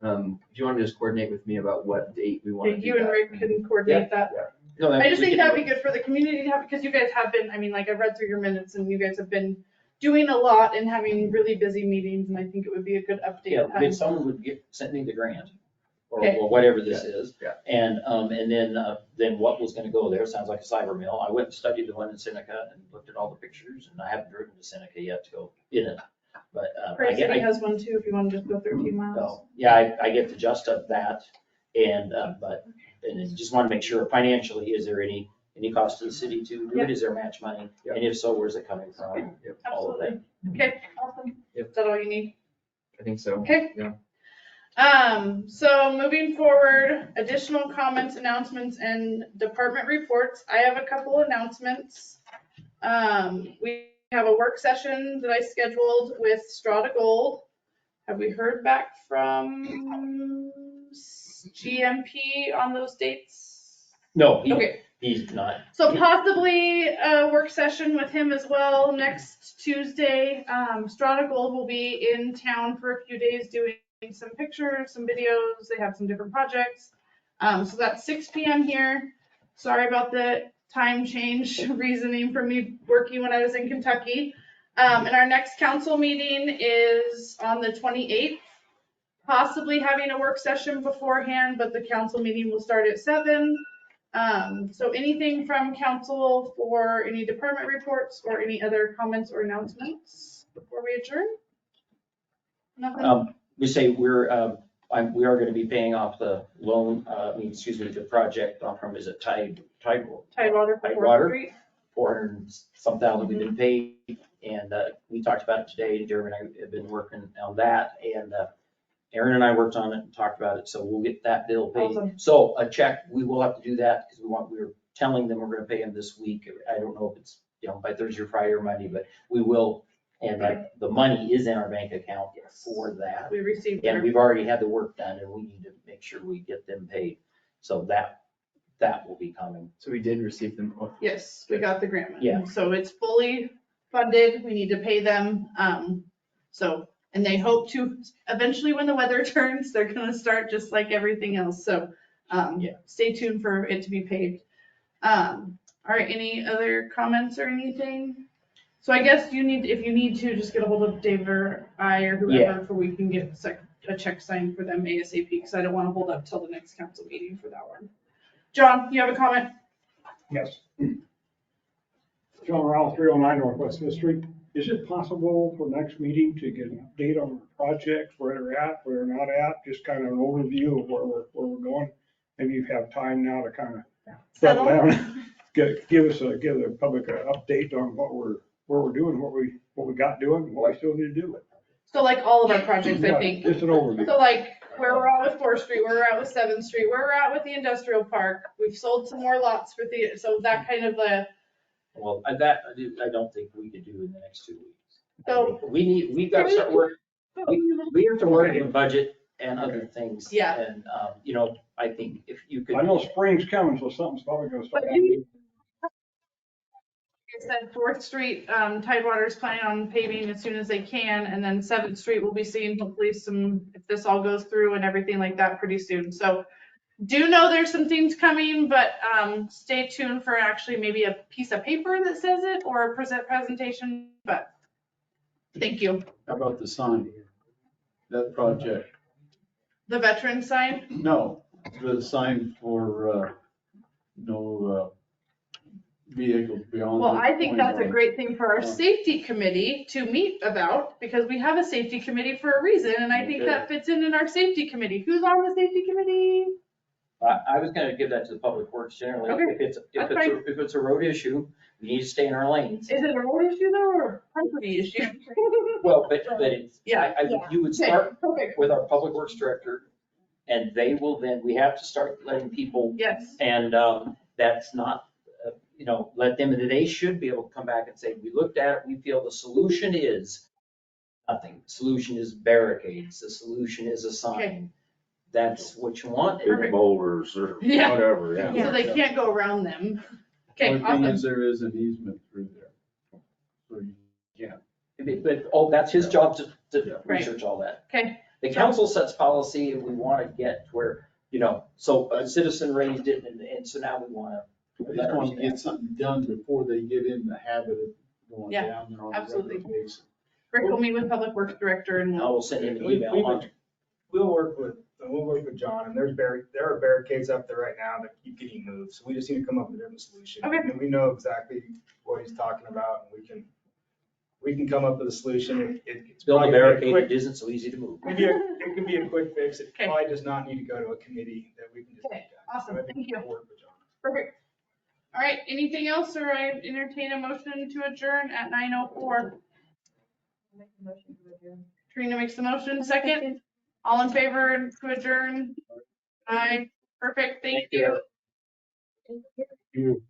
Speaker 4: if you want to just coordinate with me about what date we want to do
Speaker 3: You and
Speaker 4: that.
Speaker 3: Rick can coordinate that.
Speaker 2: No,
Speaker 3: I just
Speaker 2: we
Speaker 3: think
Speaker 2: can-
Speaker 3: that'd be good for the community to have, because you guys have been, I mean, like, I've read through your minutes and you guys have been doing a lot and having really busy meetings, and I think it would be a good
Speaker 2: Yeah,
Speaker 3: update time.
Speaker 2: if someone would send me the grant, or
Speaker 3: Okay.
Speaker 2: or whatever this is.
Speaker 4: Yeah.
Speaker 2: And then what was gonna go there, sounds like a cyber mill. I went and studied the one in Seneca and looked at all the pictures, and I haven't driven to Seneca yet to go in it. But,
Speaker 3: Prairie City has one too, if you want to just go 13 miles.
Speaker 2: so, yeah, I get the gist of that, and, but, and I just wanna make sure financially, is there any cost to the city to do it? Is there match money? And if so, where's it coming from? All of that.
Speaker 3: Okay, awesome. Is that all you need?
Speaker 4: I think so.
Speaker 3: Okay.
Speaker 4: Yeah.
Speaker 3: So moving forward, additional comments, announcements, and department reports. I have a couple announcements. We have a work session that I scheduled with Strata Gold. Have we heard back from GMP on those dates?
Speaker 2: No,
Speaker 3: Okay.
Speaker 2: he's not.
Speaker 3: So possibly a work session with him as well next Tuesday. Strata Gold will be in town for a few days doing some pictures, some videos. They have some different projects. So that's 6 p.m. here. Sorry about the time change reasoning for me working when I was in Kentucky. And our next council meeting is on the 28th. Possibly having a work session beforehand, but the council meeting will start at 7. So anything from council for any department reports or any other comments or announcements before we adjourn? Nothing?
Speaker 2: We say we are gonna be paying off the loan, the project from, is it
Speaker 3: Tidewater for Fourth
Speaker 2: Tidewater?
Speaker 3: Street.
Speaker 2: 400 and some thousand we've been paid, and we talked about it today, and Jeremy and I have been working on that, and Aaron and I worked on it and talked about it, so we'll get that bill paid.
Speaker 3: Awesome.
Speaker 2: So a check, we will have to do that, because we were telling them we're gonna pay them this week. I don't know if it's, by Thursday or Friday or Monday, but we will, and the money is in our bank account for that.
Speaker 3: We received.
Speaker 2: And we've already had the work done, and we need to make sure we get them paid, so that will be coming.
Speaker 4: So we did receive them.
Speaker 3: Yes, we got the grant money.
Speaker 2: Yeah.
Speaker 3: So it's fully funded. We need to pay them. And they hope to eventually, when the weather turns, they're gonna start just like everything else. So, stay tuned for it to be paid. All right, any other comments or anything? So I guess if you need to, just get a hold of Dave or I or whoever, for we can get a check signed for them ASAP, because I don't want to hold up till the next council meeting for that one. John, you have a comment?
Speaker 7: Yes. John Rowell, 309 Northwest Fifth Street. Is it possible for next meeting to get an update on the project, where they're at, where they're not at, just kind of an overview of where we're going? Maybe you have time now to kind of settle down, give the public an update on where we're doing, what we got doing, what we still need to do.
Speaker 3: So like all of our projects, I
Speaker 7: Yeah,
Speaker 3: think.
Speaker 7: just an overview.
Speaker 3: So like where we're at with 4th Street, where we're at with 7th Street, where we're at with the industrial park. We've sold some more lots so that kind of
Speaker 2: Well, that, I don't think we could do in the next 2 weeks.
Speaker 3: So-
Speaker 2: We've got to start work, we have to work on the budget and other things.
Speaker 3: Yeah.
Speaker 2: And, I think if you could.
Speaker 7: I know spring's coming, so something's probably gonna start.
Speaker 3: Like I said, 4th Street, Tidewater's planning on paving as soon as they can, and then 7th Street will be seeing hopefully if this all goes through and everything like that pretty soon. So do know there's some things coming, but stay tuned for actually maybe a piece of paper that says it or a presentation, but thank you.
Speaker 10: How about the sign? That project?
Speaker 3: The veteran sign?
Speaker 10: No, the sign for, vehicles beyond.
Speaker 3: Well,
Speaker 10: the
Speaker 3: I think that's a
Speaker 10: 21.
Speaker 3: great thing for our safety committee to meet about, because we have a safety committee for a reason, and I think that fits in our safety committee. Who's on the safety committee?
Speaker 2: I was gonna give that to the public works generally.
Speaker 3: Okay,
Speaker 2: If it's a road issue, we need to stay in our lanes.
Speaker 3: Is it a road issue though, or a property issue?
Speaker 2: Well, but it's,
Speaker 3: Yeah.
Speaker 2: you would
Speaker 3: Okay,
Speaker 2: start
Speaker 3: perfect.
Speaker 2: with our public works director, and they will then, we have to start letting people.
Speaker 3: Yes.
Speaker 2: And that's not, you know, let them, they should be able to come back and say, we looked at it, we feel the solution is nothing. The solution is barricades, the solution is a sign. That's what you want.
Speaker 9: Big boulders or
Speaker 3: Yeah.
Speaker 9: whatever, yeah.
Speaker 3: So they can't go around them. Okay,
Speaker 10: Only thing
Speaker 3: awesome.
Speaker 10: is there is an easement through there. So you can't.
Speaker 2: But, oh, that's his job to
Speaker 3: Right.
Speaker 2: research all that.
Speaker 3: Okay,
Speaker 2: The council sets policy and we want to get to where, you know, so a citizen raised it and so now we want to.
Speaker 10: I just want to get something done before they get in the habit of going
Speaker 3: Yeah,
Speaker 10: down there on a
Speaker 3: absolutely.
Speaker 10: regular basis.
Speaker 3: Rick will meet with Public Works Director and
Speaker 2: I will send him an
Speaker 17: We-
Speaker 2: email
Speaker 17: we've
Speaker 2: on.
Speaker 17: been- We'll work with John, and there are barricades up there right now that keep getting moved, so we just need to come up with a different solution.
Speaker 3: Okay.
Speaker 17: And we know exactly what he's talking about, and we can come up with a solution. It's
Speaker 2: Build a
Speaker 17: probably gonna be
Speaker 2: barricade
Speaker 17: quick-
Speaker 2: that isn't so easy to move.
Speaker 17: It can be a quick fix. It
Speaker 3: Okay.
Speaker 17: probably does not need to go to a committee that we can just.
Speaker 3: Okay,
Speaker 17: get done.
Speaker 3: awesome.
Speaker 17: So I think
Speaker 3: Thank you.
Speaker 17: we'll work with John.
Speaker 3: Perfect. All right, anything else, or I entertain a motion to adjourn at 9:04? Trina makes the motion, second. All in favor to adjourn? Aye, perfect, thank you.
Speaker 10: You